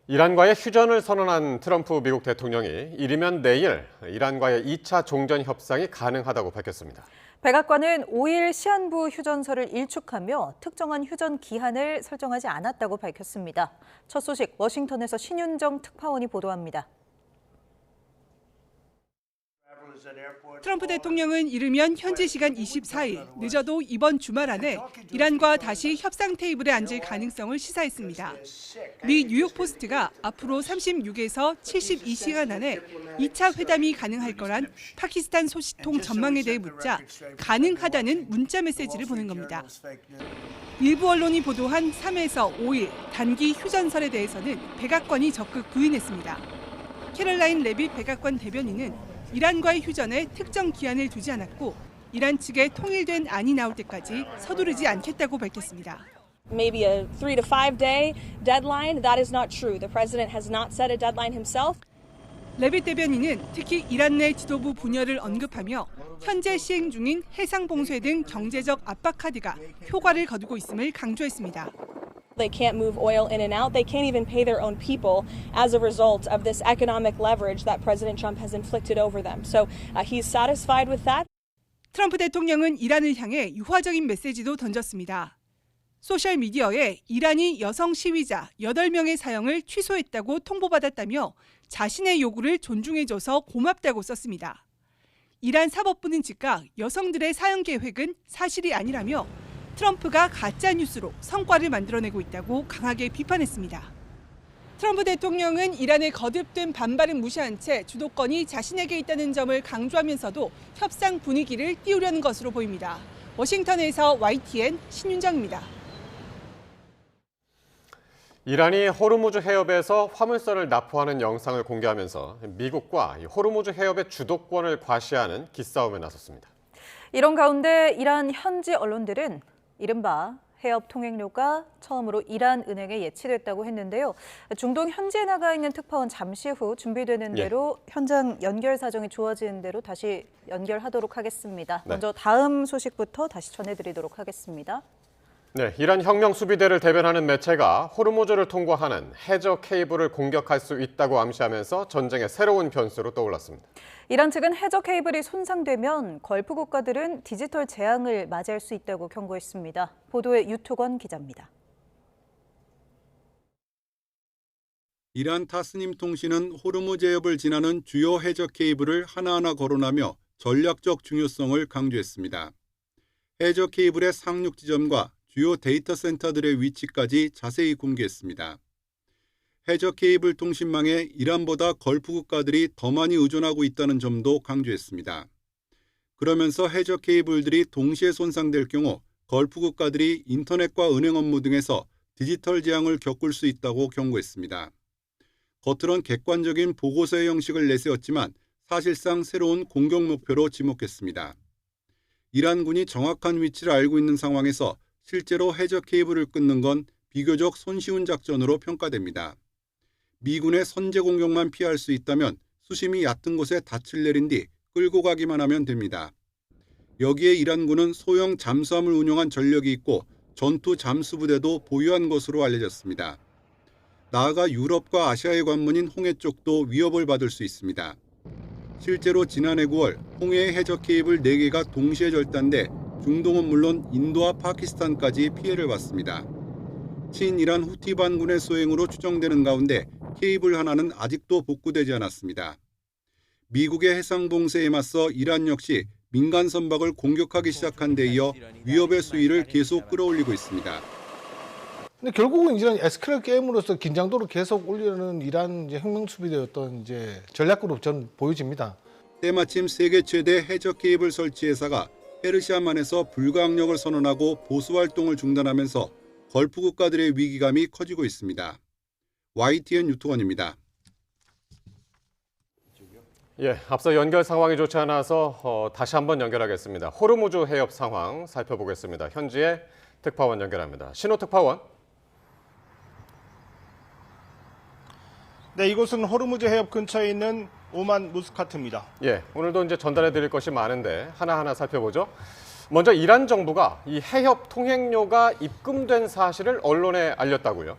이란과의 휴전을 선언한 트럼프 미국 대통령이 이르면 내일 이란과의 2차 종전 협상이 가능하다고 밝혔습니다. 백악관은 5일 시한부 휴전설을 일축하며 특정한 휴전 기한을 설정하지 않았다고 밝혔습니다. 첫 소식 워싱턴에서 신윤정 특파원이 보도합니다. 트럼프 대통령은 이르면 현지 시간 24일, 늦어도 이번 주말 안에 이란과 다시 협상 테이블에 앉을 가능성을 시사했습니다. 미 뉴욕포스트가 앞으로 36에서 72시간 안에 2차 회담이 가능할 거란 파키스탄 소식통 전망에 대해 묻자 가능하다는 문자 메시지를 보낸 겁니다. 일부 언론이 보도한 3에서 5일 단기 휴전설에 대해서는 백악관이 적극 부인했습니다. 캐럴라인 레빗 백악관 대변인은 이란과의 휴전에 특정 기한을 두지 않았고 이란 측에 통일된 안이 나올 때까지 서두르지 않겠다고 밝혔습니다. Maybe a 3 to 5 day deadline. That is not true. The president has not set a deadline himself. 레빗 대변인은 특히 이란 내 지도부 분열을 언급하며 현재 시행 중인 해상 봉쇄 등 경제적 압박 카드가 효과를 거두고 있음을 강조했습니다. They can't move oil in and out. They can't even pay their own people as a result of this economic leverage that President Trump has inflicted over them. So he's satisfied with that. 트럼프 대통령은 이란을 향해 유화적인 메시지도 던졌습니다. 소셜미디어에 이란이 여성 시위자 8명의 사형을 취소했다고 통보받았다며 자신의 요구를 존중해줘서 고맙다고 썼습니다. 이란 사법부는 즉각 여성들의 사형 계획은 사실이 아니라며 트럼프가 가짜뉴스로 성과를 만들어내고 있다고 강하게 비판했습니다. 트럼프 대통령은 이란의 거듭된 반발을 무시한 채 주도권이 자신에게 있다는 점을 강조하면서도 협상 분위기를 띄우려는 것으로 보입니다. 워싱턴에서 YTN 신윤정입니다. 이란이 호르무즈 해협에서 화물선을 납포하는 영상을 공개하면서 미국과 호르무즈 해협의 주도권을 과시하는 기싸움에 나섰습니다. 이런 가운데 이란 현지 언론들은 이른바 해협 통행료가 처음으로 이란 은행에 예치됐다고 했는데요. 중동 현지에 나가 있는 특파원 잠시 후 준비되는 대로 현장 연결 사정이 좋아지는 대로 다시 연결하도록 하겠습니다. 먼저 다음 소식부터 다시 전해드리도록 하겠습니다. 네, 이란 혁명 수비대를 대변하는 매체가 호르무즈를 통과하는 해저 케이블을 공격할 수 있다고 암시하면서 전쟁의 새로운 변수로 떠올랐습니다. 이란 측은 해저 케이블이 손상되면 걸프 국가들은 디지털 재앙을 맞이할 수 있다고 경고했습니다. 보도에 유토건 기자입니다. 이란 타스님 통신은 호르무즈 해협을 지나는 주요 해저 케이블을 하나하나 거론하며 전략적 중요성을 강조했습니다. 해저 케이블의 상륙 지점과 주요 데이터 센터들의 위치까지 자세히 공개했습니다. 해저 케이블 통신망에 이란보다 걸프 국가들이 더 많이 의존하고 있다는 점도 강조했습니다. 그러면서 해저 케이블들이 동시에 손상될 경우 걸프 국가들이 인터넷과 은행 업무 등에서 디지털 재앙을 겪을 수 있다고 경고했습니다. 겉으론 객관적인 보고서의 형식을 내세웠지만 사실상 새로운 공격 목표로 지목했습니다. 이란군이 정확한 위치를 알고 있는 상황에서 실제로 해저 케이블을 끊는 건 비교적 손쉬운 작전으로 평가됩니다. 미군의 선제 공격만 피할 수 있다면 수심이 얕은 곳에 닻을 내린 뒤 끌고 가기만 하면 됩니다. 여기에 이란군은 소형 잠수함을 운용한 전력이 있고 전투 잠수부대도 보유한 것으로 알려졌습니다. 나아가 유럽과 아시아의 관문인 홍해 쪽도 위협을 받을 수 있습니다. 실제로 지난해 9월 홍해의 해저 케이블 4개가 동시에 절단돼 중동은 물론 인도와 파키스탄까지 피해를 봤습니다. 친이란 후티 반군의 소행으로 추정되는 가운데 케이블 하나는 아직도 복구되지 않았습니다. 미국의 해상 봉쇄에 맞서 이란 역시 민간 선박을 공격하기 시작한 데 이어 위협의 수위를 계속 끌어올리고 있습니다. 근데 결국은 이런 에스컬레이터 게임으로서 긴장도를 계속 올리려는 이란 혁명 수비대의 어떤 전략으로 저는 보여집니다. 때마침 세계 최대 해저 케이블 설치 회사가 페르시아만에서 불가항력을 선언하고 보수 활동을 중단하면서 걸프 국가들의 위기감이 커지고 있습니다. YTN 유토건입니다. 예, 앞서 연결 상황이 좋지 않아서 다시 한번 연결하겠습니다. 호르무즈 해협 상황 살펴보겠습니다. 현지에 특파원 연결합니다. 신호 특파원. 네, 이곳은 호르무즈 해협 근처에 있는 오만 무스카트입니다. 예, 오늘도 이제 전달해 드릴 것이 많은데 하나하나 살펴보죠. 먼저 이란 정부가 이 해협 통행료가 입금된 사실을 언론에 알렸다고요.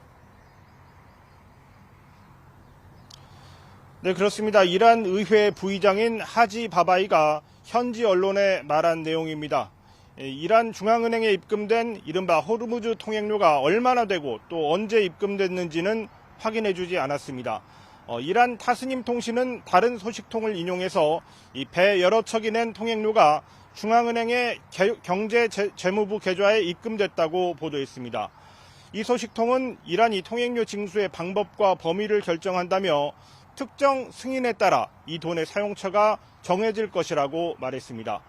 네, 그렇습니다. 이란 의회 부의장인 하지 바바이가 현지 언론에 말한 내용입니다. 이란 중앙은행에 입금된 이른바 호르무즈 통행료가 얼마나 되고 또 언제 입금됐는지는 확인해주지 않았습니다. 이란 타스님 통신은 다른 소식통을 인용해서 이 배 여러 척이 낸 통행료가 중앙은행의 경제재무부 계좌에 입금됐다고 보도했습니다. 이 소식통은 이란이 통행료 징수의 방법과 범위를 결정한다며 특정 승인에 따라 이 돈의 사용처가 정해질 것이라고 말했습니다.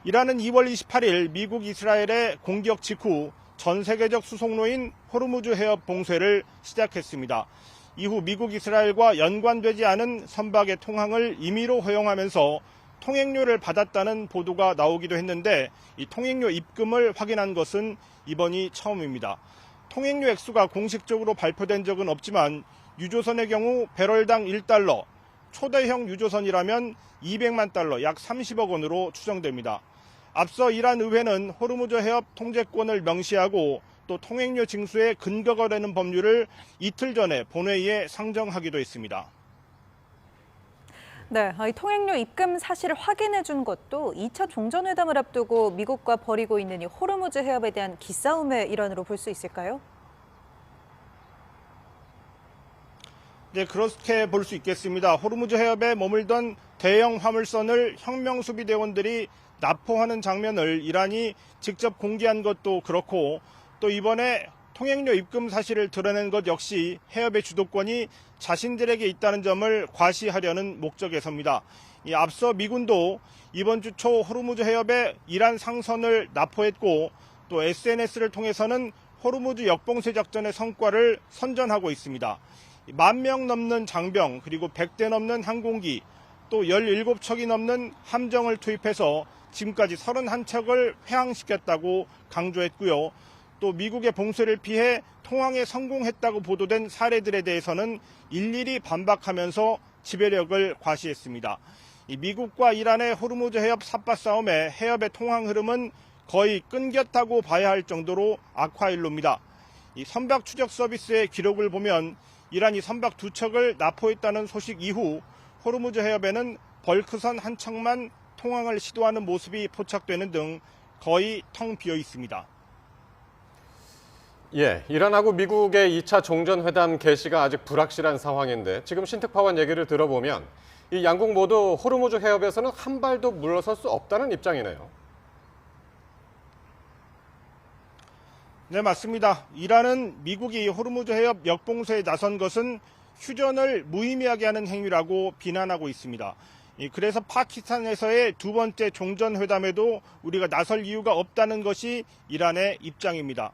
이란은 2월 28일 미국 이스라엘의 공격 직후 전 세계적 수송로인 호르무즈 해협 봉쇄를 시작했습니다. 이후 미국 이스라엘과 연관되지 않은 선박의 통항을 임의로 허용하면서 통행료를 받았다는 보도가 나오기도 했는데 이 통행료 입금을 확인한 것은 이번이 처음입니다. 통행료 액수가 공식적으로 발표된 적은 없지만 유조선의 경우 배럴당 1달러, 초대형 유조선이라면 200만 달러, 약 30억 원으로 추정됩니다. 앞서 이란 의회는 호르무즈 해협 통제권을 명시하고 또 통행료 징수의 근거가 되는 법률을 이틀 전에 본회의에 상정하기도 했습니다. 네, 이 통행료 입금 사실을 확인해 준 것도 2차 종전회담을 앞두고 미국과 벌이고 있는 이 호르무즈 해협에 대한 기싸움의 일환으로 볼 수 있을까요? 네, 그렇게 볼 수 있겠습니다. 호르무즈 해협에 머물던 대형 화물선을 혁명수비대원들이 납포하는 장면을 이란이 직접 공개한 것도 그렇고 또 이번에 통행료 입금 사실을 드러낸 것 역시 해협의 주도권이 자신들에게 있다는 점을 과시하려는 목적에서입니다. 앞서 미군도 이번 주 초 호르무즈 해협에 이란 상선을 납포했고 또 SNS를 통해서는 호르무즈 역봉쇄 작전의 성과를 선전하고 있습니다. 10,000명 넘는 장병 그리고 100대 넘는 항공기 또 17척이 넘는 함정을 투입해서 지금까지 31척을 회항시켰다고 강조했고요. 또 미국의 봉쇄를 피해 통항에 성공했다고 보도된 사례들에 대해서는 일일이 반박하면서 지배력을 과시했습니다. 미국과 이란의 호르무즈 해협 삿바 싸움에 해협의 통항 흐름은 거의 끊겼다고 봐야 할 정도로 악화일로입니다. 이 선박 추적 서비스의 기록을 보면 이란이 선박 2척을 납포했다는 소식 이후 호르무즈 해협에는 벌크선 한 척만 통항을 시도하는 모습이 포착되는 등 거의 텅 비어 있습니다. 예, 이란하고 미국의 2차 종전회담 개시가 아직 불확실한 상황인데 지금 신특파원 얘기를 들어보면 이 양국 모두 호르무즈 해협에서는 한 발도 물러설 수 없다는 입장이네요. 네, 맞습니다. 이란은 미국이 호르무즈 해협 역봉쇄에 나선 것은 휴전을 무의미하게 하는 행위라고 비난하고 있습니다. 그래서 파키스탄에서의 두 번째 종전회담에도 우리가 나설 이유가 없다는 것이 이란의 입장입니다.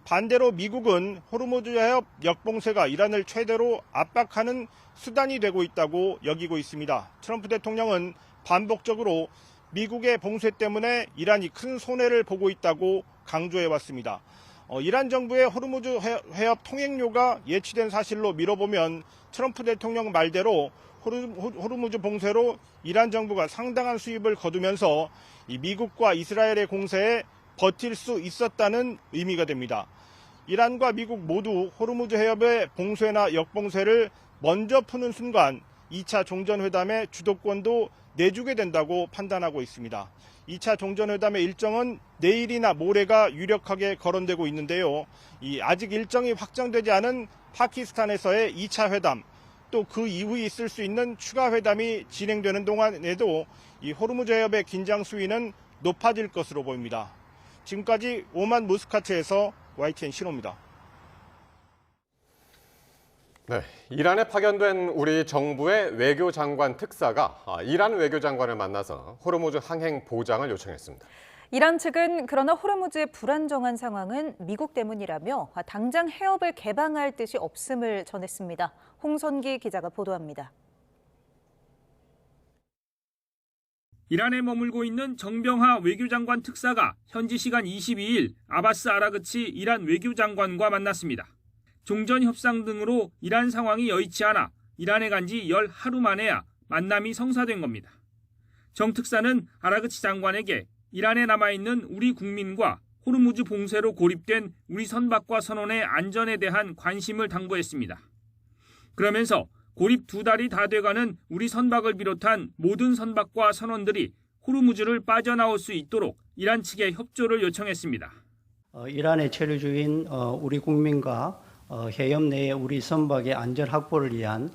반대로 미국은 호르무즈 해협 역봉쇄가 이란을 최대로 압박하는 수단이 되고 있다고 여기고 있습니다. 트럼프 대통령은 반복적으로 미국의 봉쇄 때문에 이란이 큰 손해를 보고 있다고 강조해왔습니다. 이란 정부의 호르무즈 해협 통행료가 예치된 사실로 미뤄보면 트럼프 대통령 말대로 호르무즈 봉쇄로 이란 정부가 상당한 수입을 거두면서 미국과 이스라엘의 공세에 버틸 수 있었다는 의미가 됩니다. 이란과 미국 모두 호르무즈 해협의 봉쇄나 역봉쇄를 먼저 푸는 순간 2차 종전회담의 주도권도 내주게 된다고 판단하고 있습니다. 2차 종전회담의 일정은 내일이나 모레가 유력하게 거론되고 있는데요. 아직 일정이 확정되지 않은 파키스탄에서의 2차 회담, 또 그 이후에 있을 수 있는 추가 회담이 진행되는 동안에도 이 호르무즈 해협의 긴장 수위는 높아질 것으로 보입니다. 지금까지 오만 무스카트에서 YTN 신호입니다. 네, 이란에 파견된 우리 정부의 외교장관 특사가 이란 외교장관을 만나서 호르무즈 항행 보장을 요청했습니다. 이란 측은 그러나 호르무즈의 불안정한 상황은 미국 때문이라며 당장 해협을 개방할 뜻이 없음을 전했습니다. 홍선기 기자가 보도합니다. 이란에 머물고 있는 정병하 외교장관 특사가 현지 시간 22일 아바스 아라그치 이란 외교장관과 만났습니다. 종전 협상 등으로 이란 상황이 여의치 않아 이란에 간 지 열 하루 만에야 만남이 성사된 겁니다. 정 특사는 아라그치 장관에게 이란에 남아있는 우리 국민과 호르무즈 봉쇄로 고립된 우리 선박과 선원의 안전에 대한 관심을 당부했습니다. 그러면서 고립 2달이 다 돼가는 우리 선박을 비롯한 모든 선박과 선원들이 호르무즈를 빠져나올 수 있도록 이란 측에 협조를 요청했습니다. 이란의 체류 중인 우리 국민과 해협 내의 우리 선박의 안전 확보를 위한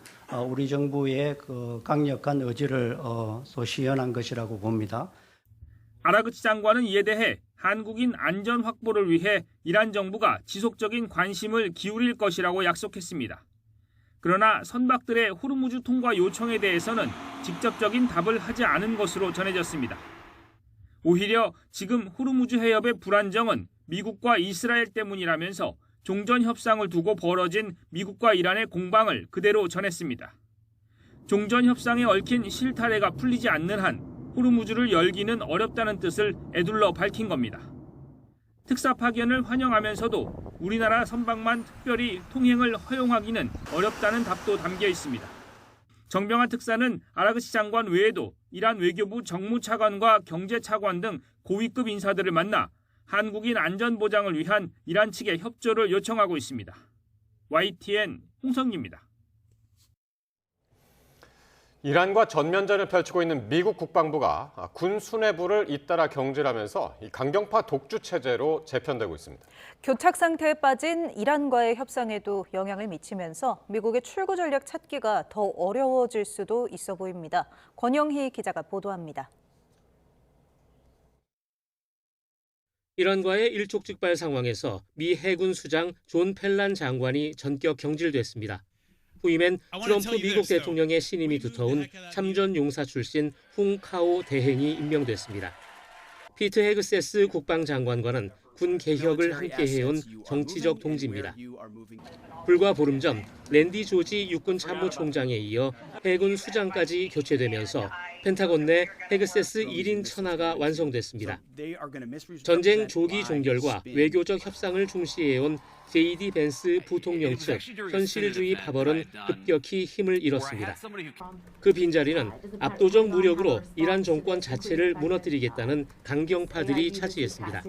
우리 정부의 그 강력한 의지를 소시현한 것이라고 봅니다. 아라그치 장관은 이에 대해 한국인 안전 확보를 위해 이란 정부가 지속적인 관심을 기울일 것이라고 약속했습니다. 그러나 선박들의 호르무즈 통과 요청에 대해서는 직접적인 답을 하지 않은 것으로 전해졌습니다. 오히려 지금 호르무즈 해협의 불안정은 미국과 이스라엘 때문이라면서 종전 협상을 두고 벌어진 미국과 이란의 공방을 그대로 전했습니다. 종전 협상에 얽힌 실타래가 풀리지 않는 한 호르무즈를 열기는 어렵다는 뜻을 에둘러 밝힌 겁니다. 특사 파견을 환영하면서도 우리나라 선박만 특별히 통행을 허용하기는 어렵다는 답도 담겨 있습니다. 정병하 특사는 아라그치 장관 외에도 이란 외교부 정무차관과 경제차관 등 고위급 인사들을 만나 한국인 안전 보장을 위한 이란 측의 협조를 요청하고 있습니다. YTN 홍성기입니다. 이란과 전면전을 펼치고 있는 미국 국방부가 군 수뇌부를 잇따라 경질하면서 이 강경파 독주 체제로 재편되고 있습니다. 교착 상태에 빠진 이란과의 협상에도 영향을 미치면서 미국의 출구 전략 찾기가 더 어려워질 수도 있어 보입니다. 권영희 기자가 보도합니다. 이란과의 일촉즉발 상황에서 미 해군 수장 존 펠란 장관이 전격 경질됐습니다. 후임엔 트럼프 미국 대통령의 신임이 두터운 참전 용사 출신 홍카오 대행이 임명됐습니다. 피트 헤그세스 국방장관과는 군 개혁을 함께해온 정치적 동지입니다. 불과 보름 전 랜디 조지 육군 참모총장에 이어 해군 수장까지 교체되면서 펜타곤 내 헤그세스 1인 천하가 완성됐습니다. 전쟁 조기 종결과 외교적 협상을 중시해온 J.D. 벤스 부통령 측 현실주의 파벌은 급격히 힘을 잃었습니다. 그 빈자리는 압도적 무력으로 이란 정권 자체를 무너뜨리겠다는 강경파들이 차지했습니다.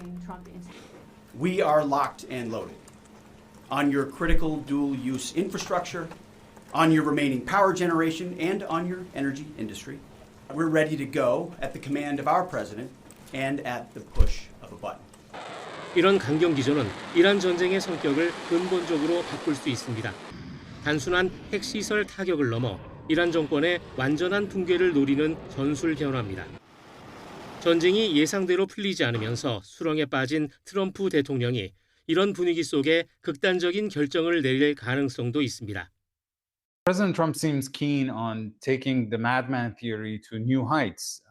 We are locked and loaded on your critical dual-use infrastructure, on your remaining power generation, and on your energy industry. We're ready to go at the command of our president and at the push of a button. 이런 강경 기조는 이란 전쟁의 성격을 근본적으로 바꿀 수 있습니다. 단순한 핵시설 타격을 넘어 이란 정권의 완전한 붕괴를 노리는 전술 변화입니다. 전쟁이 예상대로 풀리지 않으면서 수렁에 빠진 트럼프 대통령이 이런 분위기 속에 극단적인 결정을 내릴 가능성도 있습니다. President Trump seems keen on taking the madman theory to new heights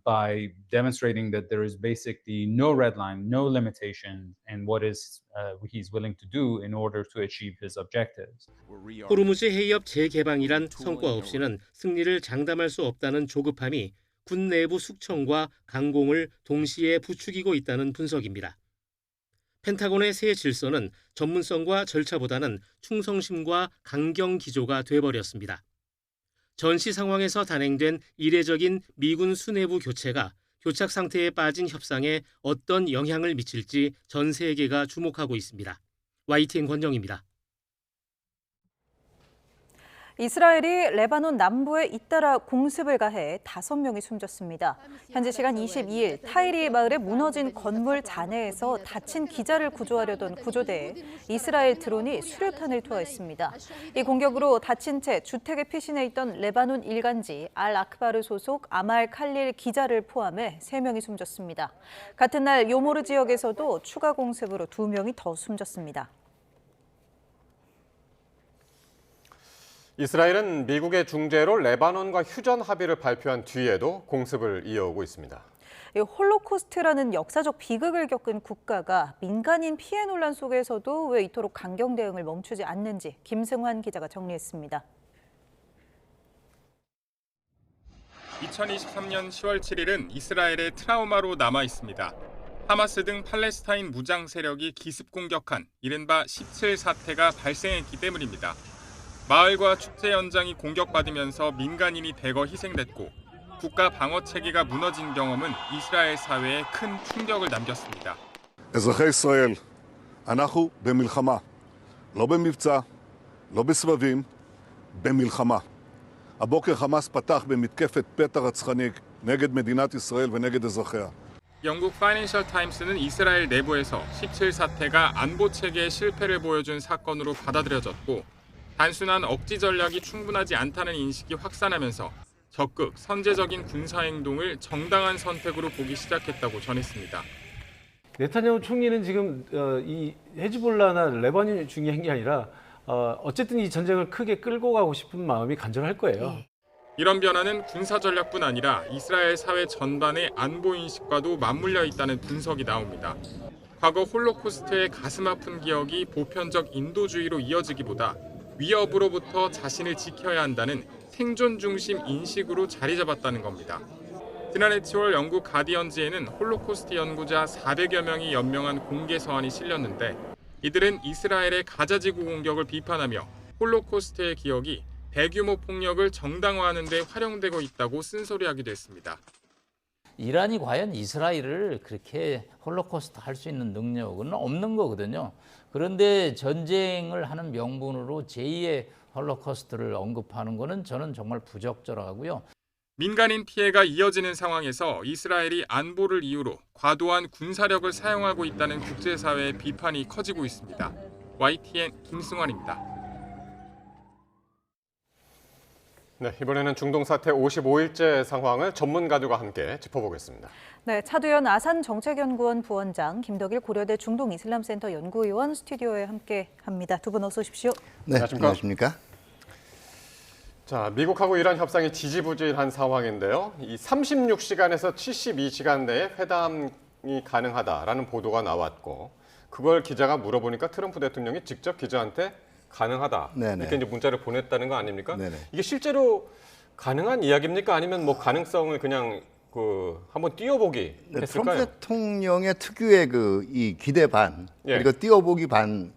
by demonstrating that there is basically no red line, no limitation in what is he's willing to do in order to achieve his objectives. 호르무즈 해협 재개방이란 성과 없이는 승리를 장담할 수 없다는 조급함이 군 내부 숙청과 강공을 동시에 부추기고 있다는 분석입니다. 펜타곤의 새 질서는 전문성과 절차보다는 충성심과 강경 기조가 돼버렸습니다. 전시 상황에서 단행된 이례적인 미군 수뇌부 교체가 교착 상태에 빠진 협상에 어떤 영향을 미칠지 전 세계가 주목하고 있습니다. YTN 권정입니다. 이스라엘이 레바논 남부에 잇따라 공습을 가해 5명이 숨졌습니다. 현지 시간 22일 타이리 마을에 무너진 건물 잔해에서 다친 기자를 구조하려던 구조대에 이스라엘 드론이 수류탄을 투하했습니다. 이 공격으로 다친 채 주택에 피신해 있던 레바논 일간지 알 아크바르 소속 아말 칼릴 기자를 포함해 3명이 숨졌습니다. 같은 날 요모르 지역에서도 추가 공습으로 2명이 더 숨졌습니다. 이스라엘은 미국의 중재로 레바논과 휴전 합의를 발표한 뒤에도 공습을 이어오고 있습니다. 홀로코스트라는 역사적 비극을 겪은 국가가 민간인 피해 논란 속에서도 왜 이토록 강경 대응을 멈추지 않는지 김승환 기자가 정리했습니다. 2023년 10월 7일은 이스라엘의 트라우마로 남아 있습니다. 하마스 등 팔레스타인 무장 세력이 기습 공격한 이른바 17 사태가 발생했기 때문입니다. 마을과 축제 현장이 공격받으면서 민간인이 대거 희생됐고 국가 방어 체계가 무너진 경험은 이스라엘 사회에 큰 충격을 남겼습니다. אזרחי ישראל, אנחנו במלחמה, לא במבצע, לא בסבבים, במלחמה. הבוקר חמאס פתח במתקפת פתע רצחני נגד מדינת ישראל ונגד אזרחיה. 영국 파이낸셜 타임스는 이스라엘 내부에서 17 사태가 안보 체계의 실패를 보여준 사건으로 받아들여졌고 단순한 억지 전략이 충분하지 않다는 인식이 확산하면서 적극 선제적인 군사 행동을 정당한 선택으로 보기 시작했다고 전했습니다. 네타냐후 총리는 지금 이 헤즈볼라나 레바논이 중요한 게 아니라 어쨌든 이 전쟁을 크게 끌고 가고 싶은 마음이 간절할 거예요. 이런 변화는 군사 전략뿐 아니라 이스라엘 사회 전반의 안보 인식과도 맞물려 있다는 분석이 나옵니다. 과거 홀로코스트의 가슴 아픈 기억이 보편적 인도주의로 이어지기보다 위협으로부터 자신을 지켜야 한다는 생존 중심 인식으로 자리 잡았다는 겁니다. 지난해 7월 영국 가디언지에는 홀로코스트 연구자 400여 명이 연명한 공개 서한이 실렸는데 이들은 이스라엘의 가자지구 공격을 비판하며 홀로코스트의 기억이 대규모 폭력을 정당화하는 데 활용되고 있다고 쓴소리하기도 했습니다. 이란이 과연 이스라엘을 그렇게 홀로코스트 할 수 있는 능력은 없는 거거든요. 그런데 전쟁을 하는 명분으로 제2의 홀로코스트를 언급하는 것은 저는 정말 부적절하고요. 민간인 피해가 이어지는 상황에서 이스라엘이 안보를 이유로 과도한 군사력을 사용하고 있다는 국제사회의 비판이 커지고 있습니다. YTN 김승환입니다. 네, 이번에는 중동 사태 55일째 상황을 전문가들과 함께 짚어보겠습니다. 네, 차두현 아산정책연구원 부원장, 김덕일 고려대 중동이슬람센터 연구위원 스튜디오에 함께합니다. 두 분 어서 오십시오. 네, 안녕하십니까? 자, 미국하고 이란 협상이 지지부진한 상황인데요. 이 36시간에서 72시간 내에 회담이 가능하다라는 보도가 나왔고 그걸 기자가 물어보니까 트럼프 대통령이 직접 기자한테 가능하다. 네네. 이렇게 이제 문자를 보냈다는 거 아닙니까? 네네. 이게 실제로 가능한 이야기입니까? 아니면 뭐 가능성을 그냥 한번 띄워보기 네, 했을까요? 트럼프 대통령의 특유의 이 기대 반 그리고 띄워보기 반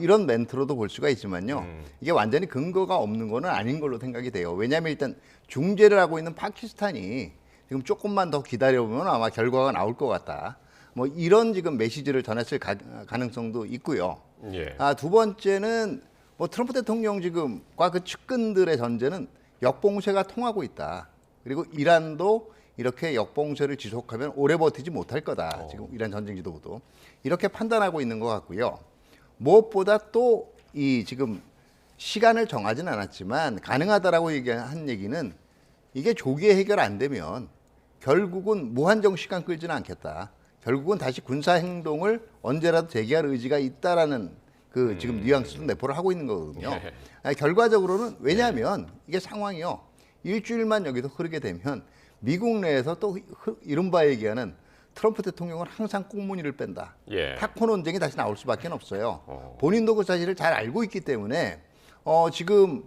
이런 멘트로도 볼 수가 있지만요. 이게 완전히 근거가 없는 거는 아닌 걸로 생각이 돼요. 왜냐하면 일단 중재를 하고 있는 파키스탄이 지금 조금만 더 기다려보면 아마 결과가 나올 것 같다. 뭐 이런 지금 메시지를 전했을 가능성도 있고요. 예. 두 번째는 뭐 트럼프 대통령 지금과 그 측근들의 전제는 역봉쇄가 통하고 있다. 그리고 이란도 이렇게 역봉쇄를 지속하면 오래 버티지 못할 거다. 지금 이란 전쟁 지도부도 이렇게 판단하고 있는 것 같고요. 무엇보다 또 이 지금 시간을 정하진 않았지만 가능하다라고 한 얘기는 이게 조기에 해결 안 되면 결국은 무한정 시간 끌지는 않겠다. 결국은 다시 군사 행동을 언제라도 재개할 의지가 있다라는 지금 뉘앙스도 내포를 하고 있는 거거든요. 결과적으로는 왜냐하면 이게 상황이요. 일주일만 여기서 흐르게 되면 미국 내에서 또 이른바 얘기하는 트럼프 대통령은 항상 꽁무니를 뺀다. 팝콘 논쟁이 다시 나올 수밖에 없어요. 본인도 그 사실을 잘 알고 있기 때문에 지금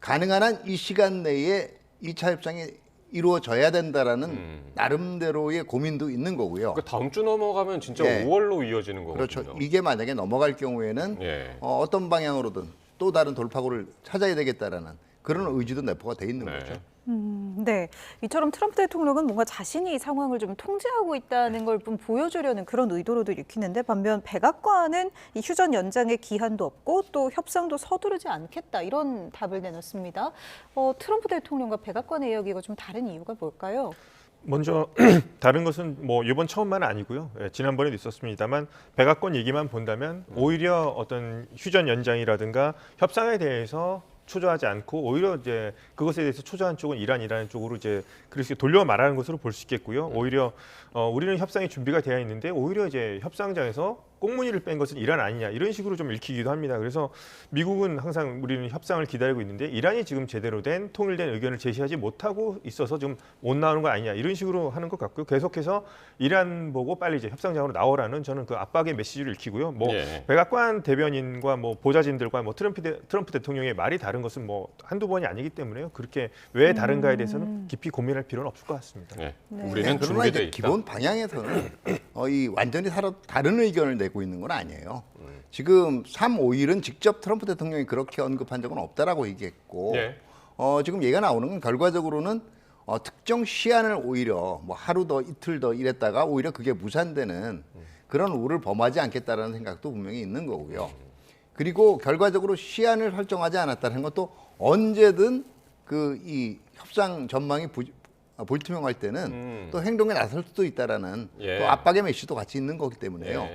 가능한 한 이 시간 내에 2차 협상이 이루어져야 된다라는 나름대로의 고민도 있는 거고요. 그러니까 다음 주 넘어가면 진짜 5월로 이어지는 거거든요. 그렇죠. 이게 만약에 넘어갈 경우에는 어떤 방향으로든 또 다른 돌파구를 찾아야 되겠다라는 그런 의지도 내포가 돼 있는 거죠. 네, 이처럼 트럼프 대통령은 뭔가 자신이 이 상황을 좀 통제하고 있다는 걸 좀 보여주려는 그런 의도로도 읽히는데 반면 백악관은 이 휴전 연장의 기한도 없고 또 협상도 서두르지 않겠다 이런 답을 내놨습니다. 트럼프 대통령과 백악관의 이야기가 좀 다른 이유가 뭘까요? 먼저 다른 것은 뭐 이번 처음만 아니고요. 지난번에도 있었습니다만 백악관 얘기만 본다면 오히려 어떤 휴전 연장이라든가 협상에 대해서 초조하지 않고 오히려 이제 그것에 대해서 초조한 쪽은 이란이라는 쪽으로 이제 그렇게 돌려 말하는 것으로 볼 수 있겠고요. 오히려 우리는 협상이 준비가 되어 있는데 오히려 이제 협상장에서 꽁무니를 뺀 것은 이란 아니냐 이런 식으로 좀 읽히기도 합니다. 그래서 미국은 항상 우리는 협상을 기다리고 있는데 이란이 지금 제대로 된 통일된 의견을 제시하지 못하고 있어서 좀 못 나오는 거 아니냐 이런 식으로 하는 것 같고요. 계속해서 이란 보고 빨리 이제 협상장으로 나오라는 저는 그 압박의 메시지를 읽히고요. 뭐 백악관 대변인과 뭐 보좌진들과 뭐 트럼프 대통령의 말이 다른 것은 뭐 한두 번이 아니기 때문에요. 그렇게 왜 다른가에 대해서는 깊이 고민할 필요는 없을 것 같습니다. 우리는 그러나 이제 기본 방향에서는 이 완전히 다른 의견을 내고 있는 건 아니에요. 지금 3, 5일은 직접 트럼프 대통령이 그렇게 언급한 적은 없다라고 얘기했고 지금 얘기가 나오는 건 결과적으로는 특정 시한을 오히려 뭐 하루 더 이틀 더 이랬다가 오히려 그게 무산되는 그런 우를 범하지 않겠다라는 생각도 분명히 있는 거고요. 그리고 결과적으로 시한을 설정하지 않았다는 것도 언제든 이 협상 전망이 불투명할 때는 또 행동에 나설 수도 있다라는 또 압박의 메시지도 같이 있는 거기 때문에요.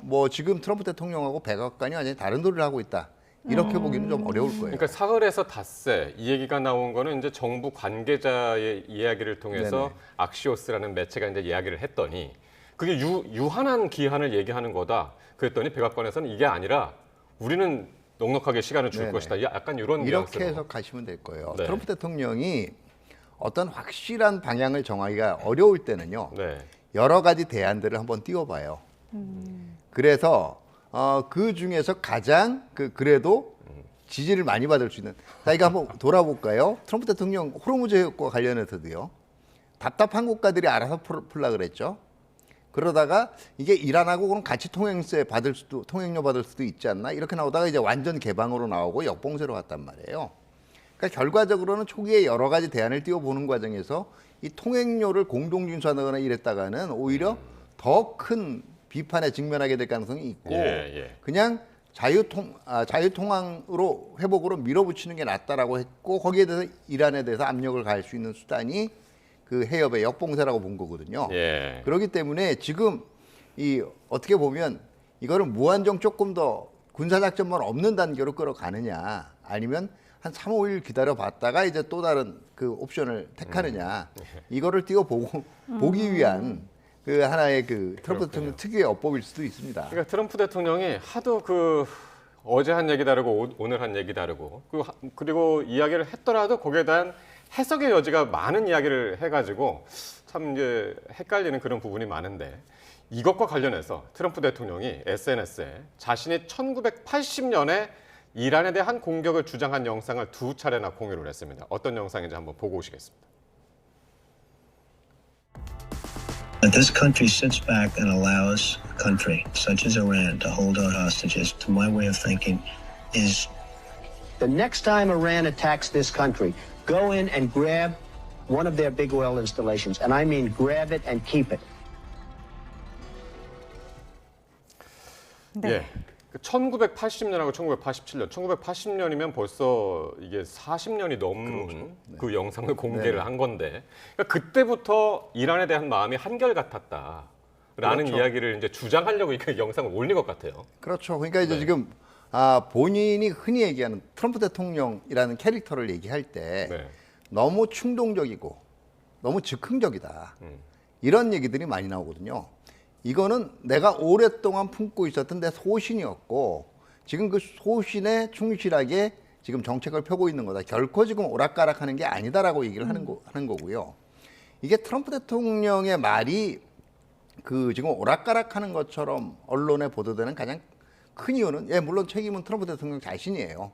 뭐 지금 트럼프 대통령하고 백악관이 완전히 다른 소리를 하고 있다. 이렇게 보기는 좀 어려울 거예요. 그러니까 사흘에서 닷새 이 얘기가 나온 거는 이제 정부 관계자의 이야기를 통해서 네네. 악시오스라는 매체가 이제 이야기를 했더니 그게 유한한 기한을 얘기하는 거다. 그랬더니 백악관에서는 이게 아니라 우리는 넉넉하게 시간을 줄 네네. 것이다. 약간 이런 이렇게 뉘앙스로. 해석하시면 될 거예요. 네. 트럼프 대통령이 어떤 확실한 방향을 정하기가 어려울 때는요. 네. 여러 가지 대안들을 한번 띄워봐요. 그래서 그 중에서 가장 그래도 지지를 많이 받을 수 있는. 자, 이거 한번 돌아볼까요? 트럼프 대통령 호르무즈 해협과 관련해서도요. 답답한 국가들이 알아서 풀라 그랬죠. 그러다가 이게 이란하고 그럼 같이 통행료 받을 수도 있지 않나 이렇게 나오다가 이제 완전 개방으로 나오고 역봉쇄로 갔단 말이에요. 그러니까 결과적으로는 초기에 여러 가지 대안을 띄워보는 과정에서 이 통행료를 공동 징수하거나 이랬다가는 오히려 더 큰 비판에 직면하게 될 가능성이 있고 그냥 자유통항으로 회복으로 밀어붙이는 게 낫다라고 했고 거기에 대해서 이란에 대해서 압력을 가할 수 있는 수단이 그 해협의 역봉쇄라고 본 거거든요. 그렇기 때문에 지금 이 어떻게 보면 이거를 무한정 조금 더 군사작전만 없는 단계로 끌어가느냐 아니면 한 3, 5일 기다려봤다가 이제 또 다른 그 옵션을 택하느냐 이거를 보기 위한 그 하나의 그 트럼프 대통령 특유의 어법일 수도 있습니다. 그러니까 트럼프 대통령이 하도 어제 한 얘기 다르고 오늘 한 얘기 다르고 그리고 이야기를 했더라도 거기에 대한 해석의 여지가 많은 이야기를 해가지고 참 이제 헷갈리는 그런 부분이 많은데 이것과 관련해서 트럼프 대통령이 SNS에 자신이 1980년에 이란에 대한 공격을 주장한 영상을 2차례나 공유를 했습니다. 어떤 영상인지 한번 보고 오시겠습니다. This country sits back and allows a country such as Iran to hold our hostages, to my way of thinking, is the next time Iran attacks this country, go in and grab one of their big oil installations. And I mean grab it and keep it. 예. 1980년하고 1987년, 1980년이면 벌써 이게 40년이 넘는 그 영상을 공개를 한 건데 그러니까 그때부터 이란에 대한 마음이 한결같았다라는 그렇죠. 이야기를 이제 주장하려고 이 영상을 올린 것 같아요. 그렇죠. 그러니까 이제 지금 본인이 흔히 얘기하는 트럼프 대통령이라는 캐릭터를 얘기할 때 너무 충동적이고 너무 즉흥적이다. 이런 얘기들이 많이 나오거든요. 이거는 내가 오랫동안 품고 있었던 내 소신이었고 지금 그 소신에 충실하게 지금 정책을 펴고 있는 거다. 결코 지금 오락가락하는 게 아니다라고 얘기를 하는 거고요. 이게 트럼프 대통령의 말이 지금 오락가락하는 것처럼 언론에 보도되는 가장 큰 이유는 물론 책임은 트럼프 대통령 자신이에요.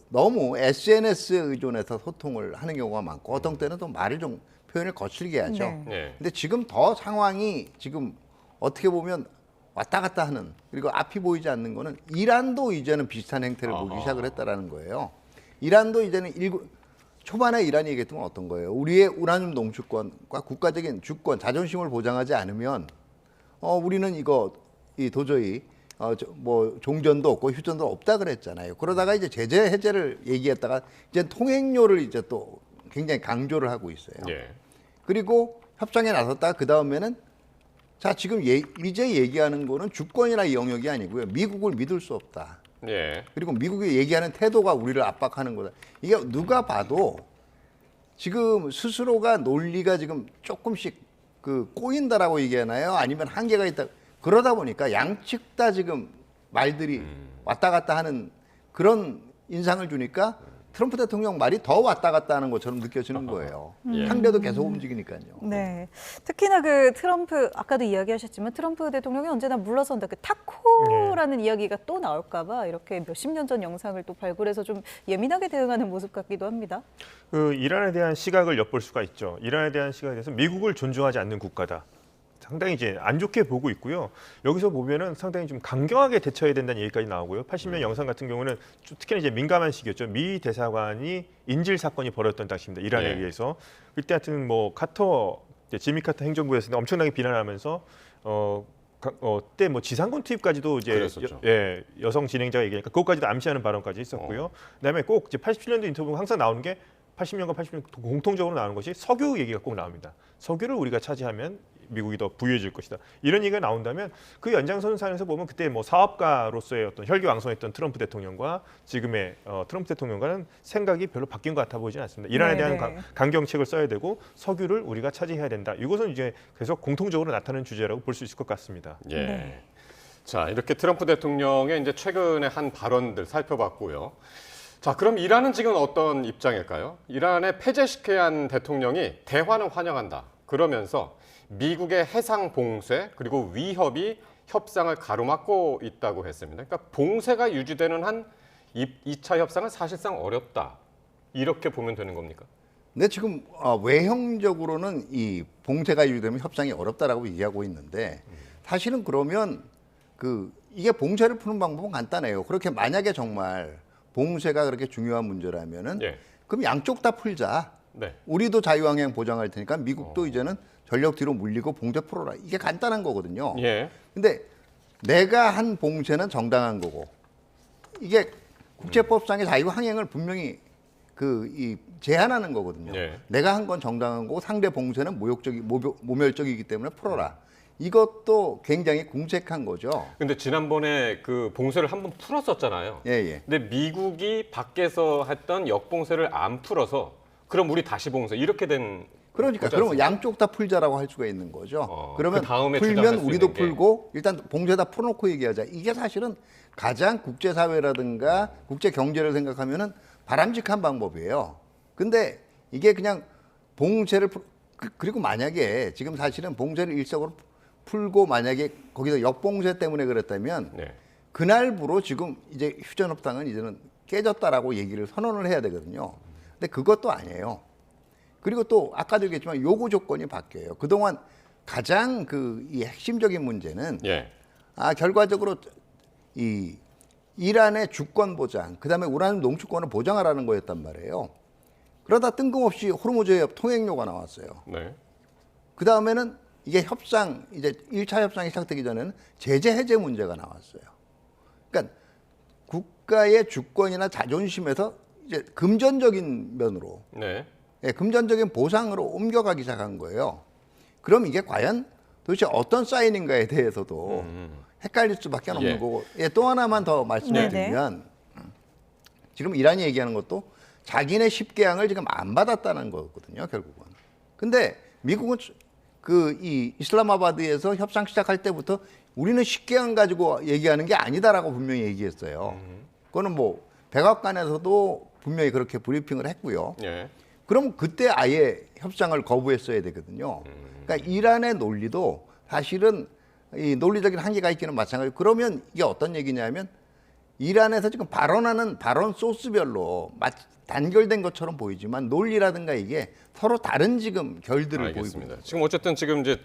너무 SNS에 의존해서 소통을 하는 경우가 많고 어떤 때는 또 말을 좀 표현을 거칠게 하죠. 근데 지금 더 상황이 지금 어떻게 보면 왔다 갔다 하는 그리고 앞이 보이지 않는 거는 이란도 이제는 비슷한 행태를 보이기 시작을 했다라는 거예요. 이란도 이제는 초반에 이란이 얘기했던 건 어떤 거예요? 우리의 우라늄 농축권과 국가적인 주권, 자존심을 보장하지 않으면 우리는 도저히 종전도 없고 휴전도 없다 그랬잖아요. 그러다가 이제 제재 해제를 얘기했다가 이제 통행료를 이제 또 굉장히 강조를 하고 있어요. 그리고 협상에 나섰다가 그 다음에는 자 지금 이제 얘기하는 거는 주권이나 이 영역이 아니고요. 미국을 믿을 수 없다. 그리고 미국이 얘기하는 태도가 우리를 압박하는 거다. 이게 누가 봐도 지금 스스로가 논리가 지금 조금씩 꼬인다라고 얘기하나요? 아니면 한계가 있다. 그러다 보니까 양측 다 지금 말들이 왔다 갔다 하는 그런 인상을 주니까 트럼프 대통령 말이 더 왔다 갔다 하는 것처럼 느껴지는 거예요. 상대도 계속 움직이니까요. 네. 특히나 트럼프, 아까도 이야기하셨지만 트럼프 대통령이 언제나 물러선다. 타코라는 이야기가 또 나올까 봐 이렇게 몇십 년 전 영상을 또 발굴해서 좀 예민하게 대응하는 모습 같기도 합니다. 이란에 대한 시각을 엿볼 수가 있죠. 이란에 대한 시각에 대해서 미국을 존중하지 않는 국가다. 상당히 이제 안 좋게 보고 있고요. 여기서 보면은 상당히 좀 강경하게 대처해야 된다는 얘기까지 나오고요. 80년 영상 같은 경우는 특히나 이제 민감한 시기였죠. 미 대사관이 인질 사건이 벌어졌던 당시입니다. 이란에 의해서 그때 하여튼 카터 지미 카터 행정부에서는 엄청나게 비난하면서 그때 뭐 지상군 투입까지도 이제 여성 진행자가 얘기하니까 그것까지도 암시하는 발언까지 있었고요. 그다음에 꼭 이제 87년도 인터뷰가 항상 나오는 게 80년과 86년 공통적으로 나오는 것이 석유 얘기가 꼭 나옵니다. 석유를 우리가 차지하면 미국이 더 부유해질 것이다. 이런 얘기가 나온다면 그 연장선상에서 보면 그때 뭐 사업가로서의 어떤 혈기왕성했던 트럼프 대통령과 지금의 트럼프 대통령과는 생각이 별로 바뀐 것 같아 보이지는 않습니다. 이란에 대한 강경책을 써야 되고 석유를 우리가 차지해야 된다. 이것은 이제 계속 공통적으로 나타나는 주제라고 볼 수 있을 것 같습니다. 예. 자, 이렇게 트럼프 대통령의 이제 최근에 한 발언들 살펴봤고요. 자, 그럼 이란은 지금 어떤 입장일까요? 이란의 페제시키안 대통령이 대화는 환영한다. 그러면서 미국의 해상 봉쇄 그리고 위협이 협상을 가로막고 있다고 했습니다. 그러니까 봉쇄가 유지되는 한 2차 협상은 사실상 어렵다. 이렇게 보면 되는 겁니까? 근데 지금 외형적으로는 이 봉쇄가 유지되면 협상이 어렵다라고 얘기하고 있는데 사실은 그러면 이게 봉쇄를 푸는 방법은 간단해요. 그렇게 만약에 정말 봉쇄가 그렇게 중요한 문제라면은 그럼 양쪽 다 풀자. 우리도 자유항행 보장할 테니까 미국도 이제는 전력 뒤로 물리고 봉쇄 풀어라. 이게 간단한 거거든요. 근데 내가 한 봉쇄는 정당한 거고 이게 국제법상의 자유항행을 분명히 제한하는 거거든요. 내가 한 건 정당한 거고 상대 봉쇄는 모멸적이기 때문에 풀어라. 이것도 굉장히 궁색한 거죠. 근데 지난번에 그 봉쇄를 한번 풀었었잖아요. 근데 미국이 밖에서 했던 역봉쇄를 안 풀어서 그럼 우리 다시 봉쇄 이렇게 된 그러니까 그러면 양쪽 다 풀자라고 할 수가 있는 거죠. 그러면 풀면 우리도 풀고 일단 봉쇄 다 풀어놓고 얘기하자. 이게 사실은 가장 국제사회라든가 국제 경제를 생각하면은 바람직한 방법이에요. 근데 이게 그냥 봉쇄를 그리고 만약에 지금 사실은 봉쇄를 일시적으로 풀고 만약에 거기서 역봉쇄 때문에 그랬다면 그날부로 지금 이제 휴전협상은 이제는 깨졌다라고 얘기를 선언을 해야 되거든요. 근데 그것도 아니에요. 그리고 또 아까도 얘기했지만 요구 조건이 바뀌어요. 그동안 가장 이 핵심적인 문제는 결과적으로 이 이란의 주권 보장, 그다음에 우라늄 농축권을 보장하라는 거였단 말이에요. 그러다 뜬금없이 호르무즈 해협 통행료가 나왔어요. 그다음에는 이게 협상 이제 1차 협상이 시작되기 전에는 제재 해제 문제가 나왔어요. 그러니까 국가의 주권이나 자존심에서 이제 금전적인 면으로 금전적인 보상으로 옮겨가기 시작한 거예요. 그럼 이게 과연 도대체 어떤 사인인가에 대해서도 헷갈릴 수밖에 없는 거고 또 하나만 더 말씀을 드리면 지금 이란이 얘기하는 것도 자기네 10개항을 지금 안 받았다는 거거든요. 결국은. 근데 미국은 이 이슬람아바드에서 협상 시작할 때부터 우리는 10개항 가지고 얘기하는 게 아니다라고 분명히 얘기했어요. 그거는 뭐 백악관에서도 분명히 그렇게 브리핑을 했고요. 그럼 그때 아예 협상을 거부했어야 되거든요. 그러니까 이란의 논리도 사실은 이 논리적인 한계가 있기는 마찬가지고 그러면 이게 어떤 얘기냐면 이란에서 지금 발언하는 발언 소스별로 단결된 것처럼 보이지만 논리라든가 이게 서로 다른 지금 결들을 보이고 있습니다. 지금 어쨌든 지금 이제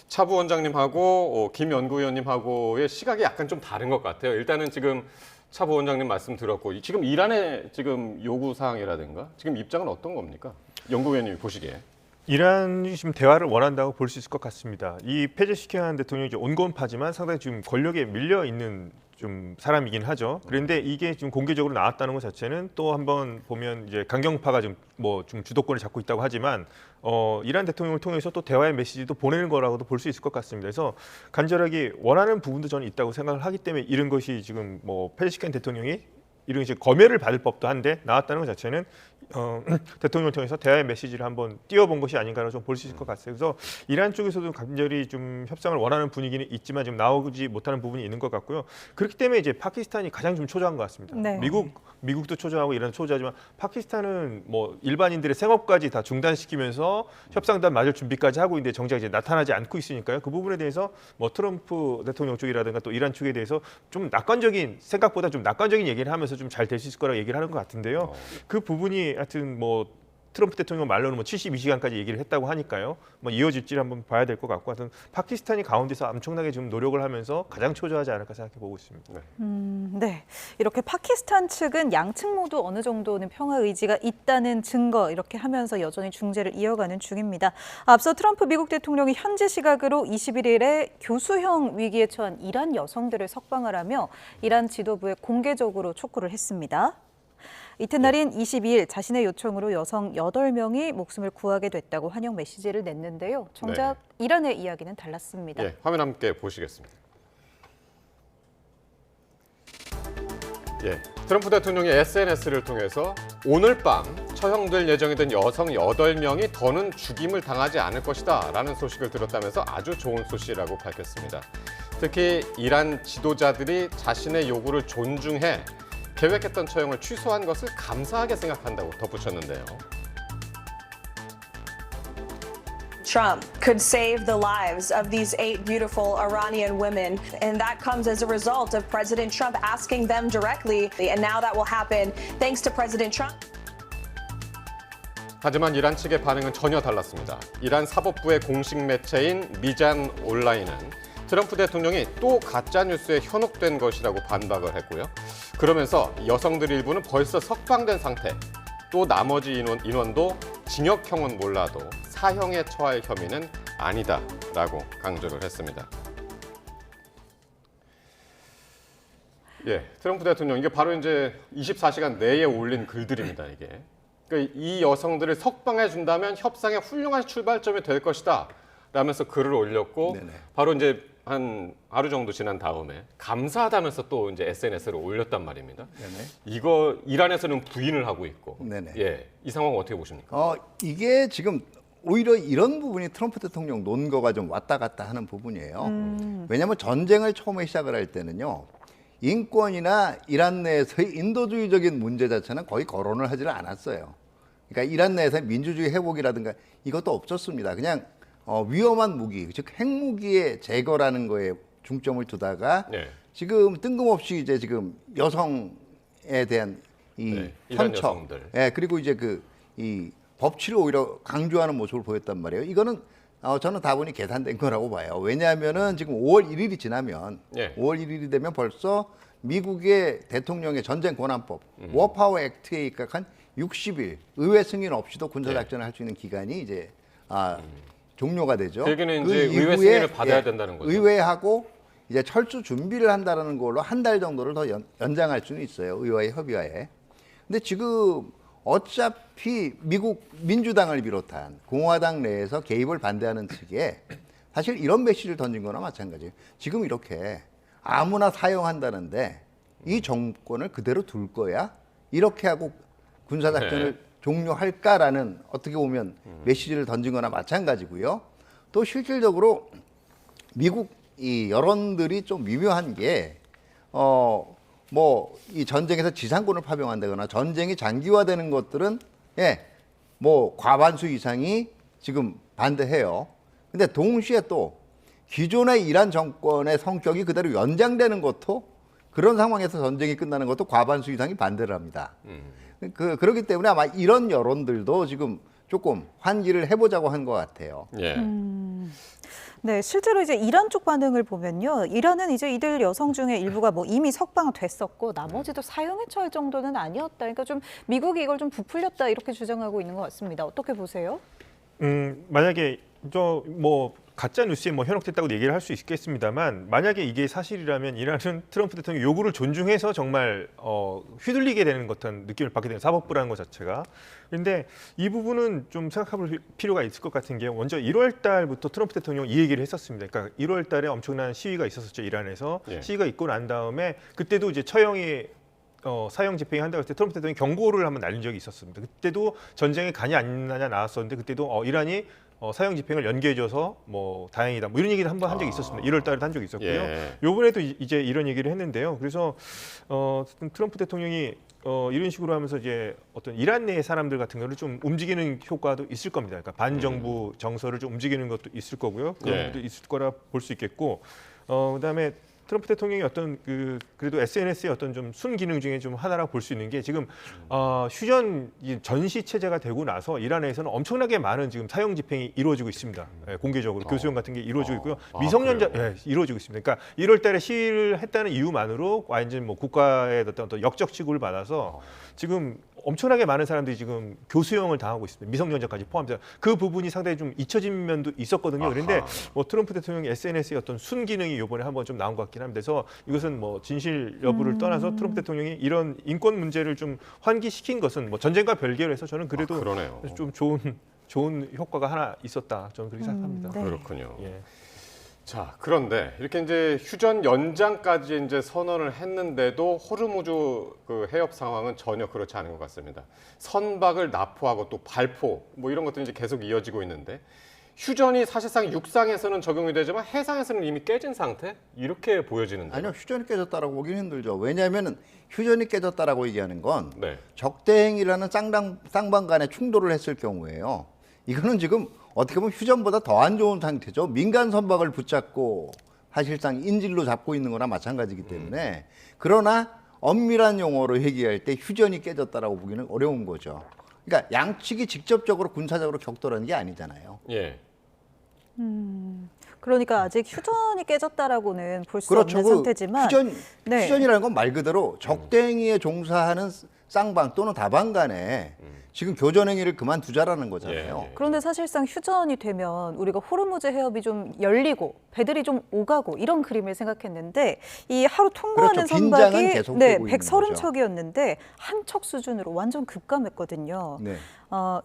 차 부원장님하고 김 연구위원님하고의 시각이 약간 좀 다른 것 같아요. 일단은 지금 차 부원장님 말씀 들었고 지금 이란의 지금 요구 사항이라든가 지금 입장은 어떤 겁니까? 연구위원님이 보시기에. 이란이 지금 대화를 원한다고 볼 수 있을 것 같습니다. 이 페제시키안 대통령이 이제 온건파지만 상당히 지금 권력에 밀려 있는 좀 사람이긴 하죠. 그런데 이게 지금 공개적으로 나왔다는 것 자체는 또 한번 보면 이제 강경파가 좀 주도권을 잡고 있다고 하지만 이란 대통령을 통해서 또 대화의 메시지도 보내는 거라고도 볼 수 있을 것 같습니다. 그래서 간절하게 원하는 부분도 저는 있다고 생각을 하기 때문에 이런 것이 지금 페제시키안 대통령이 이런 이제 검열을 받을 법도 한데 나왔다는 것 자체는 대통령을 통해서 대화의 메시지를 한번 띄워본 것이 아닌가라고 좀 볼 수 있을 것 같아요. 그래서 이란 쪽에서도 간절히 좀 협상을 원하는 분위기는 있지만 지금 나오지 못하는 부분이 있는 것 같고요. 그렇기 때문에 이제 파키스탄이 가장 좀 초조한 것 같습니다. 미국도 초조하고 이란도 초조하지만 파키스탄은 뭐 일반인들의 생업까지 다 중단시키면서 협상단 맞을 준비까지 하고 있는데 정작 이제 나타나지 않고 있으니까요. 그 부분에 대해서 뭐 트럼프 대통령 쪽이라든가 또 이란 쪽에 대해서 좀 생각보다 좀 낙관적인 얘기를 하면서 좀 잘 될 수 있을 거라고 얘기를 하는 것 같은데요. 그 부분이 하여튼 트럼프 대통령 말로는 뭐 72시간까지 얘기를 했다고 하니까요. 뭐 이어질지를 한번 봐야 될 것 같고, 하여튼 파키스탄이 가운데서 엄청나게 지금 노력을 하면서 가장 초조하지 않을까 생각해 보고 있습니다. 네. 이렇게 파키스탄 측은 양측 모두 어느 정도는 평화 의지가 있다는 증거 이렇게 하면서 여전히 중재를 이어가는 중입니다. 앞서 트럼프 미국 대통령이 현지 시각으로 21일에 교수형 위기에 처한 이란 여성들을 석방하라며 이란 지도부에 공개적으로 촉구를 했습니다. 이튿날인 22일 자신의 요청으로 여성 8명이 목숨을 구하게 됐다고 환영 메시지를 냈는데요. 정작 이란의 이야기는 달랐습니다. 예, 화면 함께 보시겠습니다. 예, 트럼프 대통령이 SNS를 통해서 오늘 밤 처형될 예정이던 여성 8명이 더는 죽임을 당하지 않을 것이다 라는 소식을 들었다면서 아주 좋은 소식이라고 밝혔습니다. 특히 이란 지도자들이 자신의 요구를 존중해 계획했던 처형을 취소한 것을 감사하게 생각한다고 덧붙였는데요. Trump could save the lives of these 8 beautiful Iranian women, and that comes as a result of President Trump asking them directly, and now that will happen thanks to President Trump. 하지만 이란 측의 반응은 전혀 달랐습니다. 이란 사법부의 공식 매체인 미잔 온라인은 트럼프 대통령이 또 가짜뉴스에 현혹된 것이라고 반박을 했고요. 그러면서 여성들 일부는 벌써 석방된 상태, 또 나머지 인원도 징역형은 몰라도 사형에 처할 혐의는 아니다라고 강조를 했습니다. 예, 트럼프 대통령 이게 바로 이제 24시간 내에 올린 글들입니다. 이게 그러니까 이 여성들을 석방해 준다면 협상의 훌륭한 출발점이 될 것이다. 라면서 글을 올렸고 바로 이제 한 하루 정도 지난 다음에 감사하다면서 또 이제 SNS를 올렸단 말입니다. 이거 이란에서는 부인을 하고 있고, 예, 이 상황 어떻게 보십니까? 이게 지금 오히려 이런 부분이 트럼프 대통령 논거가 좀 왔다 갔다 하는 부분이에요. 왜냐하면 전쟁을 처음에 시작을 할 때는요, 인권이나 이란 내에서의 인도주의적인 문제 자체는 거의 거론을 하지를 않았어요. 그러니까 이란 내에서의 민주주의 회복이라든가 이것도 없었습니다. 그냥 위험한 무기, 즉 핵무기의 제거라는 거에 중점을 두다가 지금 뜬금없이 이제 지금 여성에 대한 이 편척, 그리고 이제 이 법치를 오히려 강조하는 모습을 보였단 말이에요. 이거는 저는 다분히 계산된 거라고 봐요. 왜냐하면은 지금 5월 1일이 지나면 5월 1일이 되면 벌써 미국의 대통령의 전쟁 권한법 워파워 액트에 입각한 60일 의회 승인 없이도 군사작전을 할 수 있는 기간이 이제 종료가 되죠. 여기는 이제 의회 승인을 받아야 된다는 거죠. 의회하고 이제 철수 준비를 한다는 걸로 한 달 정도를 더 연장할 수는 있어요. 의회의 협의하에. 근데 지금 어차피 미국 민주당을 비롯한 공화당 내에서 개입을 반대하는 측에 사실 이런 메시지를 던진 거나 마찬가지예요. 지금 이렇게 아무나 사용한다는데 이 정권을 그대로 둘 거야? 이렇게 하고 군사작전을 종료할까라는 어떻게 보면 메시지를 던진 거나 마찬가지고요. 또 실질적으로 미국 이 여론들이 좀 미묘한 게 뭐 이 전쟁에서 지상군을 파병한다거나 전쟁이 장기화되는 것들은 뭐 과반수 이상이 지금 반대해요. 근데 동시에 또 기존의 이란 정권의 성격이 그대로 연장되는 것도 그런 상황에서 전쟁이 끝나는 것도 과반수 이상이 반대를 합니다. 그렇기 때문에 아마 이런 여론들도 지금 조금 환기를 해보자고 한 것 같아요. 네, 실제로 이제 이란 쪽 반응을 보면요, 이란은 이제 이들 여성 중에 일부가 뭐 이미 석방됐었고 나머지도 사형에 처할 정도는 아니었다. 그러니까 좀 미국이 이걸 좀 부풀렸다 이렇게 주장하고 있는 것 같습니다. 어떻게 보세요? 만약에 뭐 가짜 뉴스에 뭐 현혹됐다고 얘기를 할 수 있겠습니다만, 만약에 이게 사실이라면 이란은 트럼프 대통령 요구를 존중해서 정말 휘둘리게 되는 듯한 느낌을 받게 되는 사법부라는 것 자체가. 그런데 이 부분은 좀 생각해볼 필요가 있을 것 같은 게, 먼저 1월 달부터 트럼프 대통령 이 얘기를 했었습니다. 그러니까 1월 달에 엄청난 시위가 있었었죠, 이란에서. 시위가 있고 난 다음에 그때도 이제 처형이 사형 집행이 한다고 했을 때 트럼프 대통령이 경고를 한번 날린 적이 있었습니다. 그때도 전쟁에 간이 안 나냐 나왔었는데, 그때도 이란이 사형 집행을 연기해줘서 뭐 다행이다, 뭐 이런 얘기를 한번 한 적이 있었습니다. 1월 달에 한 적이 있었고요. 요번에도 이제 이런 얘기를 했는데요. 그래서 트럼프 대통령이 이런 식으로 하면서 이제 어떤 이란 내 사람들 같은 거를 좀 움직이는 효과도 있을 겁니다. 그러니까 반정부 정서를 좀 움직이는 것도 있을 거고요. 그런 것도 있을 거라 볼 수 있겠고, 그다음에 트럼프 대통령이 어떤 그래도 SNS의 어떤 좀 순기능 중에 좀 하나라고 볼 수 있는 게 지금 휴전 전시 체제가 되고 나서 이란에서는 엄청나게 많은 지금 사형 집행이 이루어지고 있습니다. 공개적으로 교수형 같은 게 이루어지고 있고요. 미성년자 이루어지고 있습니다. 그러니까 1월달에 시위를 했다는 이유만으로 완전 뭐 국가의 어떤 역적 취급을 받아서 지금 엄청나게 많은 사람들이 지금 교수형을 당하고 있습니다. 미성년자까지 포함해서 그 부분이 상당히 좀 잊혀진 면도 있었거든요. 그런데 뭐 트럼프 대통령 SNS의 어떤 순기능이 이번에 한번 좀 나온 것 같긴 합니다. 그래서 이것은 뭐 진실 여부를 떠나서 트럼프 대통령이 이런 인권 문제를 좀 환기시킨 것은 뭐 전쟁과 별개로 해서 저는 그래도 좀 좋은 효과가 하나 있었다. 저는 그렇게 생각합니다. 네. 그렇군요. 자, 그런데 이렇게 이제 휴전 연장까지 이제 선언을 했는데도 호르무즈 그 해협 상황은 전혀 그렇지 않은 것 같습니다. 선박을 납포하고 또 발포 뭐 이런 것들이 이제 계속 이어지고 있는데 휴전이 사실상 육상에서는 적용이 되지만 해상에서는 이미 깨진 상태 이렇게 보여지는데요. 아니요, 휴전이 깨졌다라고 보기는 힘들죠. 왜냐하면 휴전이 깨졌다라고 얘기하는 건 네. 적대행위라는 쌍방 간의 충돌을 했을 경우에요. 이거는 지금 어떻게 보면 휴전보다 더 안 좋은 상태죠. 민간 선박을 붙잡고 사실상 인질로 잡고 있는 거나 마찬가지이기 때문에 그러나 엄밀한 용어로 얘기할 때 휴전이 깨졌다라고 보기는 어려운 거죠. 그러니까 양측이 직접적으로 군사적으로 격돌하는 게 아니잖아요. 예. 그러니까 아직 휴전이 깨졌다라고는 볼 수 그렇죠. 없는 상태지만 휴전이라는 건 말 그대로 적대행위에 종사하는 쌍방 또는 다방 간에 지금 교전행위를 그만두자라는 거잖아요. 그런데 사실상 휴전이 되면 우리가 호르무즈 해협이 좀 열리고 배들이 좀 오가고 이런 그림을 생각했는데 이 하루 통과하는 그렇죠. 긴장은 선박이 계속되고 있는 130척이었는데 한 척 수준으로 완전 급감했거든요. 네.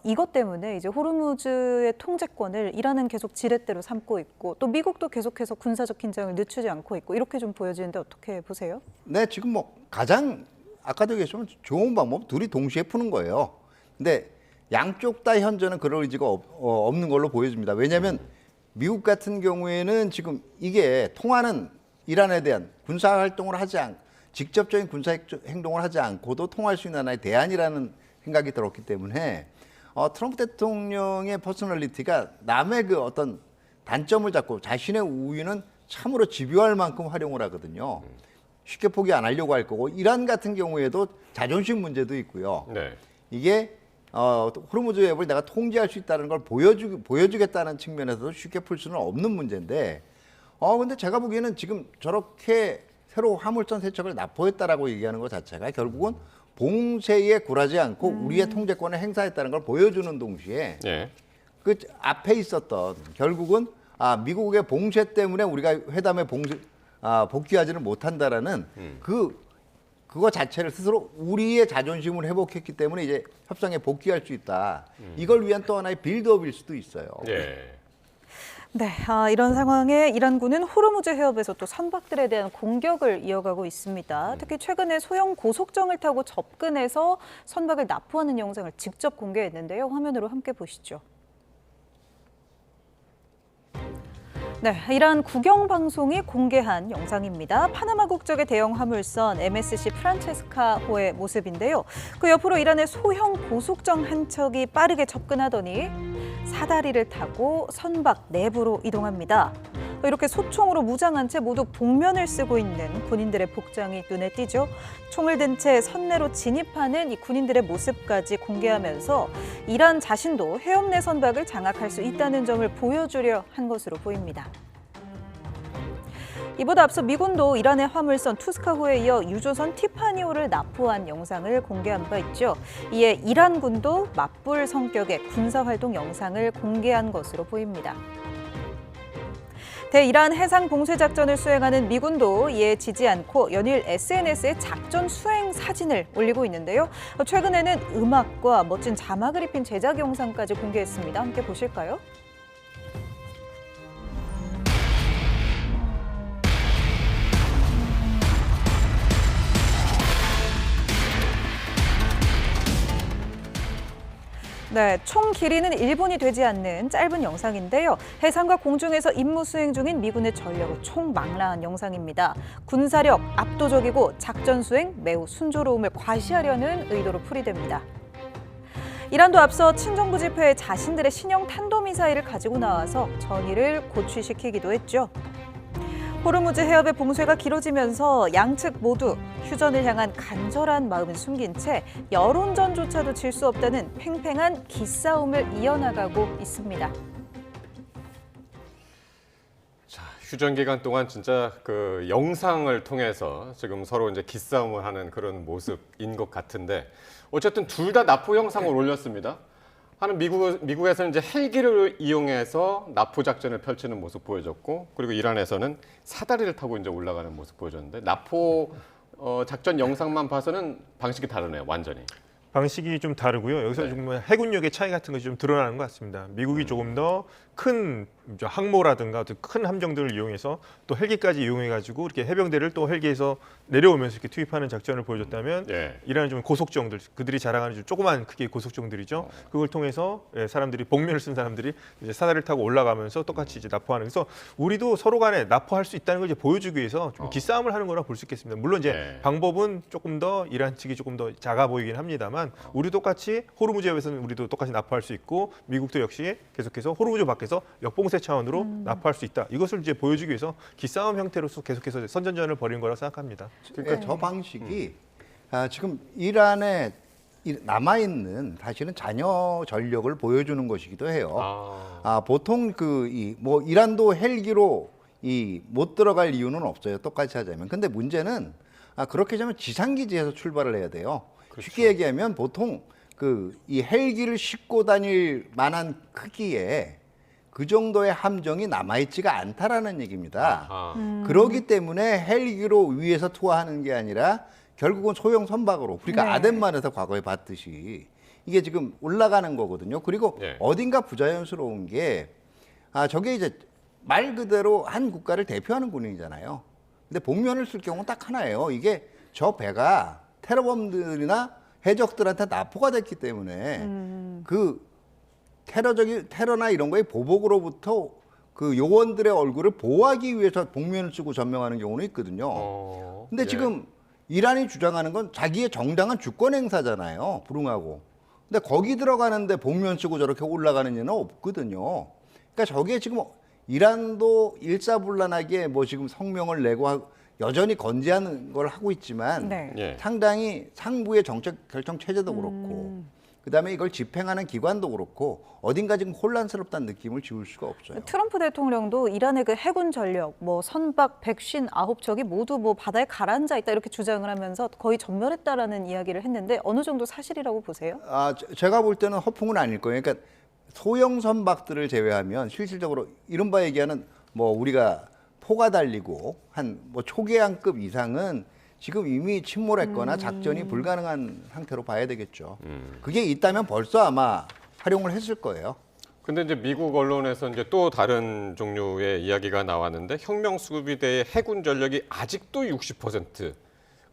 이것 때문에 이제 호르무즈의 통제권을 이란은 계속 지렛대로 삼고 있고 또 미국도 계속해서 군사적 긴장을 늦추지 않고 있고 이렇게 좀 보여지는데 어떻게 보세요? 네, 지금 뭐 가장 아까도 얘기했지만 좋은 방법 둘이 동시에 푸는 거예요. 근데 양쪽 다 현재는 그럴 의지가 없는 걸로 보여집니다. 왜냐하면 미국 같은 경우에는 지금 이게 통화는 이란에 대한 군사 활동을 하지 직접적인 군사 행동을 하지 않고도 통할 수 있는 하나의 대안이라는 생각이 들었기 때문에 트럼프 대통령의 퍼스널리티가 남의 그 어떤 단점을 잡고 자신의 우위는 참으로 집요할 만큼 활용을 하거든요. 쉽게 포기 안 하려고 할 거고 이란 같은 경우에도 자존심 문제도 있고요. 네. 이게 호르무즈 해협을 내가 통제할 수 있다는 걸 보여주겠다는 측면에서도 쉽게 풀 수는 없는 문제인데 근데 제가 보기에는 지금 저렇게 새로 화물선 세척을 납포했다라고 얘기하는 것 자체가 결국은 봉쇄에 굴하지 않고 우리의 통제권을 행사했다는 걸 보여주는 동시에 그 앞에 있었던 결국은 미국의 봉쇄 때문에 우리가 회담에 복귀하지는 못한다라는 그거 자체를 스스로 우리의 자존심을 회복했기 때문에 이제 협상에 복귀할 수 있다. 이걸 위한 또 하나의 빌드업일 수도 있어요. 네, 이런 상황에 이란군은 호르무즈 해협에서 또 선박들에 대한 공격을 이어가고 있습니다. 특히 최근에 소형 고속정을 타고 접근해서 선박을 납포하는 영상을 직접 공개했는데요. 화면으로 함께 보시죠. 네, 이란 국영방송이 공개한 영상입니다. 파나마 국적의 대형 화물선 MSC 프란체스카호의 모습인데요. 그 옆으로 이란의 소형 고속정 한 척이 빠르게 접근하더니 사다리를 타고 선박 내부로 이동합니다. 이렇게 소총으로 무장한 채 모두 복면을 쓰고 있는 군인들의 복장이 눈에 띄죠. 총을 든 채 선내로 진입하는 이 군인들의 모습까지 공개하면서 이란 자신도 해협 내 선박을 장악할 수 있다는 점을 보여주려 한 것으로 보입니다. 이보다 앞서 미군도 이란의 화물선 투스카호에 이어 유조선 티파니호를 납포한 영상을 공개한 바 있죠. 이에 이란군도 맞불 성격의 군사활동 영상을 공개한 것으로 보입니다. 대이란 해상 봉쇄 작전을 수행하는 미군도 이에 지지 않고 연일 SNS에 작전 수행 사진을 올리고 있는데요. 최근에는 음악과 멋진 자막을 입힌 제작 영상까지 공개했습니다. 함께 보실까요? 네, 총 길이는 1분이 되지 않는 짧은 영상인데요. 해상과 공중에서 임무 수행 중인 미군의 전력을 총망라한 영상입니다. 군사력 압도적이고 작전 수행 매우 순조로움을 과시하려는 의도로 풀이됩니다. 이란도 앞서 친정부 지표에 자신들의 신형 탄도미사일을 가지고 나와서 전의를 고취시키기도 했죠. 호르무즈 해협의 봉쇄가 길어지면서 양측 모두 휴전을 향한 간절한 마음은 숨긴 채 여론전조차도 질 수 없다는 팽팽한 기싸움을 이어나가고 있습니다. 자, 휴전 기간 동안 진짜 그 영상을 통해서 지금 서로 이제 기싸움을 하는 그런 모습인 것 같은데 어쨌든 둘 다 납포 영상을 올렸습니다. 하는 미국에서는 이제 헬기를 이용해서 납포 작전을 펼치는 모습 보여줬고, 그리고 이란에서는 사다리를 타고 이제 올라가는 모습 보여줬는데 납포 작전 영상만 봐서는 방식이 다르네요, 완전히. 방식이 좀 다르고요. 여기서 좀 해군력의 차이 같은 것이 좀 드러나는 것 같습니다. 미국이 조금 더 큰 항모라든가 큰 함정들을 이용해서 또 헬기까지 이용해가지고 이렇게 해병대를 또 헬기에서 내려오면서 이렇게 투입하는 작전을 보여줬다면 이란은 좀 고속정들, 그들이 자랑하는 좀 조그만 크기의 고속정들이죠. 그걸 통해서 사람들이 복면을 쓴 사람들이 이제 사다리를 타고 올라가면서 똑같이 이제 납포하는. 그래서 우리도 서로 간에 납포할 수 있다는 걸 이제 보여주기 위해서 좀 기싸움을 하는 거라 볼 수 있겠습니다. 물론 이제 방법은 조금 더 이란 측이 조금 더 작아 보이긴 합니다만 우리 똑같이 호르무즈 해협에서는 우리도 똑같이 납포할 수 있고 미국도 역시 계속해서 호르무즈 밖에서 역봉쇄 차원으로 납포할 수 있다. 이것을 이제 보여주기 위해서 기싸움 형태로서 계속해서 선전전을 벌인 거라고 생각합니다. 그러니까 저 방식이 지금 이란에 남아있는 사실은 잔여 전력을 보여주는 것이기도 해요. 보통 뭐 이란도 헬기로 못 들어갈 이유는 없어요. 똑같이 하자면. 근데 문제는 그렇게 하면 지상기지에서 출발을 해야 돼요. 그렇죠. 쉽게 얘기하면 보통 이 헬기를 싣고 다닐 만한 크기에 그 정도의 함정이 남아있지가 않다라는 얘기입니다. 그렇기 때문에 헬기로 위에서 투하하는 게 아니라 결국은 소형 선박으로 우리가 아덴만에서 과거에 봤듯이 이게 지금 올라가는 거거든요. 그리고 어딘가 부자연스러운 게 저게 이제 말 그대로 한 국가를 대표하는 군인이잖아요. 근데 복면을 쓸 경우는 딱 하나예요. 이게 저 배가 테러범들이나 해적들한테 납포가 됐기 때문에 테러나 이런 거에 보복으로부터 그 요원들의 얼굴을 보호하기 위해서 복면을 쓰고 전명하는 경우는 있거든요. 근데 지금 이란이 주장하는 건 자기의 정당한 주권 행사잖아요. 불응하고. 근데 거기 들어가는데 복면 쓰고 저렇게 올라가는 일은 없거든요. 그러니까 저게 지금 이란도 일사불란하게 뭐 지금 성명을 내고 여전히 건재하는 걸 하고 있지만 상당히 상부의 정책 결정 체제도 그렇고 그다음에 이걸 집행하는 기관도 그렇고 어딘가 지금 혼란스럽다는 느낌을 지울 수가 없어요. 트럼프 대통령도 이란의 그 해군 전력, 뭐 선박 159척이 모두 뭐 바다에 가라앉아 있다 이렇게 주장을 하면서 거의 전멸했다라는 이야기를 했는데 어느 정도 사실이라고 보세요? 제가 볼 때는 허풍은 아닐 거예요. 그러니까 소형 선박들을 제외하면 실질적으로 이른바 얘기하는 뭐 우리가 포가 달리고 한 뭐 초계양급 이상은 지금 이미 침몰했거나 작전이 불가능한 상태로 봐야 되겠죠. 그게 있다면 벌써 아마 활용을 했을 거예요. 근데 이제 미국 언론에서 이제 또 다른 종류의 이야기가 나왔는데 혁명수비대의 해군 전력이 아직도 60%,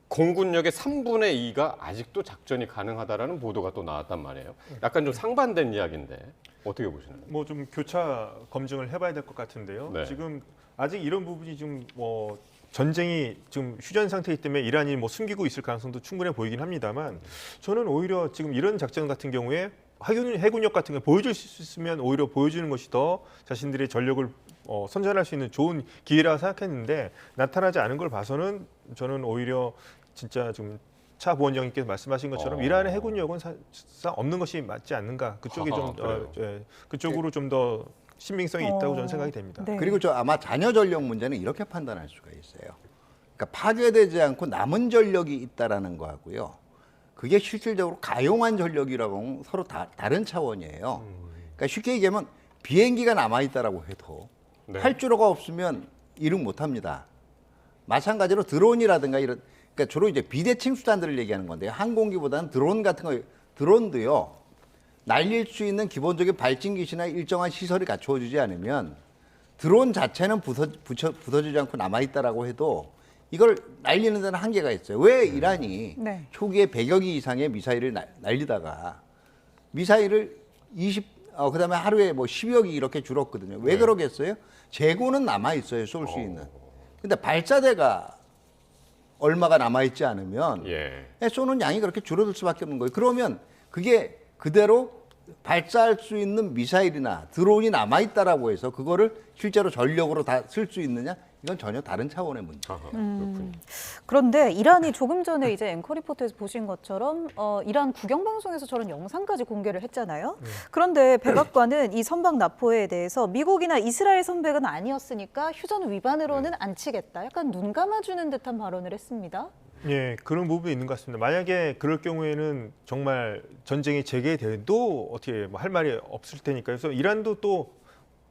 공군력의 3분의 2가 아직도 작전이 가능하다라는 보도가 또 나왔단 말이에요. 약간 좀 상반된 이야기인데 어떻게 보시나요? 뭐 좀 교차 검증을 해봐야 될 것 같은데요. 지금 아직 이런 부분이 좀 뭐 전쟁이 지금 휴전 상태이기 때문에 이란이 뭐 숨기고 있을 가능성도 충분해 보이긴 합니다만 저는 오히려 지금 이런 작전 같은 경우에 해군력 같은 거 보여줄 수 있으면 오히려 보여주는 것이 더 자신들의 전력을 선전할 수 있는 좋은 기회라고 생각했는데 나타나지 않은 걸 봐서는 저는 오히려 진짜 좀 차 부원장님께서 말씀하신 것처럼 이란의 해군력은 사실상 없는 것이 맞지 않는가 그쪽이 그쪽으로 좀 더 신빙성이 있다고 저는 생각이 됩니다. 그리고 아마 잔여 전력 문제는 이렇게 판단할 수가 있어요. 그러니까 파괴되지 않고 남은 전력이 있다라는 거하고요. 그게 실질적으로 가용한 전력이라고 서로 다른 차원이에요. 그러니까 쉽게 얘기하면 비행기가 남아있다라고 해도 활주로가 없으면 이륙 못합니다. 마찬가지로 드론이라든가 이런 그러니까 주로 이제 비대칭 수단들을 얘기하는 건데요. 항공기보다는 드론 같은 거 드론도요. 날릴 수 있는 기본적인 발진기시나 일정한 시설이 갖추어지지 않으면 드론 자체는 부서지지 않고 남아있다라고 해도 이걸 날리는 데는 한계가 있어요. 왜 이란이 초기에 100여 기 이상의 미사일을 날리다가 미사일을 그다음에 하루에 뭐 10여 기 이렇게 줄었거든요. 왜 그러겠어요? 재고는 남아있어요. 쏠 수 있는. 근데 발사대가 얼마가 남아있지 않으면 쏘는 양이 그렇게 줄어들 수밖에 없는 거예요. 그러면 그게 그대로 발사할 수 있는 미사일이나 드론이 남아있다라고 해서 그거를 실제로 전력으로 다 쓸 수 있느냐? 이건 전혀 다른 차원의 문제. 그런데 이란이 조금 전에 이제 앵커 리포트에서 보신 것처럼 이란 국영방송에서 저런 영상까지 공개를 했잖아요. 그런데 백악관은 이 선박 납포에 대해서 미국이나 이스라엘 선박은 아니었으니까 휴전 위반으로는 안 치겠다. 약간 눈 감아주는 듯한 발언을 했습니다. 예, 그런 부분이 있는 것 같습니다. 만약에 그럴 경우에는 정말 전쟁이 재개돼도 어떻게 뭐 할 말이 없을 테니까. 그래서 이란도 또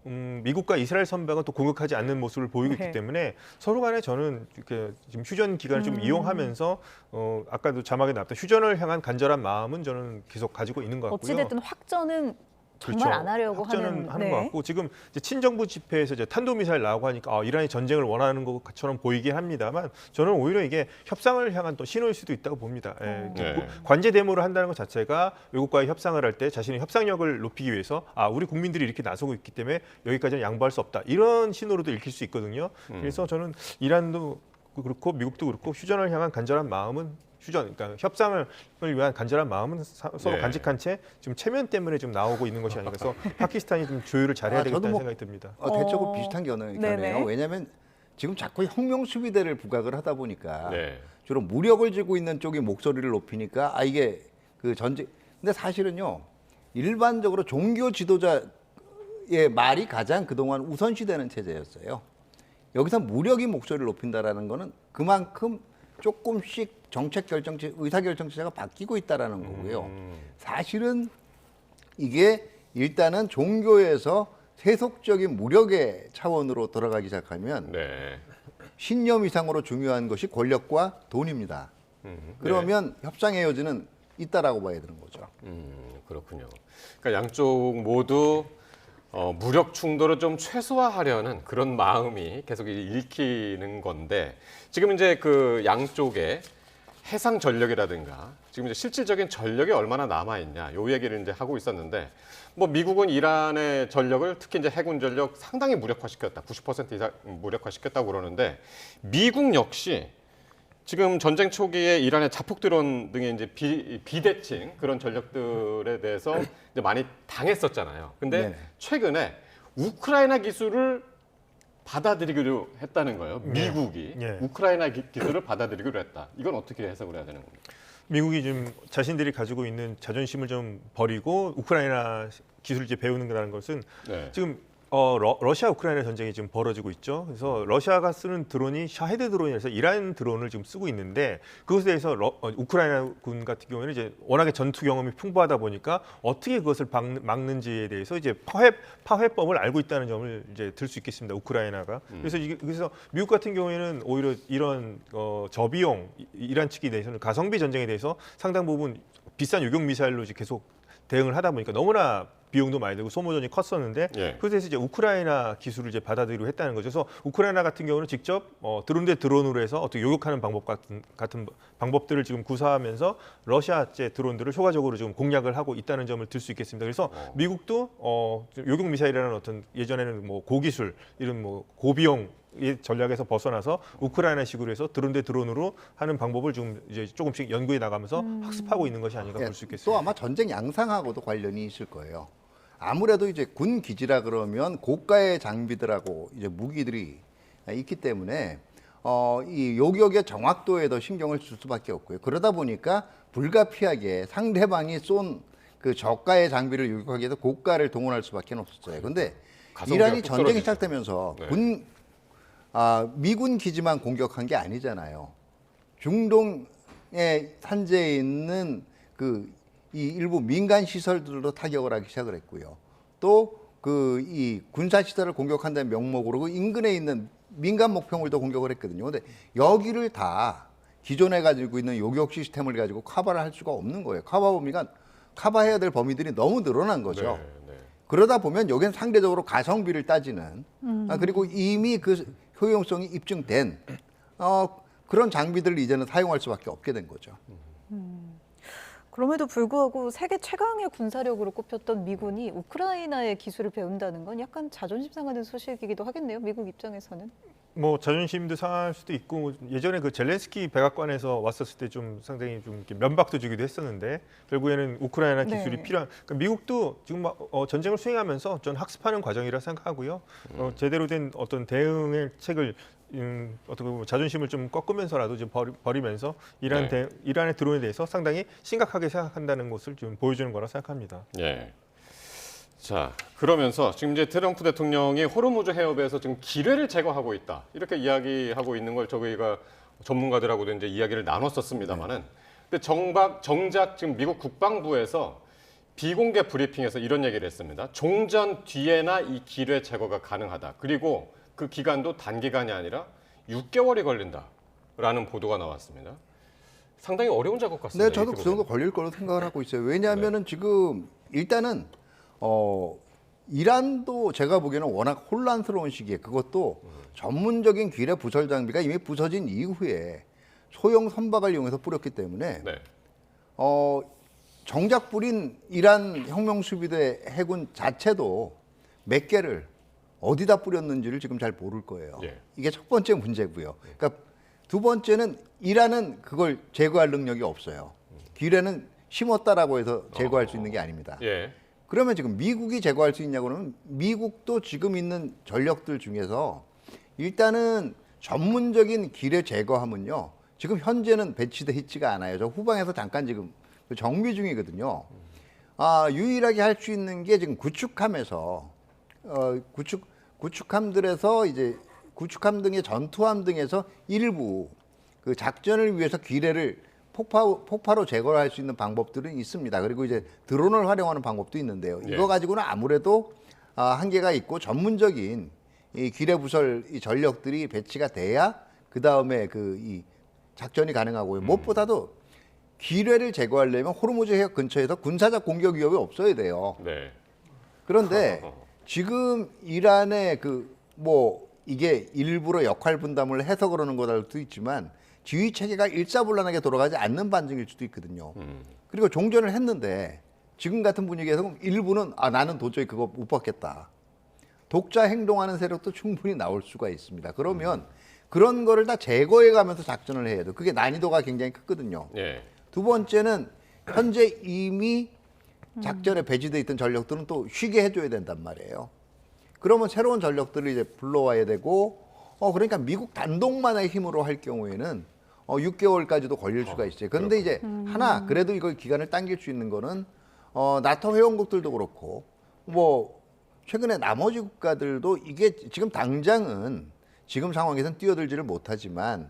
미국과 이스라엘 선박은 또 공격하지 않는 모습을 보이고 있기 때문에 서로 간에 저는 이렇게 지금 휴전 기간을 좀 이용하면서 아까도 자막에 나왔던 휴전을 향한 간절한 마음은 저는 계속 가지고 있는 것 같고요. 어찌됐든 확전은 정말 안 하려고 확전은 하는 네. 것 같고 지금 이제 친정부 집회에서 이제 탄도미사일 나오고 하니까 이란이 전쟁을 원하는 것처럼 보이긴 합니다만 저는 오히려 이게 협상을 향한 또 신호일 수도 있다고 봅니다. 예, 관제 데모를 한다는 것 자체가 외국과의 협상을 할 때 자신의 협상력을 높이기 위해서 우리 국민들이 이렇게 나서고 있기 때문에 여기까지는 양보할 수 없다. 이런 신호로도 읽힐 수 있거든요. 그래서 저는 이란도 그렇고 미국도 그렇고 휴전을 향한 간절한 마음은 그러니까 협상을 위한 간절한 마음은 서로 간직한 채 지금 체면 때문에 좀 나오고 있는 것이 아닌가. 그래서 파키스탄이 좀 조율을 잘해야 되겠다는 생각이 듭니다. 대체로 비슷한 견해네요. 왜냐하면 지금 자꾸 혁명 수비대를 부각을 하다 보니까 주로 무력을 쥐고 있는 쪽이 목소리를 높이니까 이게 그 전쟁. 근데 사실은요 일반적으로 종교 지도자의 말이 가장 그동안 우선시되는 체제였어요. 여기서 무력이 목소리를 높인다라는 거는 그만큼 조금씩 정책 결정체, 의사 결정체가 바뀌고 있다라는 거고요. 사실은 이게 일단은 종교에서 세속적인 무력의 차원으로 돌아가기 시작하면 신념 이상으로 중요한 것이 권력과 돈입니다. 그러면 협상의 여지는 있다라고 봐야 되는 거죠. 그렇군요. 그러니까 양쪽 모두 무력 충돌을 좀 최소화하려는 그런 마음이 계속 읽히는 건데 지금 이제 그 양쪽의 해상 전력이라든가 지금 이제 실질적인 전력이 얼마나 남아 있냐 요 얘기를 이제 하고 있었는데 뭐 미국은 이란의 전력을 특히 이제 해군 전력 상당히 무력화시켰다. 90% 이상 무력화시켰다고 그러는데 미국 역시 지금 전쟁 초기에 이란의 자폭 드론 등의 이제 비대칭 그런 전력들에 대해서 이제 많이 당했었잖아요. 근데 최근에 우크라이나 기술을 받아들이기로 했다는 거예요. 미국이 우크라이나 기술을 받아들이기로 했다. 이건 어떻게 해석을 해야 되는 겁니까? 미국이 좀 자신들이 가지고 있는 자존심을 좀 버리고 우크라이나 기술을 이제 배우는 거라는 것은 지금 러시아 우크라이나 전쟁이 지금 벌어지고 있죠. 그래서 러시아가 쓰는 드론이 샤헤드 드론이라서 이란 드론을 지금 쓰고 있는데 그것에 대해서 우크라이나 군 같은 경우에는 이제 워낙에 전투 경험이 풍부하다 보니까 어떻게 그것을 막는지에 대해서 이제 파회법을 알고 있다는 점을 이제 들 수 있겠습니다. 우크라이나가. 그래서 미국 같은 경우에는 오히려 이런 저비용 이란 측에 대해서는 가성비 전쟁에 대해서 상당 부분 비싼 요격 미사일로 이제 계속 대응을 하다 보니까 너무나 비용도 많이 들고 소모전이 컸었는데 그래서 이제 우크라이나 기술을 이제 받아들이기로 했다는 거죠. 그래서 우크라이나 같은 경우는 직접 드론 대 드론으로 해서 어떻게 요격하는 방법 같은 방법들을 지금 구사하면서 러시아제 드론들을 효과적으로 지금 공략을 하고 있다는 점을 들 수 있겠습니다. 그래서 미국도 요격 미사일이라는 어떤 예전에는 뭐 고기술 이런 뭐 고비용 이 전략에서 벗어나서 우크라이나식으로 해서 드론 대 드론으로 하는 방법을 좀 이제 조금씩 연구해 나가면서 학습하고 있는 것이 아닌가 볼 수 있겠습니다. 또 아마 전쟁 양상하고도 관련이 있을 거예요. 아무래도 이제 군 기지라 그러면 고가의 장비들하고 이제 무기들이 있기 때문에 이 요격의 정확도에 더 신경을 쓸 수밖에 없고요. 그러다 보니까 불가피하게 상대방이 쏜 그 저가의 장비를 요격하기 위해서 고가를 동원할 수밖에 없었어요. 그런데 이란이 전쟁이 시작되면서 미군 기지만 공격한 게 아니잖아요. 중동에 산재해 있는 이 일부 민간 시설들도 타격을 하기 시작을 했고요. 또 이 군사 시설을 공격한다는 명목으로 그 인근에 있는 민간 목표물도 공격을 했거든요. 근데 여기를 다 기존에 가지고 있는 요격 시스템을 가지고 커버를 할 수가 없는 거예요. 커버 범위가 커버해야 될 범위들이 너무 늘어난 거죠. 그러다 보면 여기는 상대적으로 가성비를 따지는 그리고 이미 그 효용성이 입증된 그런 장비들을 이제는 사용할 수밖에 없게 된 거죠. 그럼에도 불구하고 세계 최강의 군사력으로 꼽혔던 미군이 우크라이나의 기술을 배운다는 건 약간 자존심 상하는 소식이기도 하겠네요. 미국 입장에서는. 뭐 자존심도 상할 수도 있고 예전에 그 젤렌스키 백악관에서 왔었을 때 좀 상당히 좀 이렇게 면박도 주기도 했었는데 결국에는 우크라이나 기술이 필요한. 그러니까 미국도 지금 전쟁을 수행하면서 전 학습하는 과정이라 생각하고요. 제대로 된 어떤 대응의 책을 어떻게 보면 자존심을 좀 꺾으면서라도 좀 버리면서 네. 이란의 드론에 대해서 상당히 심각하게 생각한다는 것을 좀 보여주는 거라 생각합니다. 예. 자, 그러면서 지금 이제 트럼프 대통령이 호르무즈 해협에서 지금 기뢰를 제거하고 있다. 이렇게 이야기하고 있는 걸 저희가 전문가들하고도 이제 이야기를 나눴었습니다만은 근데 정작 지금 미국 국방부에서 비공개 브리핑에서 이런 얘기를 했습니다. 종전 뒤에나 이 기뢰 제거가 가능하다. 그리고 그 기간도 단기간이 아니라 6개월이 걸린다라는 보도가 나왔습니다. 상당히 어려운 작업 같습니다. 네, 저도 그 정도 걸릴 거로 생각을 하고 있어요. 왜냐하면은 지금 일단은 이란도 제가 보기에는 워낙 혼란스러운 시기에 그것도 전문적인 기뢰 부설 장비가 이미 부서진 이후에 소형 선박을 이용해서 뿌렸기 때문에 네. 정작 뿌린 이란 혁명수비대 해군 자체도 몇 개를 어디다 뿌렸는지를 지금 잘 모를 거예요. 예. 이게 첫 번째 문제고요. 그러니까 두 번째는 이란은 그걸 제거할 능력이 없어요. 기뢰는 심었다라고 해서 제거할 수 있는 게 아닙니다. 예. 그러면 지금 미국이 제거할 수 있냐고 그러면 미국도 지금 있는 전력들 중에서 일단은 전문적인 기뢰 제거하면요. 지금 현재는 배치돼 있지가 않아요. 저 후방에서 잠깐 지금 정비 중이거든요. 유일하게 할 수 있는 게 지금 구축함에서 구축함들에서 이제 구축함 등의 전투함 등에서 일부 그 작전을 위해서 기뢰를 폭파로 제거를 할 수 있는 방법들은 있습니다. 그리고 이제 드론을 활용하는 방법도 있는데요. 예. 이거 가지고는 아무래도 한계가 있고 전문적인 이 기뢰 부설 이 전력들이 배치가 돼야 그 다음에 이 작전이 가능하고요. 무엇보다도 기뢰를 제거하려면 호르무즈 해협 근처에서 군사적 공격 위협이 없어야 돼요. 네. 그런데 지금 이란의 이게 일부러 역할 분담을 해서 그러는 거랄 수도 있지만 지휘 체계가 일사불란하게 돌아가지 않는 반증일 수도 있거든요. 그리고 종전을 했는데 지금 같은 분위기에서 일부는 나는 도저히 그거 못 받겠다. 독자 행동하는 세력도 충분히 나올 수가 있습니다. 그러면 그런 거를 다 제거해 가면서 작전을 해야 돼요. 그게 난이도가 굉장히 크거든요. 예. 두 번째는 현재 이미 작전에 배치돼 있던 전력들은 또 쉬게 해줘야 된단 말이에요. 그러면 새로운 전력들을 이제 불러와야 되고, 그러니까 미국 단독만의 힘으로 할 경우에는 6개월까지도 걸릴 수가 있어요. 그런데 이제 하나 그래도 이걸 기간을 당길 수 있는 거는 나토 회원국들도 그렇고 최근에 나머지 국가들도 이게 지금 당장은 지금 상황에서는 뛰어들지를 못하지만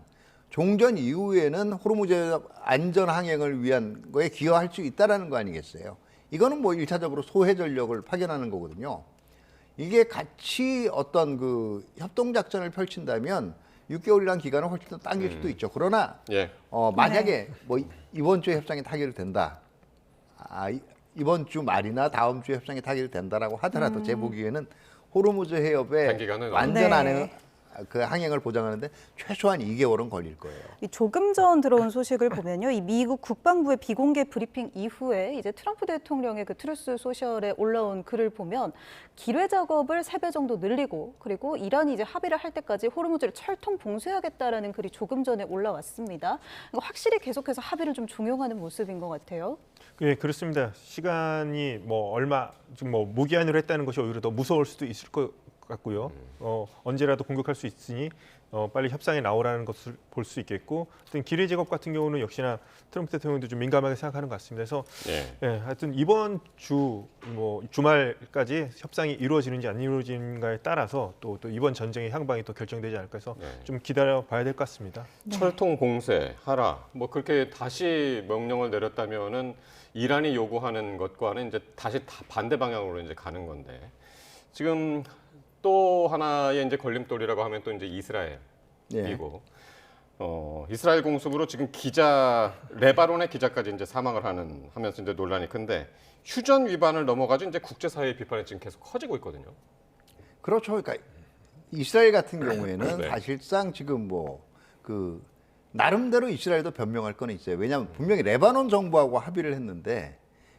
종전 이후에는 호르무즈 안전 항행을 위한 거에 기여할 수 있다라는 거 아니겠어요? 이거는 1차적으로 소해 전력을 파견하는 거거든요. 이게 같이 어떤 그 협동 작전을 펼친다면 6개월이라는 기간을 훨씬 더 당길 수도 있죠. 그러나 예. 만약에 이번 주에 협상이 타결된다. 이번 주 말이나 다음 주에 협상이 타결된다라고 하더라도 제 보기에는 호르무즈 해협에 단기간은 완전한 그 항행을 보장하는데 최소한 2개월은 걸릴 거예요. 조금 전 들어온 소식을 보면요, 이 미국 국방부의 비공개 브리핑 이후에 이제 트럼프 대통령의 그 트루스 소셜에 올라온 글을 보면 기뢰 작업을 3배 정도 늘리고 그리고 이란이 이제 합의를 할 때까지 호르무즈를 철통 봉쇄하겠다라는 글이 조금 전에 올라왔습니다. 확실히 계속해서 합의를 좀 종용하는 모습인 것 같아요. 예, 그렇습니다. 시간이 얼마 지금 무기한으로 했다는 것이 오히려 더 무서울 수도 있을 것 같고요. 언제라도 공격할 수 있으니 빨리 협상에 나오라는 것을 볼 수 있겠고, 어떤 기뢰 제거 같은 경우는 역시나 트럼프 대통령도 좀 민감하게 생각하는 것 같습니다. 그래서 하여튼 이번 주 주말까지 협상이 이루어지는지 안 이루어지는가에 따라서 또 이번 전쟁의 향방이 또 결정되지 않을까 해서 좀 기다려 봐야 될 것 같습니다. 철통 봉쇄하라. 그렇게 다시 명령을 내렸다면은 이란이 요구하는 것과는 이제 다시 반대 방향으로 이제 가는 건데 지금 또 하나의 이제 걸림돌이라고 하면 또 이제 이스라엘이고 이스라엘 공습으로 지금 레바논의 기자까지 이제 사망을 하면서 이제 논란이 큰데 휴전 위반을 넘어가지고 이제 국제사회의 비판이 지금 계속 커지고 있거든요. 그렇죠. 그러니까 이스라엘 같은 경우에는 사실상 지금 나름대로 이스라엘도 변명할 건 있어요. 왜냐하면 분명히 레바논 정부하고 합의를 했는데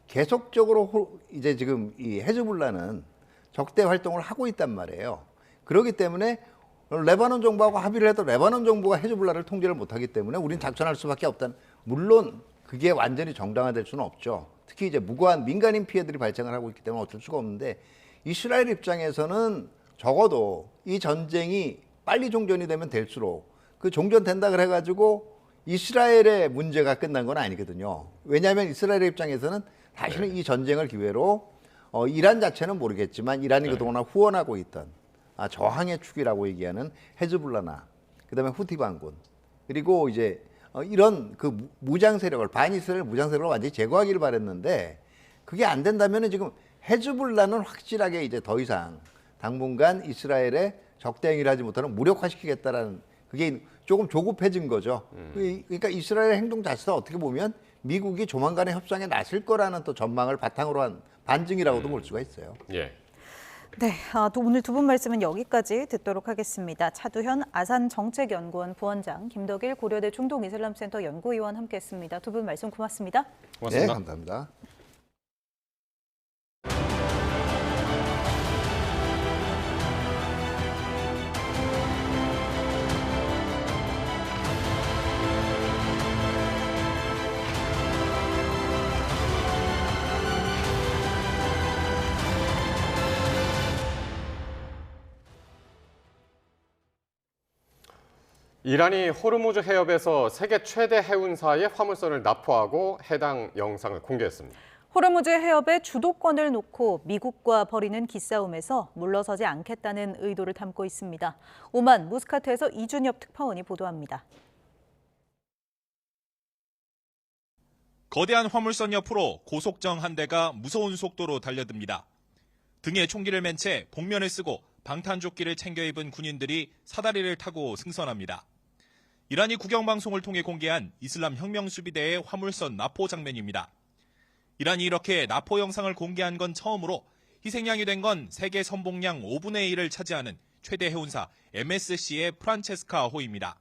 계속적으로 이제 지금 이 헤즈볼라는 적대 활동을 하고 있단 말이에요. 그렇기 때문에 레바논 정부하고 합의를 해도 레바논 정부가 헤즈볼라를 통제를 못하기 때문에 우리는 작전할 수밖에 없다는, 물론 그게 완전히 정당화될 수는 없죠. 특히 이제 무고한 민간인 피해들이 발생을 하고 있기 때문에 어쩔 수가 없는데 이스라엘 입장에서는 적어도 이 전쟁이 빨리 종전이 되면 될수록 그 종전된다 그래가지고 이스라엘의 문제가 끝난 건 아니거든요. 왜냐하면 이스라엘의 입장에서는 사실은 이 전쟁을 기회로 이란 자체는 모르겠지만 이란이 그동안 후원하고 있던 저항의 축이라고 얘기하는 헤즈볼라나 그다음에 후티 반군 그리고 이제 이런 그 무장 세력을 반이스라엘 무장 세력을 완전히 제거하기를 바랬는데 그게 안 된다면은 지금 헤즈볼라는 확실하게 이제 더 이상 당분간 이스라엘의 적대 행위를 하지 못하는 무력화시키겠다라는 그게 조금 조급해진 거죠. 그러니까 이스라엘의 행동 자체가 어떻게 보면 미국이 조만간에 협상에 나설 거라는 또 전망을 바탕으로 한 반증이라고도 볼 수가 있어요. 예. 네, 오늘 두 분 말씀은 여기까지 듣도록 하겠습니다. 차두현 아산정책연구원 부원장, 김덕일 고려대 중동이슬람센터 연구위원 함께했습니다. 두 분 말씀 고맙습니다. 고맙습니다. 네, 감사합니다. 이란이 호르무즈 해협에서 세계 최대 해운사의 화물선을 납포하고 해당 영상을 공개했습니다. 호르무즈 해협의 주도권을 놓고 미국과 벌이는 기싸움에서 물러서지 않겠다는 의도를 담고 있습니다. 오만 무스카트에서 이준엽 특파원이 보도합니다. 거대한 화물선 옆으로 고속정 한 대가 무서운 속도로 달려듭니다. 등에 총기를 맨 채 복면을 쓰고 방탄조끼를 챙겨 입은 군인들이 사다리를 타고 승선합니다. 이란이 국영방송을 통해 공개한 이슬람 혁명수비대의 화물선 납포 장면입니다. 이란이 이렇게 납포 영상을 공개한 건 처음으로 희생양이 된 건 세계 선봉량 5분의 1을 차지하는 최대 해운사 MSC의 프란체스카 호입니다.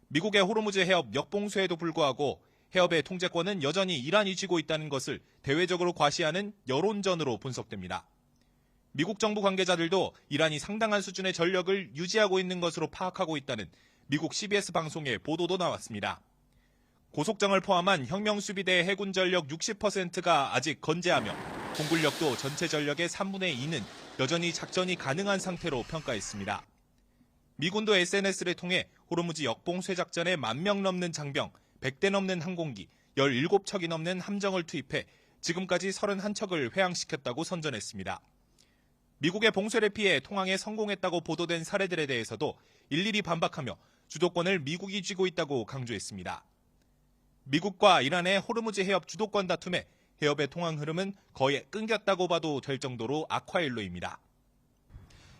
미국의 호르무즈 해협 역봉쇄에도 불구하고 해협의 통제권은 여전히 이란이 쥐고 있다는 것을 대외적으로 과시하는 여론전으로 분석됩니다. 미국 정부 관계자들도 이란이 상당한 수준의 전력을 유지하고 있는 것으로 파악하고 있다는 미국 CBS 방송의 보도도 나왔습니다. 고속정을 포함한 혁명수비대 해군 전력 60%가 아직 건재하며 공군력도 전체 전력의 3분의 2는 여전히 작전이 가능한 상태로 평가했습니다. 미군도 SNS를 통해 호르무즈 역봉쇄 작전에 10,000명 넘는 장병, 100대 넘는 항공기, 17척이 넘는 함정을 투입해 지금까지 31척을 회항시켰다고 선전했습니다. 미국의 봉쇄를 피해 통항에 성공했다고 보도된 사례들에 대해서도 일일이 반박하며 주도권을 미국이 쥐고 있다고 강조했습니다. 미국과 이란의 호르무즈 해협 주도권 다툼에 해협의 통항 흐름은 거의 끊겼다고 봐도 될 정도로 악화일로입니다.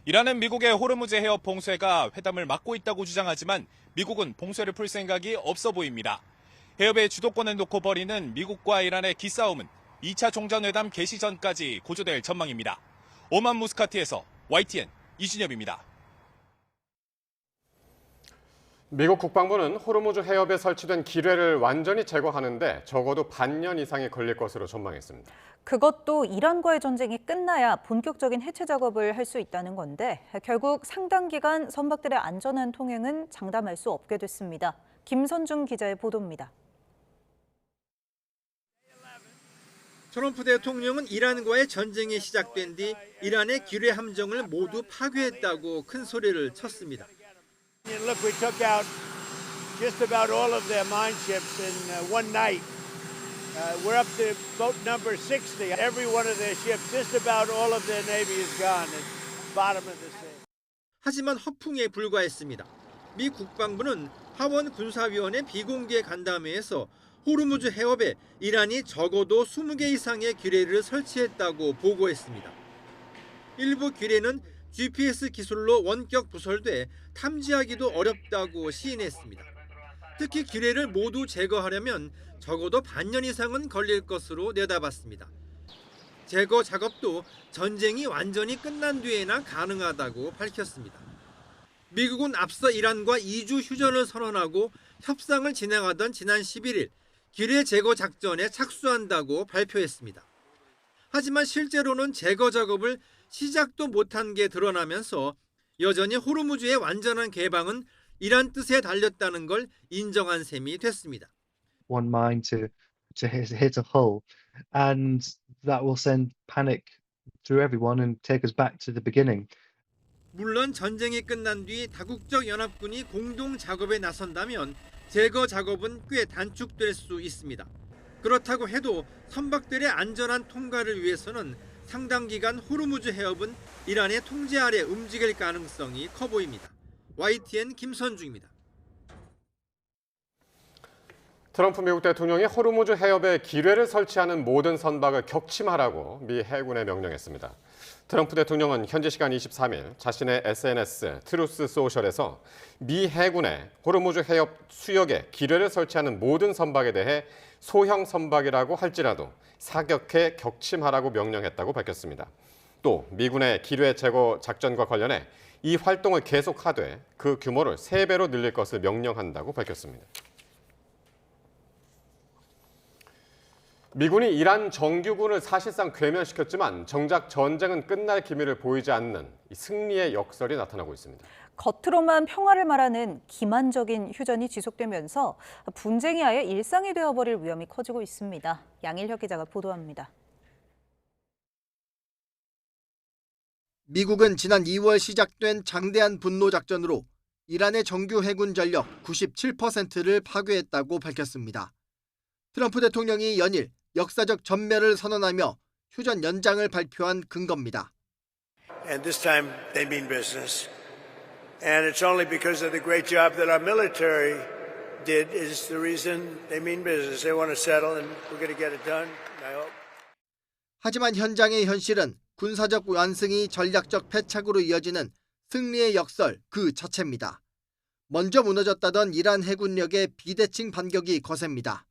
이란은 미국의 호르무즈 해협 봉쇄가 회담을 막고 있다고 주장하지만 미국은 봉쇄를 풀 생각이 없어 보입니다. 해협의 주도권을 놓고 벌이는 미국과 이란의 기싸움은 2차 종전회담 개시 전까지 고조될 전망입니다. 오만 무스카트에서 YTN 이준엽입니다. 미국 국방부는 호르무즈 해협에 설치된 기뢰를 완전히 제거하는데 적어도 반년 이상이 걸릴 것으로 전망했습니다. 그것도 이란과의 전쟁이 끝나야 본격적인 해체 작업을 할 수 있다는 건데 결국 상당 기간 선박들의 안전한 통행은 장담할 수 없게 됐습니다. 김선중 기자의 보도입니다. 트럼프 대통령은 이란과의 전쟁이 시작된 뒤 이란의 기뢰 함정을 모두 파괴했다고 큰 소리를 쳤습니다. Look, we took out just about all of their mine ships in one night. We're up to boat number 60. Every one of their ships, just about all of their navy is gone at the bottom of the sea. 하지만 허풍에 불과했습니다. 미 국방부는 하원 군사위원회 비공개 간담회에서 호르무즈 해협에 이란이 적어도 20개 이상의 기뢰를 설치했다고 보고했습니다. 일부 기뢰는 GPS 기술로 원격 부설돼 탐지하기도 어렵다고 시인했습니다. 특히 기뢰를 모두 제거하려면 적어도 반년 이상은 걸릴 것으로 내다봤습니다. 제거 작업도 전쟁이 완전히 끝난 뒤에나 가능하다고 밝혔습니다. 미국은 앞서 이란과 2주 휴전을 선언하고 협상을 진행하던 지난 11일 기뢰 제거 작전에 착수한다고 발표했습니다. 하지만 실제로는 제거 작업을 시작도 못한 게 드러나면서 여전히 호르무즈의 완전한 개방은 이란 뜻에 달렸다는 걸 인정한 셈이 됐습니다. One mine to hit a hull, and that will send panic through everyone and take us back to the beginning. 물론 전쟁이 끝난 뒤 다국적 연합군이 공동 작업에 나선다면 제거 작업은 꽤 단축될 수 있습니다. 그렇다고 해도 선박들의 안전한 통과를 위해서는 상당 기간 호르무즈 해협은 이란의 통제 아래 움직일 가능성이 커 보입니다. YTN 김선중입니다. 트럼프 미국 대통령이 호르무즈 해협에 기뢰를 설치하는 모든 선박을 격침하라고 미 해군에 명령했습니다. 트럼프 대통령은 현지 시간 23일 자신의 SNS 트루스 소셜에서 미 해군에 호르무즈 해협 수역에 기뢰를 설치하는 모든 선박에 대해 소형 선박이라고 할지라도 사격해 격침하라고 명령했다고 밝혔습니다. 또 미군의 기뢰 제거 작전과 관련해 이 활동을 계속하되 그 규모를 3배로 늘릴 것을 명령한다고 밝혔습니다. 미군이 이란 정규군을 사실상 괴멸시켰지만 정작 전쟁은 끝날 기미를 보이지 않는 승리의 역설이 나타나고 있습니다. 겉으로만 평화를 말하는 기만적인 휴전이 지속되면서 분쟁이 아예 일상이 되어버릴 위험이 커지고 있습니다. 양일혁 기자가 보도합니다. 미국은 지난 2월 시작된 장대한 분노 작전으로 이란의 정규 해군 전력 97%를 파괴했다고 밝혔습니다. 트럼프 대통령이 연일 역사적 전멸을 선언하며 휴전 연장을 발표한 근거입니다. And this time they mean business. And it's only because of the great job that our military did is the reason they mean business. They want to settle and we're going to get it done, I hope. 하지만 현장의 현실은 군사적 완승이 전략적 패착으로 이어지는 승리의 역설 그 자체입니다. 먼저 무너졌다던 이란 해군력의 비대칭 반격이 거셉니다.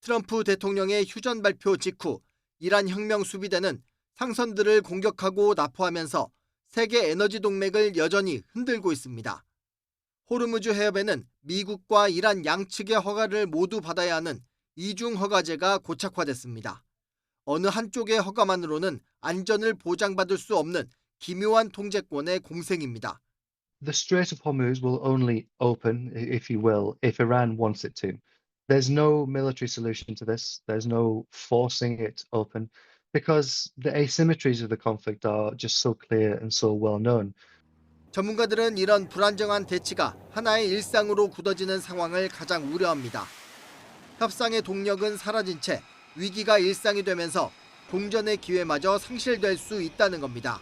트럼프 대통령의 휴전 발표 직후 이란 혁명 수비대는 상선들을 공격하고 납포하면서 세계 에너지 동맹을 여전히 흔들고 있습니다. 호르무즈 해협에는 미국과 이란 양측의 허가를 모두 받아야 하는 이중 허가제가 고착화됐습니다. 어느 한쪽의 허가만으로는 안전을 보장받을 수 없는 기묘한 통제권의 공생입니다. The Strait of Hormuz will only open, if you will, if Iran wants it to. There's no military solution to this. There's no forcing it open because the asymmetries of the conflict are just so clear and so well known. 전문가들은 이런 불안정한 대치가 하나의 일상으로 굳어지는 상황을 가장 우려합니다. 협상의 동력은 사라진 채 위기가 일상이 되면서 공전의 기회마저 상실될 수 있다는 겁니다.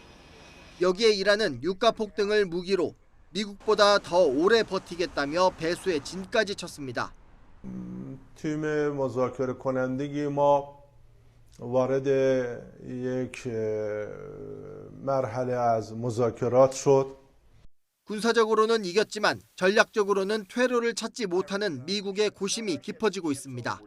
여기에 이란은 유가 폭등을 무기로 미국보다 더 오래 버티겠다며 배수의 진까지 쳤습니다. تیم مذاکره کنندگی ما وارد یک مرحله از مذاکرات شد. 군사적으로는 이겼지만 전략적으로는 퇴로를 찾지 못하는 미국의 고심이 깊어지고 있습니다.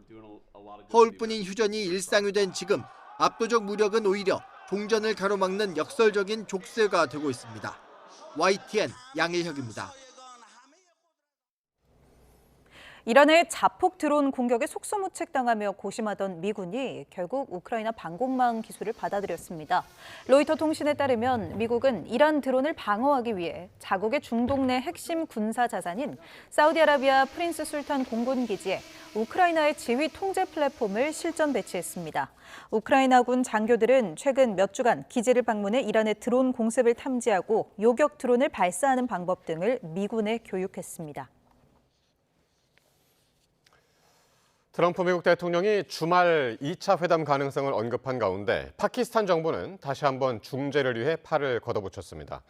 허울뿐인 휴전이 일상이 된 지금 압도적 무력은 오히려 종전을 가로막는 역설적인 족쇄가 되고 있습니다. YTN 양일혁입니다. 이란의 자폭 드론 공격에 속수무책당하며 고심하던 미군이 결국 우크라이나 방공망 기술을 받아들였습니다. 로이터 통신에 따르면 미국은 이란 드론을 방어하기 위해 자국의 중동 내 핵심 군사 자산인 사우디아라비아 프린스 술탄 공군 기지에 우크라이나의 지휘 통제 플랫폼을 실전 배치했습니다. 우크라이나군 장교들은 최근 몇 주간 기지를 방문해 이란의 드론 공습을 탐지하고 요격 드론을 발사하는 방법 등을 미군에 교육했습니다. 트럼프 미국 대통령이 주말 2차 회담 가능성을 언급한 가운데 파키스탄 정부는 다시 한번 중재를 위해 팔을 걷어붙였습니다.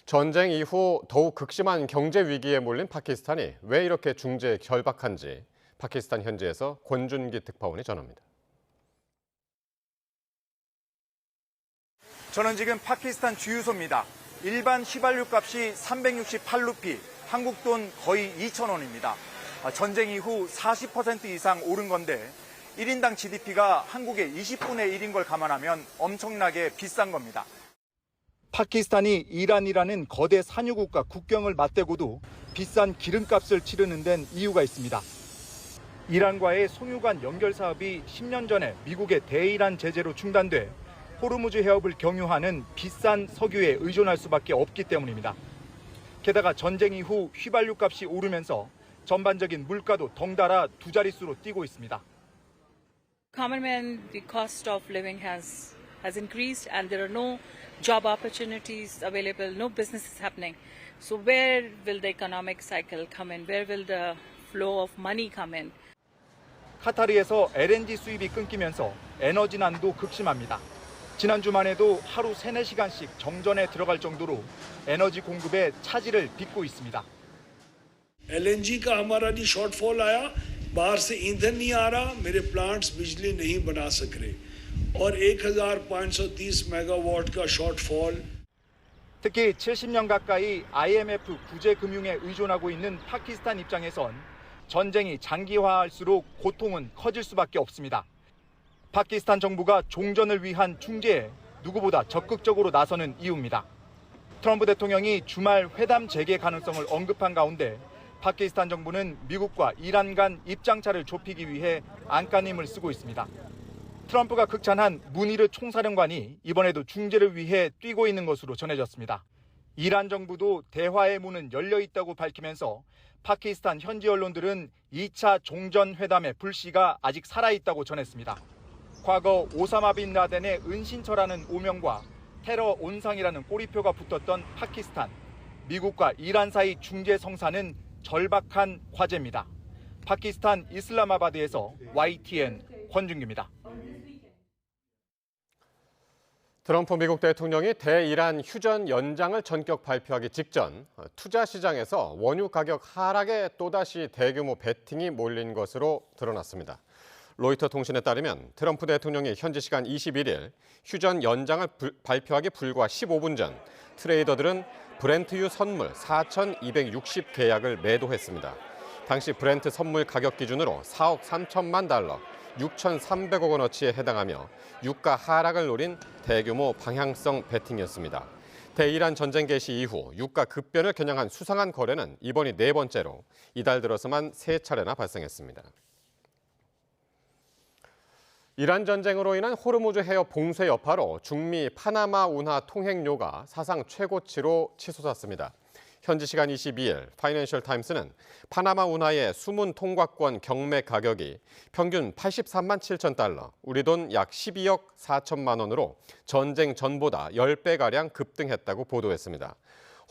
전쟁 이후 더욱 극심한 경제 위기에 몰린 파키스탄이 왜 이렇게 중재에 결박한지 파키스탄 현지에서 권준기 특파원이 전합니다. 저는 지금 파키스탄 주유소입니다. 일반 휘발유 값이 368루피, 한국 돈 거의 2,000원입니다. 전쟁 이후 40% 이상 오른 건데 1인당 GDP가 한국의 20분의 1인 걸 감안하면 엄청나게 비싼 겁니다. 파키스탄이 이란이라는 거대 산유국과 국경을 맞대고도 비싼 기름값을 치르는 데는 이유가 있습니다. 이란과의 송유관 연결 사업이 10년 전에 미국의 대이란 제재로 중단돼 호르무즈 해협을 경유하는 비싼 석유에 의존할 수밖에 없기 때문입니다. 게다가 전쟁 이후 휘발유 값이 오르면서 전반적인 물가도 덩달아 두 자릿수로 뛰고 있습니다. Common man, the cost of living has has increased and there are no job opportunities available, no businesses happening. So where will the economic cycle come in? Where will the flow of money come in? 카타르에서 LNG 수입이 끊기면서 에너지 난도 극심합니다. 지난 주만 해도 하루 3-4시간씩 정전에 들어갈 정도로 에너지 공급에 차질을 빚고 있습니다. LNG का हमारा जो शॉर्टफॉल आया, बाहर से ईंधन नहीं आ रहा, मेरे प्लांट्स बिजली नहीं बना सक रहे और 1530 मेगावाट का शॉर्टफॉल. 특히 70년 가까이 IMF 구제 금융에 의존하고 있는 파키스탄 입장에선 전쟁이 장기화할수록 고통은 커질 수밖에 없습니다. 파키스탄 정부가 종전을 위한 중재에 누구보다 적극적으로 나서는 이유입니다. 트럼프 대통령이 주말 회담 재개 가능성을 언급한 가운데 파키스탄 정부는 미국과 이란 간 입장차를 좁히기 위해 안간힘을 쓰고 있습니다. 트럼프가 극찬한 무니르 총사령관이 이번에도 중재를 위해 뛰고 있는 것으로 전해졌습니다. 이란 정부도 대화의 문은 열려 있다고 밝히면서 파키스탄 현지 언론들은 2차 종전 회담의 불씨가 아직 살아있다고 전했습니다. 과거 오사마 빈 라덴의 은신처라는 오명과 테러 온상이라는 꼬리표가 붙었던 파키스탄. 미국과 이란 사이 중재 성사는 절박한 과제입니다. 파키스탄 이슬라마바드에서 YTN 권준규입니다. 트럼프 미국 대통령이 대이란 휴전 연장을 전격 발표하기 직전 투자 시장에서 원유 가격 하락에 또다시 대규모 베팅이 몰린 것으로 드러났습니다. 로이터 통신에 따르면 트럼프 대통령이 현지 시간 21일 휴전 연장을 발표하기 불과 15분 전 트레이더들은 브렌트유 선물 4,260 계약을 매도했습니다. 당시 브렌트 선물 가격 기준으로 4억 3천만 달러, 6,300억 원어치에 해당하며 유가 하락을 노린 대규모 방향성 베팅이었습니다. 대이란 전쟁 개시 이후 유가 급변을 겨냥한 수상한 거래는 이번이 4번째로 이달 들어서만 3차례나 발생했습니다. 이란 전쟁으로 인한 호르무즈 해협 봉쇄 여파로 중미 파나마 운하 통행료가 사상 최고치로 치솟았습니다. 현지 시간 22일 파이낸셜 타임스는 파나마 운하의 수문 통과권 경매 가격이 평균 83만 7천 달러, 우리 돈 약 12억 4천만 원으로 전쟁 전보다 10배가량 급등했다고 보도했습니다.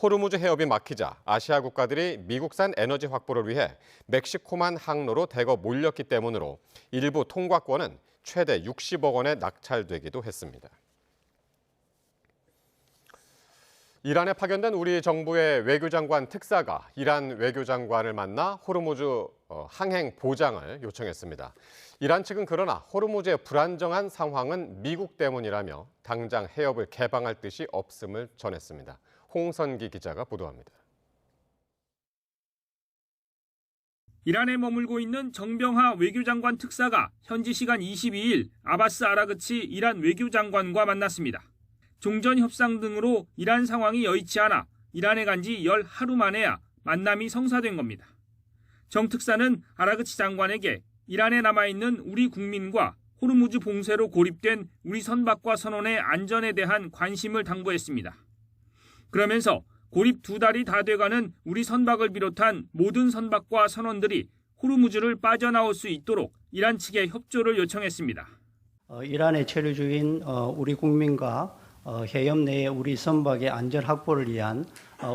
호르무즈 해협이 막히자 아시아 국가들이 미국산 에너지 확보를 위해 멕시코만 항로로 대거 몰렸기 때문으로 일부 통과권은 최대 60억 원에 낙찰되기도 했습니다. 이란에 파견된 우리 정부의 외교장관 특사가 이란 외교장관을 만나 호르무즈 항행 보장을 요청했습니다. 이란 측은 그러나 호르무즈의 불안정한 상황은 미국 때문이라며 당장 해협을 개방할 뜻이 없음을 전했습니다. 홍선기 기자가 보도합니다. 이란에 머물고 있는 정병하 외교장관 특사가 현지 시간 22일 아바스 아라그치 이란 외교장관과 만났습니다. 종전 협상 등으로 이란 상황이 여의치 않아 이란에 간 지 열 하루 만에야 만남이 성사된 겁니다. 정 특사는 아라그치 장관에게 이란에 남아있는 우리 국민과 호르무즈 봉쇄로 고립된 우리 선박과 선원의 안전에 대한 관심을 당부했습니다. 그러면서 고립 2달이 다 돼가는 우리 선박을 비롯한 모든 선박과 선원들이 호르무즈를 빠져나올 수 있도록 이란 측에 협조를 요청했습니다. 이란에 체류 중인 우리 국민과 해협 내의 우리 선박의 안전 확보를 위한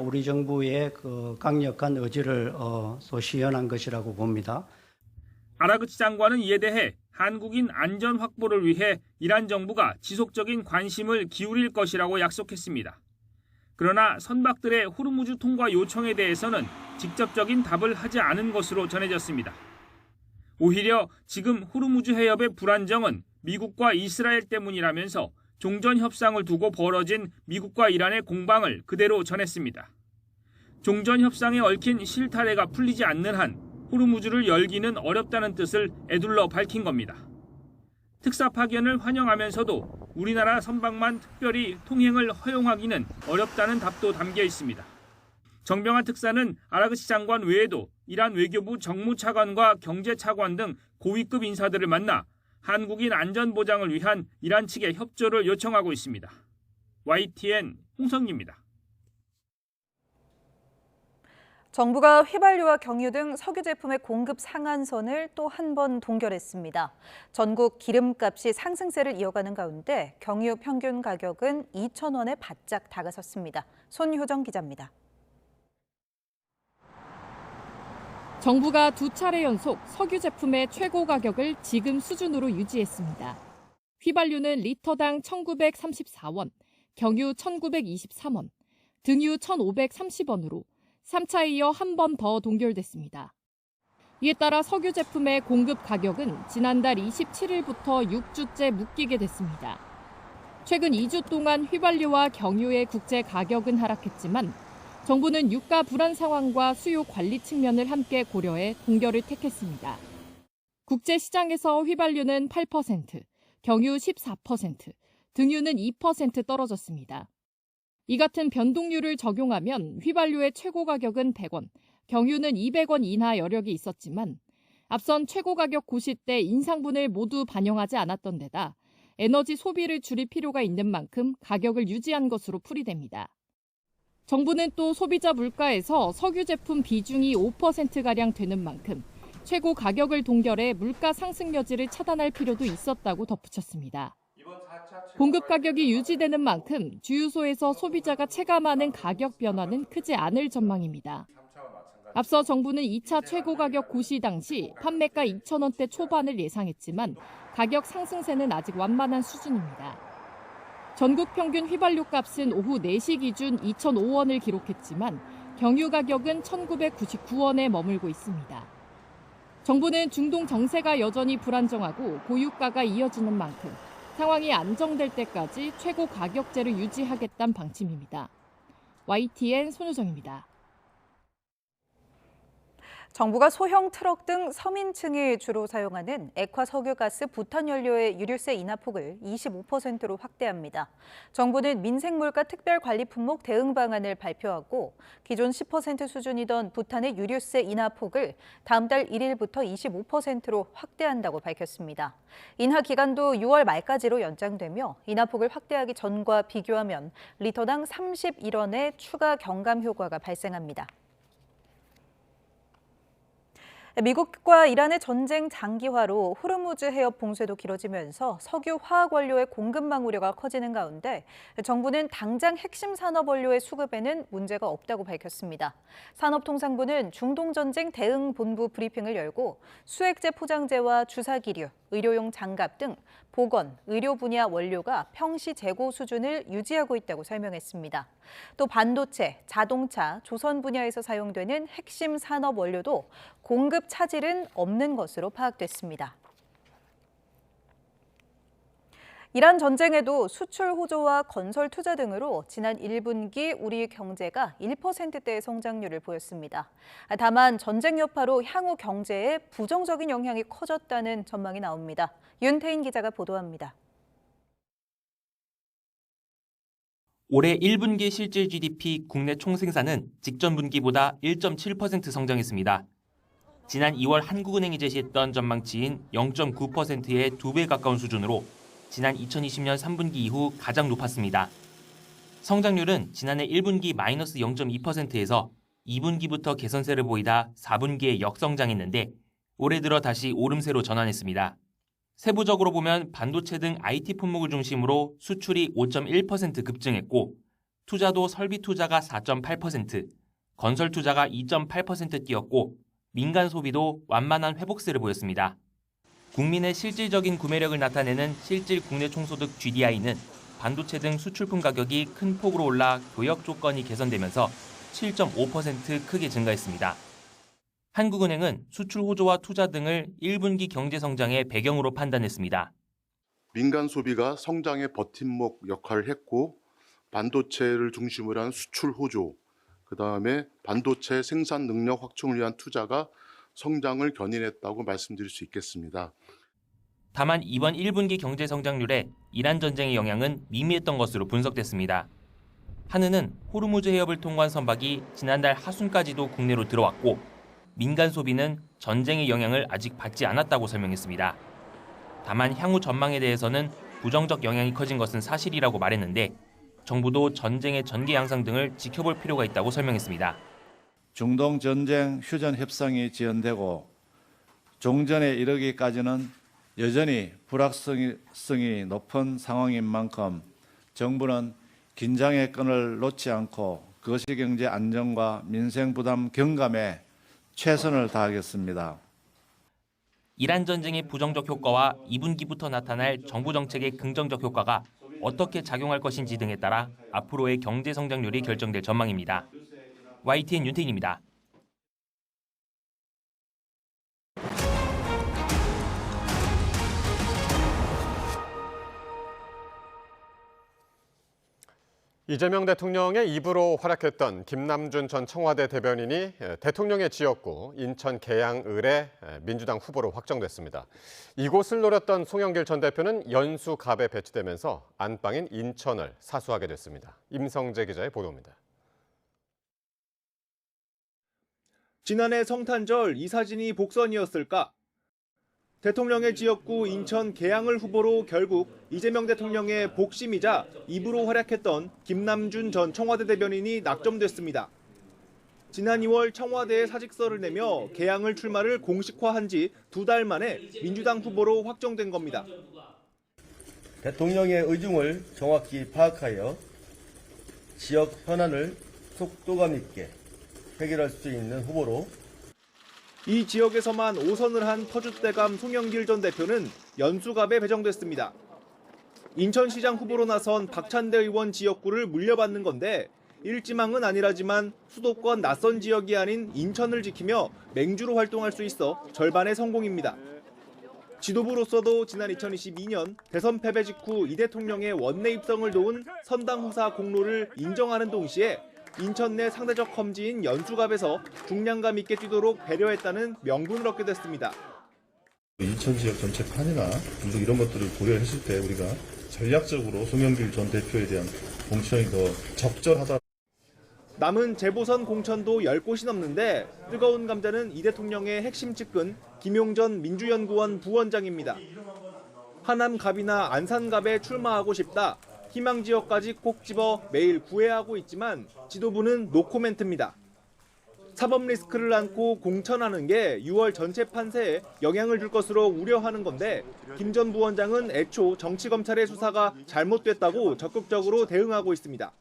우리 정부의 강력한 의지를 또 시연한 것이라고 봅니다. 아라그치 장관은 이에 대해 한국인 안전 확보를 위해 이란 정부가 지속적인 관심을 기울일 것이라고 약속했습니다. 그러나 선박들의 호르무즈 통과 요청에 대해서는 직접적인 답을 하지 않은 것으로 전해졌습니다. 오히려 지금 호르무즈 해협의 불안정은 미국과 이스라엘 때문이라면서 종전 협상을 두고 벌어진 미국과 이란의 공방을 그대로 전했습니다. 종전 협상에 얽힌 실타래가 풀리지 않는 한 호르무즈를 열기는 어렵다는 뜻을 에둘러 밝힌 겁니다. 특사 파견을 환영하면서도 우리나라 선박만 특별히 통행을 허용하기는 어렵다는 답도 담겨 있습니다. 정병하 특사는 아라그치 장관 외에도 이란 외교부 정무차관과 경제차관 등 고위급 인사들을 만나 한국인 안전보장을 위한 이란 측의 협조를 요청하고 있습니다. YTN 홍성기입니다. 정부가 휘발유와 경유 등 석유 제품의 공급 상한선을 또 한 번 동결했습니다. 전국 기름값이 상승세를 이어가는 가운데 경유 평균 가격은 2,000원에 바짝 다가섰습니다. 손효정 기자입니다. 정부가 두 차례 연속 석유 제품의 최고 가격을 지금 수준으로 유지했습니다. 휘발유는 리터당 1,934원, 경유 1,923원, 등유 1,530원으로 3차 이어 한 번 더 동결됐습니다. 이에 따라 석유 제품의 공급 가격은 지난달 27일부터 6주째 묶이게 됐습니다. 최근 2주 동안 휘발유와 경유의 국제 가격은 하락했지만 정부는 유가 불안 상황과 수요 관리 측면을 함께 고려해 동결을 택했습니다. 국제 시장에서 휘발유는 8%, 경유 14%, 등유는 2% 떨어졌습니다. 이 같은 변동률을 적용하면 휘발유의 최고 가격은 100원, 경유는 200원 이하 여력이 있었지만 앞선 최고 가격 고시 때 인상분을 모두 반영하지 않았던 데다 에너지 소비를 줄일 필요가 있는 만큼 가격을 유지한 것으로 풀이됩니다. 정부는 또 소비자 물가에서 석유 제품 비중이 5%가량 되는 만큼 최고 가격을 동결해 물가 상승 여지를 차단할 필요도 있었다고 덧붙였습니다. 공급 가격이 유지되는 만큼 주유소에서 소비자가 체감하는 가격 변화는 크지 않을 전망입니다. 앞서 정부는 2차 최고 가격 고시 당시 판매가 2,000원대 초반을 예상했지만 가격 상승세는 아직 완만한 수준입니다. 전국 평균 휘발유 값은 오후 4시 기준 2,005원을 기록했지만 경유 가격은 1,999원에 머물고 있습니다. 정부는 중동 정세가 여전히 불안정하고 고유가가 이어지는 만큼 상황이 안정될 때까지 최고 가격제를 유지하겠다는 방침입니다. YTN 손효정입니다. 정부가 소형 트럭 등 서민층이 주로 사용하는 액화 석유가스 부탄 연료의 유류세 인하폭을 25%로 확대합니다. 정부는 민생물가 특별관리 품목 대응 방안을 발표하고 기존 10% 수준이던 부탄의 유류세 인하폭을 다음 달 1일부터 25%로 확대한다고 밝혔습니다. 인하 기간도 6월 말까지로 연장되며 인하폭을 확대하기 전과 비교하면 리터당 31원의 추가 경감 효과가 발생합니다. 미국과 이란의 전쟁 장기화로 호르무즈 해협 봉쇄도 길어지면서 석유 화학 원료의 공급망 우려가 커지는 가운데 정부는 당장 핵심 산업 원료의 수급에는 문제가 없다고 밝혔습니다. 산업통상부는 중동전쟁 대응본부 브리핑을 열고 수액제 포장재와 주사기류, 의료용 장갑 등 보건, 의료 분야 원료가 평시 재고 수준을 유지하고 있다고 설명했습니다. 또 반도체, 자동차, 조선 분야에서 사용되는 핵심 산업 원료도 공급 차질은 없는 것으로 파악됐습니다. 이란 전쟁에도 수출 호조와 건설 투자 등으로 지난 1분기 우리 경제가 1%대의 성장률을 보였습니다. 다만 전쟁 여파로 향후 경제에 부정적인 영향이 커졌다는 전망이 나옵니다. 윤태인 기자가 보도합니다. 올해 1분기 실질 GDP 국내 총생산은 직전 분기보다 1.7% 성장했습니다. 지난 2월 한국은행이 제시했던 전망치인 0.9%의 2배 가까운 수준으로 지난 2020년 3분기 이후 가장 높았습니다. 성장률은 지난해 1분기 마이너스 0.2%에서 2분기부터 개선세를 보이다 4분기에 역성장했는데 올해 들어 다시 오름세로 전환했습니다. 세부적으로 보면 반도체 등 IT 품목을 중심으로 수출이 5.1% 급증했고 투자도 설비 투자가 4.8%, 건설 투자가 2.8% 뛰었고 민간 소비도 완만한 회복세를 보였습니다. 국민의 실질적인 구매력을 나타내는 실질 국내 총소득 GDI는 반도체 등 수출품 가격이 큰 폭으로 올라 교역 조건이 개선되면서 7.5% 크게 증가했습니다. 한국은행은 수출 호조와 투자 등을 1분기 경제 성장의 배경으로 판단했습니다. 민간 소비가 성장의 버팀목 역할을 했고 반도체를 중심으로 한 수출 호조, 그다음에 반도체 생산 능력 확충을 위한 투자가 성장을 견인했다고 말씀드릴 수 있겠습니다. 다만 이번 1분기 경제 성장률에 이란 전쟁의 영향은 미미했던 것으로 분석됐습니다. 한은은 호르무즈 해협을 통과한 선박이 지난달 하순까지도 국내로 들어왔고 민간 소비는 전쟁의 영향을 아직 받지 않았다고 설명했습니다. 다만 향후 전망에 대해서는 부정적 영향이 커진 것은 사실이라고 말했는데 정부도 전쟁의 전개 양상 등을 지켜볼 필요가 있다고 설명했습니다. 중동 전쟁 휴전 협상이 지연되고 종전에 이르기까지는 여전히 불확실성이 높은 상황인 만큼 정부는 긴장의 끈을 놓지 않고 거시경제 안정과 민생 부담 경감에 최선을 다하겠습니다. 이란 전쟁의 부정적 효과와 2분기부터 나타날 정부 정책의 긍정적 효과가 어떻게 작용할 것인지 등에 따라 앞으로의 경제 성장률이 결정될 전망입니다. YTN 윤태인입니다. 이재명 대통령의 입으로 활약했던 김남준 전 청와대 대변인이 대통령의 지역구 인천 계양을의 민주당 후보로 확정됐습니다. 이곳을 노렸던 송영길 전 대표는 연수갑에 배치되면서 안방인 인천을 사수하게 됐습니다. 임성재 기자의 보도입니다. 지난해 성탄절 이 사진이 복선이었을까? 대통령의 지역구 인천 계양을 후보로 결국 이재명 대통령의 복심이자 입으로 활약했던 김남준 전 청와대 대변인이 낙점됐습니다. 지난 2월 청와대에 사직서를 내며 계양을 출마를 공식화한 지 2달 만에 민주당 후보로 확정된 겁니다. 대통령의 의중을 정확히 파악하여 지역 현안을 속도감 있게 해결할 수 있는 후보로 이 지역에서만 5선을 한 터줏대감 송영길 전 대표는 연수갑에 배정됐습니다. 인천시장 후보로 나선 박찬대 의원 지역구를 물려받는 건데 일지망은 아니라지만 수도권 낯선 지역이 아닌 인천을 지키며 맹주로 활동할 수 있어 절반의 성공입니다. 지도부로서도 지난 2022년 대선 패배 직후 이 대통령의 원내 입성을 도운 선당후사 공로를 인정하는 동시에 인천 내 상대적 험지인 연수갑에서 중량감 있게 뛰도록 배려했다는 명분을 얻게 됐습니다. 인천 지역 전체판이나 분석 이런 것들을 고려했을 때 우리가 전략적으로 송영길 전 대표에 대한 공천이 더 적절하다. 남은 재보선 공천도 10곳이 넘는데 뜨거운 감자는 이 대통령의 핵심 측근 김용전 민주연구원 부원장입니다. 하남갑이나 안산갑에 출마하고 싶다. 희망 지역까지 꼭 집어 매일 구애하고 있지만 지도부는 노코멘트입니다. 사법 리스크를 안고 공천하는 게 6월 전체 판세에 영향을 줄 것으로 우려하는 건데 김 전 부원장은 애초 정치검찰의 수사가 잘못됐다고 적극적으로 대응하고 있습니다.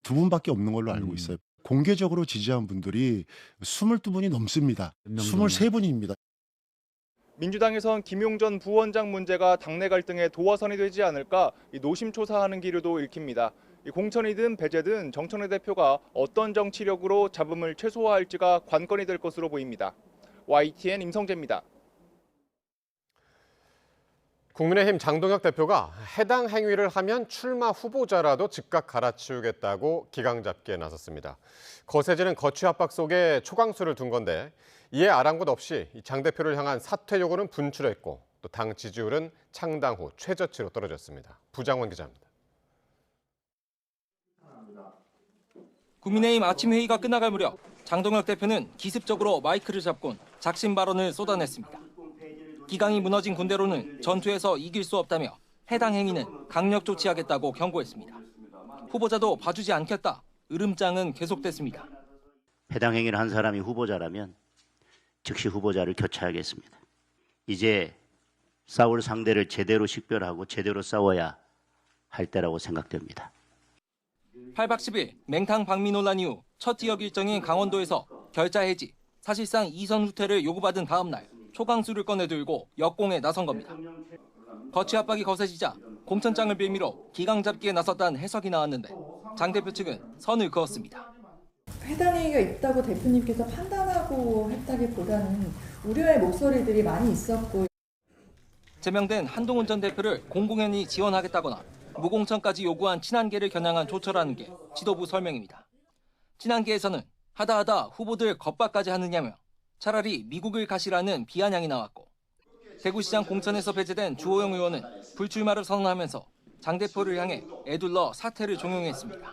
두 분밖에 없는 걸로 알고 있어요. 공개적으로 지지한 분들이 22분이 넘습니다. 23분입니다. 민주당에선 김용전 부원장 문제가 당내 갈등의 도화선이 되지 않을까 노심초사하는 기류도 읽힙니다. 공천이든 배제든 정청래 대표가 어떤 정치력으로 잡음을 최소화할지가 관건이 될 것으로 보입니다. YTN 임성재입니다. 국민의힘 장동혁 대표가 해당 행위를 하면 출마 후보자라도 즉각 갈아치우겠다고 기강잡기에 나섰습니다. 거세지는 거취 압박 속에 초강수를 둔 건데 이에 아랑곳 없이 장 대표를 향한 사퇴 요구는 분출했고 또 당 지지율은 창당 후 최저치로 떨어졌습니다. 부장원 기자입니다. 국민의힘 아침 회의가 끝나갈 무렵 장동혁 대표는 기습적으로 마이크를 잡곤 작심 발언을 쏟아냈습니다. 기강이 무너진 군대로는 전투에서 이길 수 없다며 해당 행위는 강력 조치하겠다고 경고했습니다. 후보자도 봐주지 않겠다. 으름장은 계속됐습니다. 해당 행위를 한 사람이 후보자라면 즉시 후보자를 교체하겠습니다. 이제 싸울 상대를 제대로 식별하고 제대로 싸워야 할 때라고 생각됩니다. 8박 10일 맹탕 방미 논란 이후 첫 지역 일정인 강원도에서 결자 해지, 사실상 2선 후퇴를 요구받은 다음 날 초강수를 꺼내들고 역공에 나선 겁니다. 거취 압박이 거세지자 공천장을 빌미로 기강 잡기에 나섰다는 해석이 나왔는데 장 대표 측은 선을 그었습니다. 해당 행위가 있다고 대표님께서 판단하고 했다기보다는 우려의 목소리들이 많이 있었고 제명된 한동훈 전 대표를 공공연히 지원하겠다거나 무공천까지 요구한 친한계를 겨냥한 조처라는 게 지도부 설명입니다. 친한계에서는 하다하다 후보들 겁박까지 하느냐며 차라리 미국을 가시라는 비아냥이 나왔고 대구시장 공천에서 배제된 주호영 의원은 불출마를 선언하면서 장 대표를 향해 애둘러 사퇴를 종용했습니다.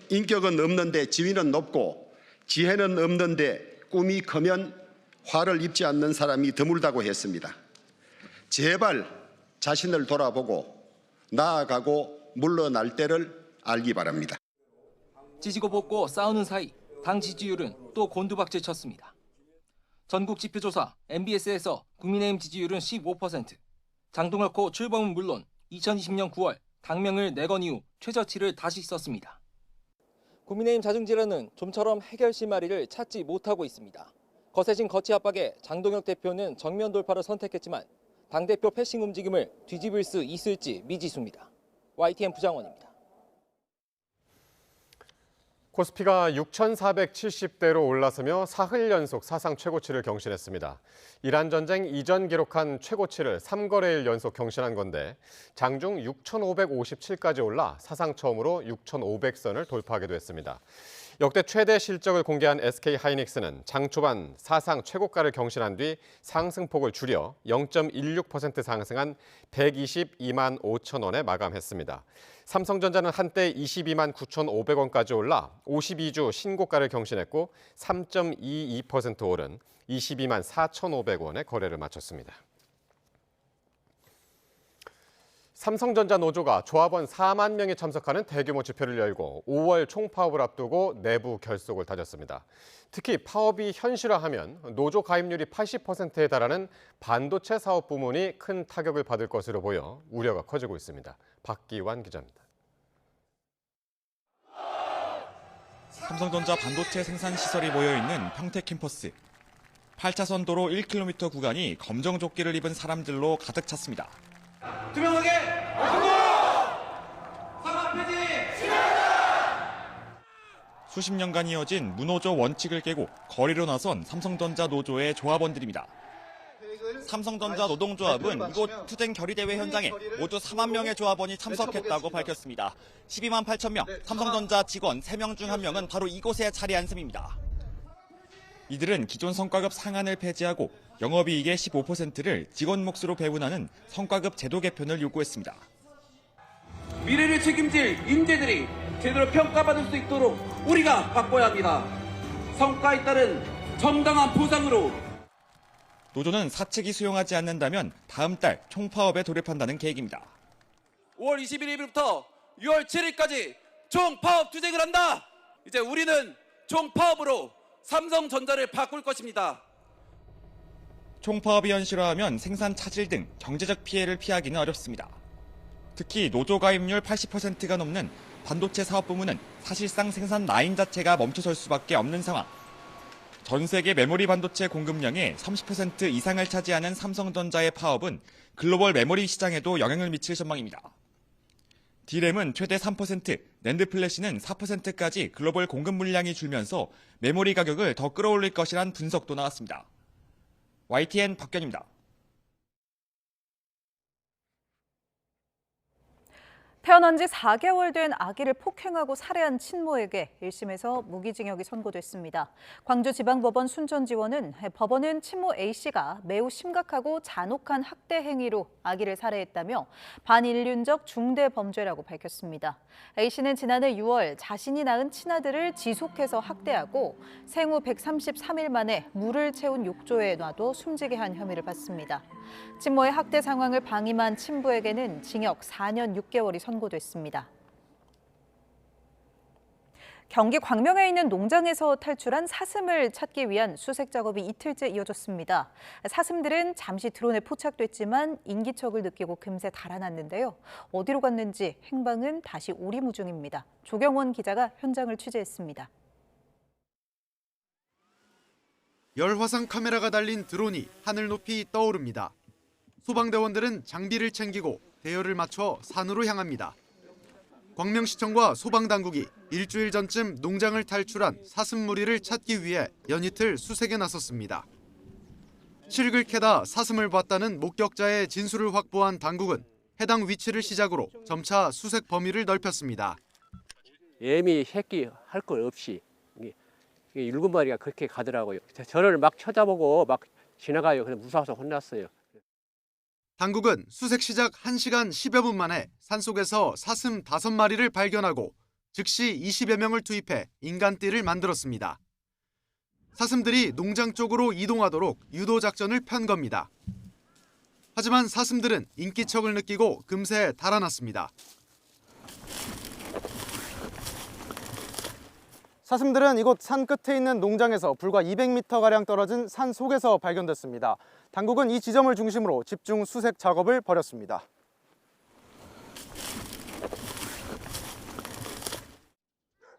인격은 없는데 지위는 높고 지혜는 없는데 꿈이 크면 화를 입지 않는 사람이 드물다고 했습니다. 제발 자신을 돌아보고 나아가고 물러날 때를 알기 바랍니다. 지지고 볶고 싸우는 사이 당 지지율은 또 곤두박질 쳤습니다. 전국 지표조사 MBS에서 국민의힘 지지율은 15%, 장동혁 출범은 물론 2020년 9월 당명을 내건 이후 최저치를 다시 썼습니다. 국민의힘 자중질환은 좀처럼 해결 실마리를 찾지 못하고 있습니다. 거세진 거치 압박에 장동혁 대표는 정면 돌파를 선택했지만 당대표 패싱 움직임을 뒤집을 수 있을지 미지수입니다. YTN 부장원입니다. 코스피가 6,470대로 올라서며 사흘 연속 사상 최고치를 경신했습니다. 이란 전쟁 이전 기록한 최고치를 3거래일 연속 경신한 건데 장중 6,557까지 올라 사상 처음으로 6,500선을 돌파하기도 했습니다. 역대 최대 실적을 공개한 SK하이닉스는 장 초반 사상 최고가를 경신한 뒤 상승폭을 줄여 0.16% 상승한 122만 5천 원에 마감했습니다. 삼성전자는 한때 22만 9,500원까지 올라 52주 신고가를 경신했고 3.22% 오른 22만 4,500원에 거래를 마쳤습니다. 삼성전자 노조가 조합원 4만 명이 참석하는 대규모 집회를 열고 5월 총파업을 앞두고 내부 결속을 다졌습니다. 특히 파업이 현실화하면 노조 가입률이 80%에 달하는 반도체 사업 부문이 큰 타격을 받을 것으로 보여 우려가 커지고 있습니다. 박기환 기자입니다. 삼성전자 반도체 생산 시설이 모여있는 평택 캠퍼스. 8차선 도로 1km 구간이 검정조끼를 입은 사람들로 가득 찼습니다. 투명하게 사과 폐지 수십 년간 이어진 무노조 원칙을 깨고 거리로 나선 삼성전자 노조의 조합원들입니다. 삼성전자 노동조합은 이곳 투쟁 결의대회 현장에 모두 4만 명의 조합원이 참석했다고 밝혔습니다. 12만 8천 명, 삼성전자 직원 3명 중 1명은 바로 이곳에 자리 앉습니다. 이들은 기존 성과급 상한을 폐지하고 영업이익의 15%를 직원 몫으로 배분하는 성과급 제도 개편을 요구했습니다. 미래를 책임질 인재들이 제대로 평가받을 수 있도록 우리가 바꿔야 합니다. 성과에 따른 정당한 보상으로. 노조는 사측이 수용하지 않는다면 다음 달 총파업에 돌입한다는 계획입니다. 5월 21일부터 6월 7일까지 총파업 투쟁을 한다. 이제 우리는 총파업으로 삼성전자를 바꿀 것입니다. 총파업이 현실화하면 생산 차질 등 경제적 피해를 피하기는 어렵습니다. 특히 노조 가입률 80%가 넘는 반도체 사업 부문은 사실상 생산 라인 자체가 멈춰설 수밖에 없는 상황. 전 세계 메모리 반도체 공급량의 30% 이상을 차지하는 삼성전자의 파업은 글로벌 메모리 시장에도 영향을 미칠 전망입니다. D램은 최대 3%, 낸드 플래시는 4%까지 글로벌 공급 물량이 줄면서 메모리 가격을 더 끌어올릴 것이란 분석도 나왔습니다. YTN 박견입니다. 태어난 지 4개월 된 아기를 폭행하고 살해한 친모에게 1심에서 무기징역이 선고됐습니다. 광주지방법원 순천지원은 법원은 친모 A씨가 매우 심각하고 잔혹한 학대 행위로 아기를 살해했다며 반인륜적 중대 범죄라고 밝혔습니다. A씨는 지난해 6월 자신이 낳은 친아들을 지속해서 학대하고 생후 133일 만에 물을 채운 욕조에 놔둬 숨지게 한 혐의를 받습니다. 친모의 학대 상황을 방임한 친부에게는 징역 4년 6개월이 선고됐습니다. 경기 광명에 있는 농장에서 탈출한 사슴을 찾기 위한 수색 작업이 이틀째 이어졌습니다. 사슴들은 잠시 드론에 포착됐지만 인기척을 느끼고 금세 달아났는데요. 어디로 갔는지 행방은 다시 오리무중입니다. 조경원 기자가 현장을 취재했습니다. 열화상 카메라가 달린 드론이 하늘 높이 떠오릅니다. 소방대원들은 장비를 챙기고 대열을 맞춰 산으로 향합니다. 광명시청과 소방당국이 일주일 전쯤 농장을 탈출한 사슴 무리를 찾기 위해 연이틀 수색에 나섰습니다. 칡을 캐다 사슴을 봤다는 목격자의 진술을 확보한 당국은 해당 위치를 시작으로 점차 수색 범위를 넓혔습니다. 애미 새끼 할 것 없이 7마리가 그렇게 가더라고요. 저를 막 쳐다보고 막 지나가요. 그래서 무서워서 혼났어요. 당국은 수색 시작 1시간 10여 분 만에 산속에서 사슴 5마리를 발견하고 즉시 20여 명을 투입해 인간띠를 만들었습니다. 사슴들이 농장 쪽으로 이동하도록 유도 작전을 편 겁니다. 하지만 사슴들은 인기척을 느끼고 금세 달아났습니다. 사슴들은 이곳 산 끝에 있는 농장에서 불과 200m가량 떨어진 산 속에서 발견됐습니다. 당국은 이 지점을 중심으로 집중 수색 작업을 벌였습니다.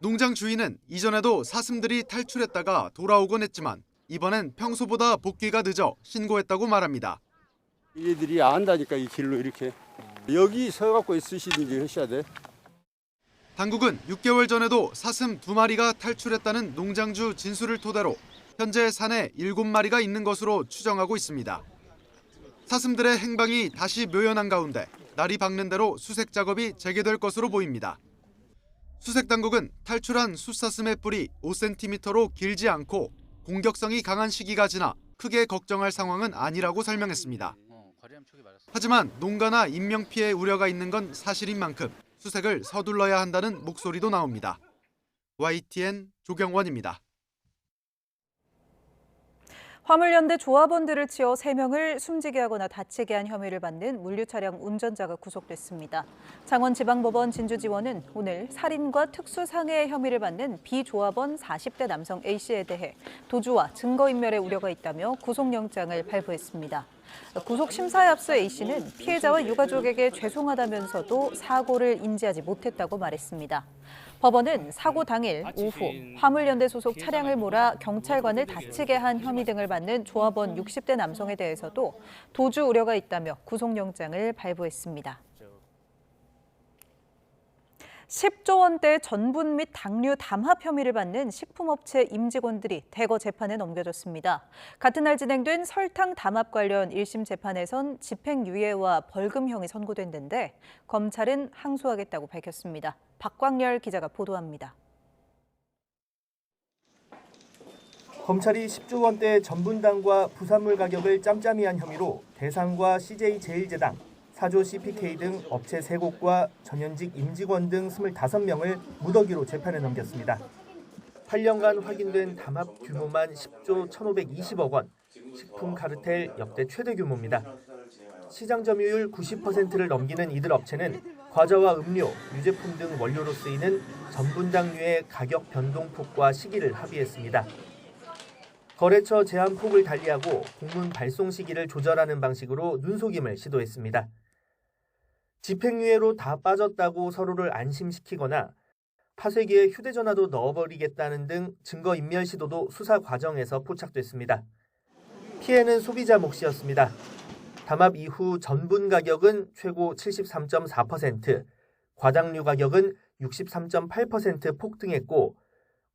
농장 주인은 이전에도 사슴들이 탈출했다가 돌아오곤 했지만 이번엔 평소보다 복귀가 늦어 신고했다고 말합니다. 얘들이 안다니까 이 길로 이렇게 여기 서갖고 있으시든지 하셔야 돼. 당국은 6개월 전에도 사슴 2마리가 탈출했다는 농장주 진술을 토대로 현재 산에 7마리가 있는 것으로 추정하고 있습니다. 사슴들의 행방이 다시 묘연한 가운데 날이 밝는 대로 수색 작업이 재개될 것으로 보입니다. 수색 당국은 탈출한 숫사슴의 뿔이 5cm로 길지 않고 공격성이 강한 시기가 지나 크게 걱정할 상황은 아니라고 설명했습니다. 하지만 농가나 인명피해 우려가 있는 건 사실인 만큼 수색을 서둘러야 한다는 목소리도 나옵니다. YTN 조경원입니다. 화물연대 조합원들을 치어 3명을 숨지게 하거나 다치게 한 혐의를 받는 물류차량 운전자가 구속됐습니다. 창원지방법원 진주지원은 오늘 살인과 특수상해 혐의를 받는 비조합원 40대 남성 A씨에 대해 도주와 증거인멸의 우려가 있다며 구속영장을 발부했습니다. 구속 심사에 앞서 A씨는 피해자와 유가족에게 죄송하다면서도 사고를 인지하지 못했다고 말했습니다. 법원은 사고 당일 오후 화물연대 소속 차량을 몰아 경찰관을 다치게 한 혐의 등을 받는 조합원 60대 남성에 대해서도 도주 우려가 있다며 구속영장을 발부했습니다. 10조 원대 전분 및 당류 담합 혐의를 받는 식품업체 임직원들이 대거 재판에 넘겨졌습니다. 같은 날 진행된 설탕 담합 관련 1심 재판에선 집행유예와 벌금형이 선고됐는데 검찰은 항소하겠다고 밝혔습니다. 박광열 기자가 보도합니다. 검찰이 10조 원대 전분당과 부산물 가격을 짬짬이한 혐의로 대상과 CJ제일제당, 사조 CPK 등 업체 3곳과 전현직 임직원 등 25명을 무더기로 재판에 넘겼습니다. 8년간 확인된 담합 규모만 10조 1,520억 원, 식품 카르텔 역대 최대 규모입니다. 시장 점유율 90%를 넘기는 이들 업체는 과자와 음료, 유제품 등 원료로 쓰이는 전분당류의 가격 변동폭과 시기를 합의했습니다. 거래처 제한폭을 달리하고 공문 발송 시기를 조절하는 방식으로 눈속임을 시도했습니다. 집행유예로 다 빠졌다고 서로를 안심시키거나 파쇄기에 휴대전화도 넣어버리겠다는 등 증거인멸 시도도 수사 과정에서 포착됐습니다. 피해는 소비자 몫이었습니다. 담합 이후 전분 가격은 최고 73.4%, 과당류 가격은 63.8% 폭등했고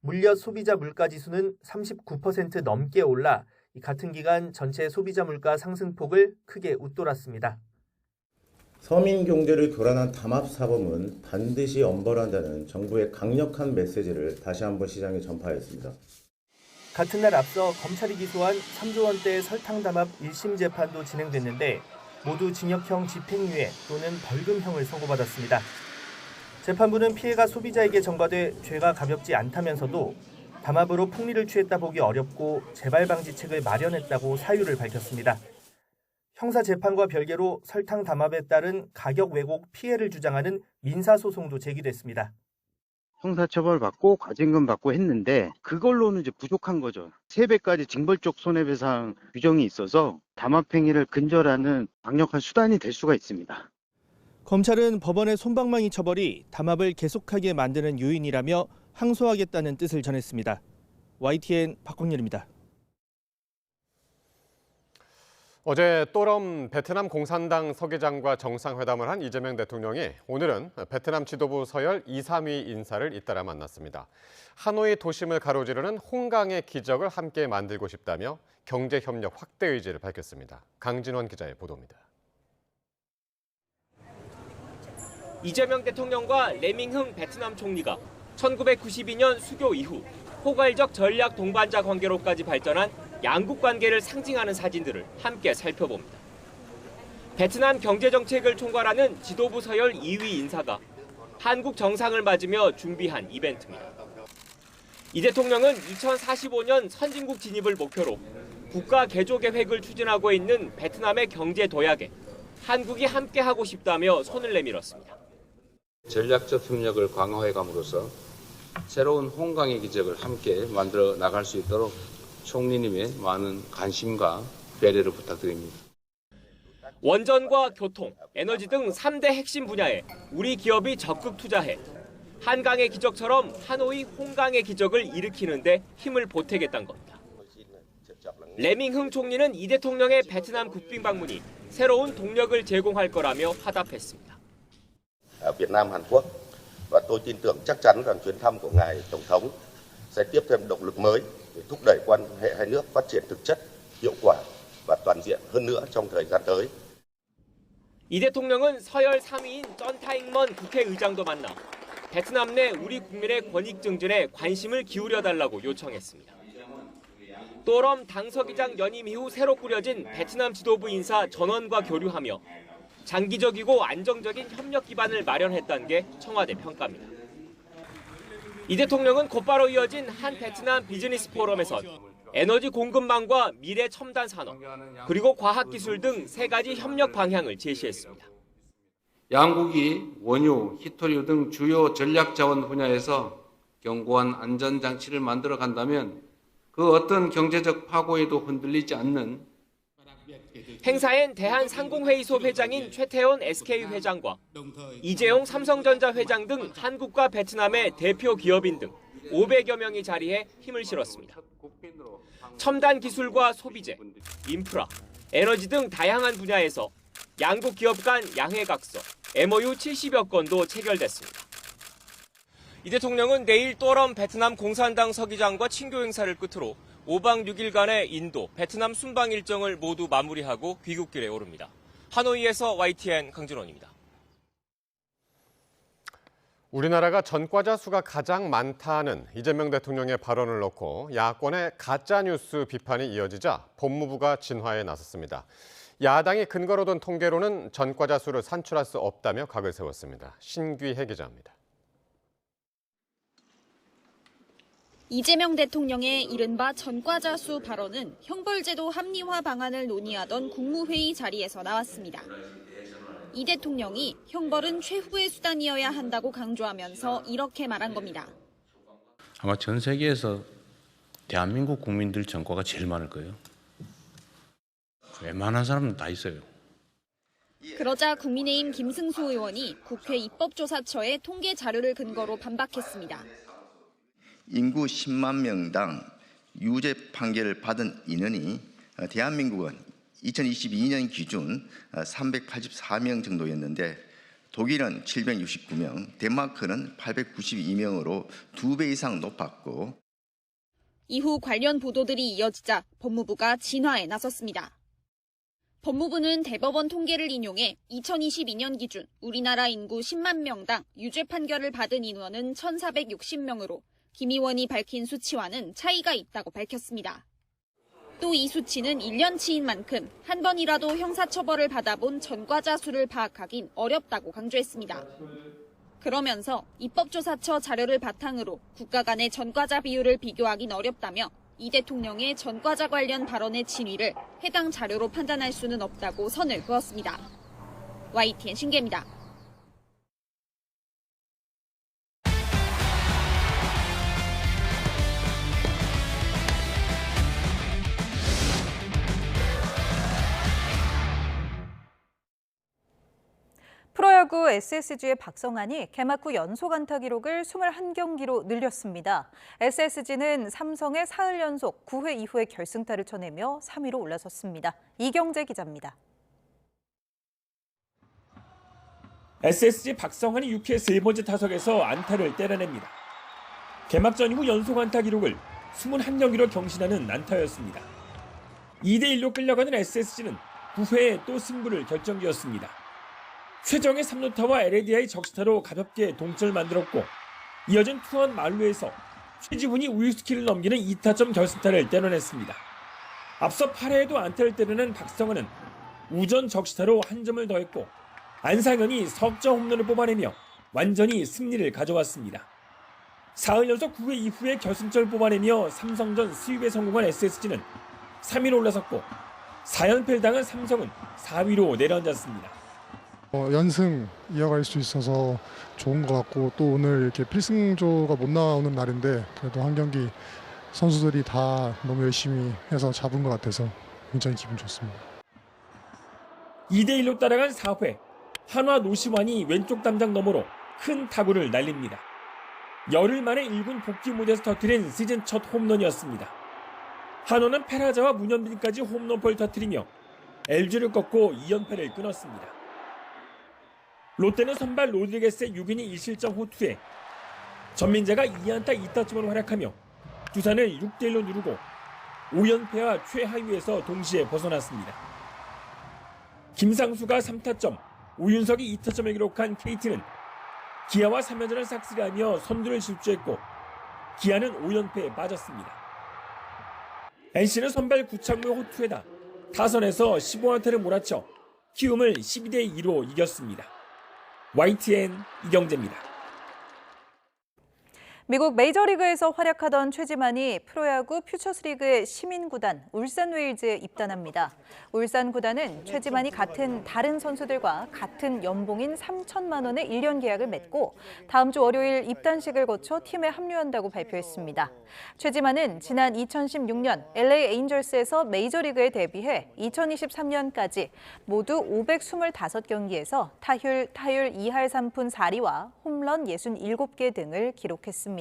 물엿 소비자 물가지수는 39% 넘게 올라 같은 기간 전체 소비자 물가 상승폭을 크게 웃돌았습니다. 서민 경제를 교란한 담합 사범은 반드시 엄벌한다는 정부의 강력한 메시지를 다시 한번 시장에 전파했습니다. 같은 날 앞서 검찰이 기소한 3조 원대 설탕 담합 1심 재판도 진행됐는데 모두 징역형 집행유예 또는 벌금형을 선고받았습니다. 재판부는 피해가 소비자에게 전가돼 죄가 가볍지 않다면서도 담합으로 폭리를 취했다 보기 어렵고 재발 방지책을 마련했다고 사유를 밝혔습니다. 형사재판과 별개로 설탕 담합에 따른 가격 왜곡 피해를 주장하는 민사소송도 제기됐습니다. 형사처벌 받고 과징금 받고 했는데 그걸로는 이제 부족한 거죠. 3배까지 징벌적 손해배상 규정이 있어서 담합행위를 근절하는 강력한 수단이 될 수가 있습니다. 검찰은 법원의 솜방망이 처벌이 담합을 계속하게 만드는 요인이라며 항소하겠다는 뜻을 전했습니다. YTN 박광렬입니다. 어제 또럼 베트남 공산당 서기장과 정상회담을 한 이재명 대통령이 오늘은 베트남 지도부 서열 2, 3위 인사를 잇따라 만났습니다. 하노이 도심을 가로지르는 홍강의 기적을 함께 만들고 싶다며 경제협력 확대 의지를 밝혔습니다. 강진원 기자의 보도입니다. 이재명 대통령과 레밍흥 베트남 총리가 1992년 수교 이후 포괄적 전략 동반자 관계로까지 발전한 양국 관계를 상징하는 사진들을 함께 살펴봅니다. 베트남 경제정책을 총괄하는 지도부 서열 2위 인사가 한국 정상을 맞으며 준비한 이벤트입니다. 이 대통령은 2045년 선진국 진입을 목표로 국가 개조 계획을 추진하고 있는 베트남의 경제 도약에 한국이 함께하고 싶다며 손을 내밀었습니다. 전략적 협력을 강화해 감으로써 새로운 홍강의 기적을 함께 만들어 나갈 수 있도록 총리님의 많은 관심과 배려를 부탁드립니다. 원전과 교통, 에너지 등 3대 핵심 분야에 우리 기업이 적극 투자해 한강의 기적처럼 하노이 홍강의 기적을 일으키는 데 힘을 보태겠다는 겁니다. 레밍흥 총리는 이 대통령의 베트남 국빈 방문이 새로운 동력을 제공할 거라며 화답했습니다. Việt Nam, Hàn Quốc và tôi tin tưởng chắc chắn rằng chuyến thăm của ngài tổng thống sẽ tiếp thêm động lực mới để thúc đẩy quan hệ hai nước phát triển thực chất, hiệu quả và toàn diện hơn nữa trong thời gian tới. 이 대통령은 서열 3위인 쩐타잉먼 국회의장도 만나 베트남 내 우리 국민의 권익 증진에 관심을 기울여달라고 요청했습니다. 또럼 당서기장 연임 이후 새로 꾸려진 베트남 지도부 인사 전원과 교류하며 장기적이고 안정적인 협력 기반을 마련했다는 게 청와대 평가입니다. 이 대통령은 곧바로 이어진 한 베트남 비즈니스 포럼에선 에너지 공급망과 미래 첨단 산업, 그리고 과학기술 등 3가지 협력 방향을 제시했습니다. 양국이 원유, 히토류 등 주요 전략 자원 분야에서 견고한 안전 장치를 만들어 간다면 그 어떤 경제적 파고에도 흔들리지 않는 행사엔 대한상공회의소 회장인 최태원 SK 회장과 이재용 삼성전자 회장 등 한국과 베트남의 대표 기업인 등 500여 명이 자리해 힘을 실었습니다. 첨단 기술과 소비재, 인프라, 에너지 등 다양한 분야에서 양국 기업 간 양해각서, MOU 70여 건도 체결됐습니다. 이 대통령은 내일 또럼 베트남 공산당 서기장과 친교 행사를 끝으로 5박 6일간의 인도, 베트남 순방 일정을 모두 마무리하고 귀국길에 오릅니다. 하노이에서 YTN 강준원입니다. 우리나라가 전과자 수가 가장 많다는 이재명 대통령의 발언을 놓고 야권의 가짜뉴스 비판이 이어지자 법무부가 진화에 나섰습니다. 야당이 근거로 둔 통계로는 전과자 수를 산출할 수 없다며 각을 세웠습니다. 신귀혜 기자입니다. 이재명 대통령의 이른바 전과자 수 발언은 형벌제도 합리화 방안을 논의하던 국무회의 자리에서 나왔습니다. 이 대통령이 형벌은 최후의 수단이어야 한다고 강조하면서 이렇게 말한 겁니다. 아마 전 세계에서 대한민국 국민들 전과가 제일 많을 거예요. 웬만한 사람은 다 있어요. 그러자 국민의힘 김승수 의원이 국회 입법조사처의 통계 자료를 근거로 반박했습니다. 인구 10만 명당 유죄 판결을 받은 인원이 대한민국은 2022년 기준 384명 정도였는데 독일은 769명, 덴마크는 892명으로 2배 이상 높았고 이후 관련 보도들이 이어지자 법무부가 진화에 나섰습니다. 법무부는 대법원 통계를 인용해 2022년 기준 우리나라 인구 10만 명당 유죄 판결을 받은 인원은 1,460명으로 김 의원이 밝힌 수치와는 차이가 있다고 밝혔습니다. 또 이 수치는 1년치인 만큼 한 번이라도 형사처벌을 받아본 전과자 수를 파악하긴 어렵다고 강조했습니다. 그러면서 입법조사처 자료를 바탕으로 국가 간의 전과자 비율을 비교하긴 어렵다며 이 대통령의 전과자 관련 발언의 진위를 해당 자료로 판단할 수는 없다고 선을 그었습니다. YTN 신계입니다. 프로야구 SSG의 박성환이 개막 후 연속 안타 기록을 21경기로 늘렸습니다. SSG는 삼성의 사흘 연속 9회 이후에 결승타를 쳐내며 3위로 올라섰습니다. 이경재 기자입니다. SSG 박성환이 6회 세 번째 타석에서 안타를 때려냅니다. 개막전 이후 연속 안타 기록을 21경기로 경신하는 안타였습니다. 2대1로 끌려가는 SSG는 9회에 또 승부를 결정지었습니다. 최정의 3루타와 LADI 적시타로 가볍게 동점을 만들었고 이어진 투원 만루에서 최지훈이 우익수키를 넘기는 2타점 결승타를 때려냈습니다. 앞서 8회에도 안타를 때리는 박성환은 우전 적시타로 한 점을 더했고 안상현이 석점 홈런을 뽑아내며 완전히 승리를 가져왔습니다. 사흘 연속 9회 이후에 결승점을 뽑아내며 삼성전 스윕에 성공한 SSG는 3위로 올라섰고 4연패를 당한 삼성은 4위로 내려앉았습니다. 연승 이어갈 수 있어서 좋은 것 같고 또 오늘 이렇게 필승조가 못 나오는 날인데 그래도 한 경기 선수들이 다 너무 열심히 해서 잡은 것 같아서 굉장히 기분 좋습니다. 2대1로 따라간 4회 한화 노시환이 왼쪽 담장 너머로 큰 타구를 날립니다. 열흘 만에 1군 복귀 무대에서 터뜨린 시즌 첫 홈런이었습니다. 한화는 페라자와 문현빈까지 홈런포를 터뜨리며 LG를 꺾고 2연패를 끊었습니다. 롯데는 선발 로드리게스의 6이닝 1실점 호투에 전민재가 2안타 2타점으로 활약하며 두산을 6대1로 누르고 5연패와 최하위에서 동시에 벗어났습니다. 김상수가 3타점, 오윤석이 2타점을 기록한 KT는 기아와 3연전을 싹쓸이하며 선두를 질주했고 기아는 5연패에 빠졌습니다. NC는 선발 구창모의 호투에다 타선에서 15안타를 몰아쳐 키움을 12대2로 이겼습니다. YTN 이경재입니다. 미국 메이저리그에서 활약하던 최지만이 프로야구 퓨처스리그의 시민구단 울산 웨일즈에 입단합니다. 울산 구단은 최지만이 같은 다른 선수들과 같은 연봉인 3천만 원의 1년 계약을 맺고 다음 주 월요일 입단식을 거쳐 팀에 합류한다고 발표했습니다. 최지만은 지난 2016년 LA 에인절스에서 메이저리그에 데뷔해 2023년까지 모두 525경기에서 타율 2할 3푼 4리와 홈런 67개 등을 기록했습니다.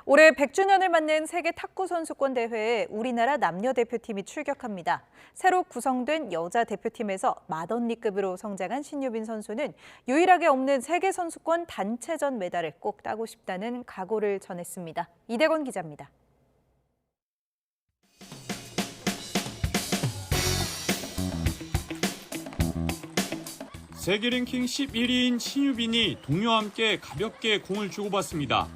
올해 100주년을 맞는 세계 탁구 선수권 대회에 우리나라 남녀 대표팀이 출격합니다. 새로 구성된 여자 대표팀에서 맏언니급으로 성장한 신유빈 선수는 유일하게 없는 세계 선수권 단체전 메달을 꼭 따고 싶다는 각오를 전했습니다. 이대건 기자입니다. 세계 랭킹 11위인 신유빈이 동료와 함께 가볍게 공을 주고받습니다.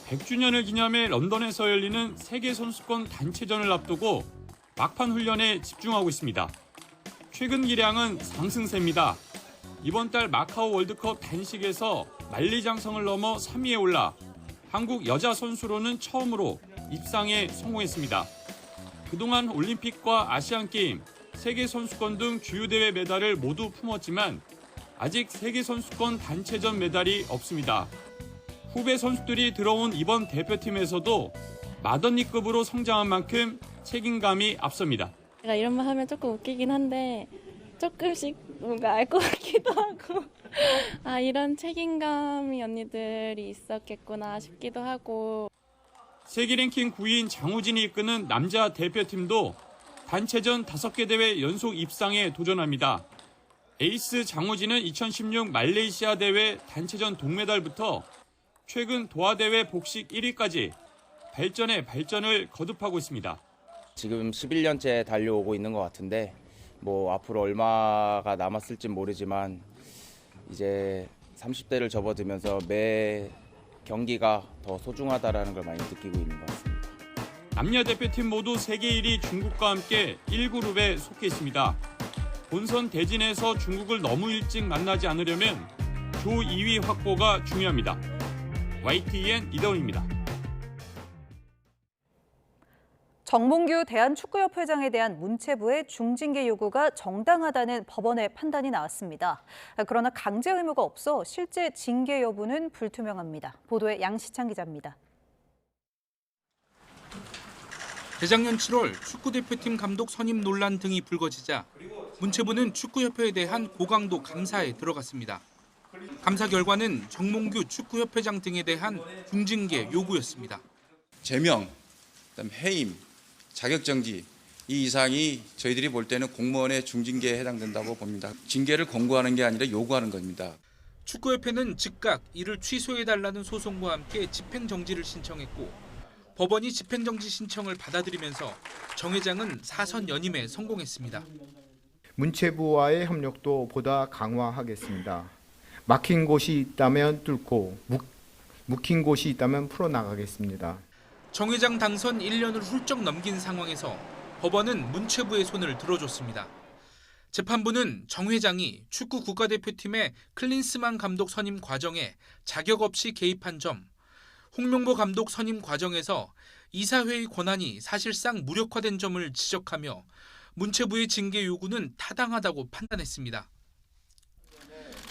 100주년을 기념해 런던에서 열리는 세계선수권 단체전을 앞두고 막판 훈련에 집중하고 있습니다. 최근 기량은 상승세입니다. 이번 달 마카오 월드컵 단식에서 만리장성을 넘어 3위에 올라 한국 여자 선수로는 처음으로 입상에 성공했습니다. 그동안 올림픽과 아시안게임, 세계선수권 등 주요 대회 메달을 모두 품었지만 아직 세계선수권 단체전 메달이 없습니다. 후배 선수들이 들어온 이번 대표팀에서도 맏언니급으로 성장한 만큼 책임감이 앞섭니다. 제가 이런 말 하면 조금 웃기긴 한데 조금씩 뭔가 알 것 같기도 하고 아 이런 책임감이 언니들이 있었겠구나 싶기도 하고. 세계 랭킹 9위인 장우진이 이끄는 남자 대표팀도 단체전 5개 대회 연속 입상에 도전합니다. 에이스 장우진은 2016 말레이시아 대회 단체전 동메달부터 최근 도하대회 복식 1위까지 발전에 발전을 거듭하고 있습니다. 지금 11년째 달려오고 있는 것 같은데 앞으로 얼마가 남았을진 모르지만 이제 30대를 접어들면서 매 경기가 더 소중하다라는 걸 많이 느끼고 있는 것 같습니다. 남녀 대표팀 모두 세계 1위 중국과 함께 1그룹에 속해 있습니다. 본선 대진에서 중국을 너무 일찍 만나지 않으려면 조 2위 확보가 중요합니다. YTN 이대훈입니다. 정몽규 대한축구협회장에 대한 문체부의 중징계 요구가 정당하다는 법원의 판단이 나왔습니다. 그러나 강제 의무가 없어 실제 징계 여부는 불투명합니다. 보도에 양시창 기자입니다. 재작년 7월 축구대표팀 감독 선임 논란 등이 불거지자 문체부는 축구협회에 대한 고강도 감사에 들어갔습니다. 감사 결과는 정몽규 축구협회장 등에 대한 중징계 요구였습니다. 제명, 그다음 해임, 자격정지 이 이상이 저희들이 볼 때는 공무원의 중징계에 해당된다고 봅니다. 징계를 권고하는 게 아니라 요구하는 겁니다. 축구협회는 즉각 이를 취소해달라는 소송과 함께 집행정지를 신청했고 법원이 집행정지 신청을 받아들이면서 정 회장은 사선 연임에 성공했습니다. 문체부와의 협력도 보다 강화하겠습니다. 막힌 곳이 있다면 뚫고 묵힌 곳이 있다면 풀어나가겠습니다. 정 회장 당선 1년을 훌쩍 넘긴 상황에서 법원은 문체부의 손을 들어줬습니다. 재판부는 정 회장이 축구 국가대표팀의 클린스만 감독 선임 과정에 자격 없이 개입한 점, 홍명보 감독 선임 과정에서 이사회의 권한이 사실상 무력화된 점을 지적하며 문체부의 징계 요구는 타당하다고 판단했습니다.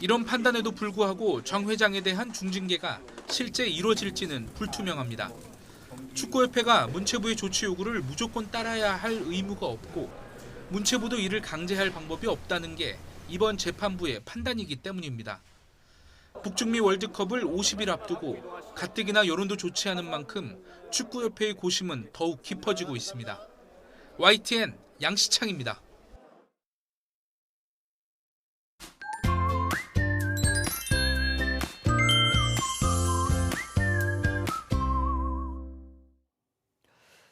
이런 판단에도 불구하고 정 회장에 대한 중징계가 실제 이루어질지는 불투명합니다. 축구협회가 문체부의 조치 요구를 무조건 따라야 할 의무가 없고 문체부도 이를 강제할 방법이 없다는 게 이번 재판부의 판단이기 때문입니다. 북중미 월드컵을 50일 앞두고 가뜩이나 여론도 좋지 않은 만큼 축구협회의 고심은 더욱 깊어지고 있습니다. YTN 양시창입니다.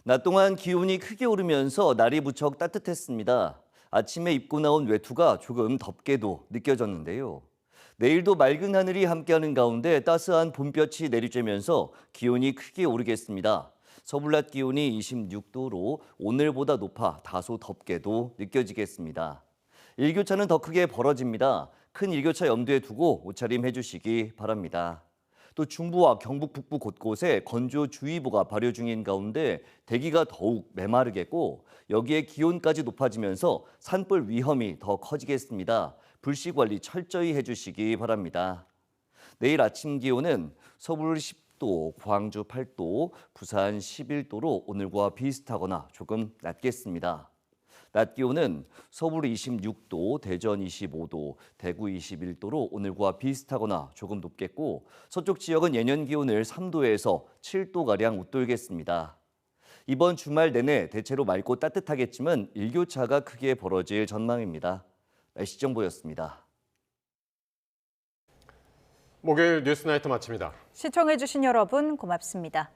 낮 동안 기온이 크게 오르면서 날이 무척 따뜻했습니다. 아침에 입고 나온 외투가 조금 덥게도 느껴졌는데요. 내일도 맑은 하늘이 함께하는 가운데 따스한 봄볕이 내리쬐면서 기온이 크게 오르겠습니다. 서울 낮 기온이 26도로 오늘보다 높아 다소 덥게도 느껴지겠습니다. 일교차는 더 크게 벌어집니다. 큰 일교차 염두에 두고 옷차림해 주시기 바랍니다. 또 중부와 경북 북부 곳곳에 건조주의보가 발효 중인 가운데 대기가 더욱 메마르겠고 여기에 기온까지 높아지면서 산불 위험이 더 커지겠습니다. 불씨 관리 철저히 해주시기 바랍니다. 내일 아침 기온은 서울 10도, 광주 8도, 부산 11도로 오늘과 비슷하거나 조금 낮겠습니다. 낮 기온은 서울 26도, 대전 25도, 대구 21도로 오늘과 비슷하거나 조금 높겠고 서쪽 지역은 예년 기온을 3도에서 7도가량 웃돌겠습니다. 이번 주말 내내 대체로 맑고 따뜻하겠지만 일교차가 크게 벌어질 전망입니다. 날씨 정보였습니다. 목요일 뉴스나이트 마칩니다. 시청해주신 여러분 고맙습니다.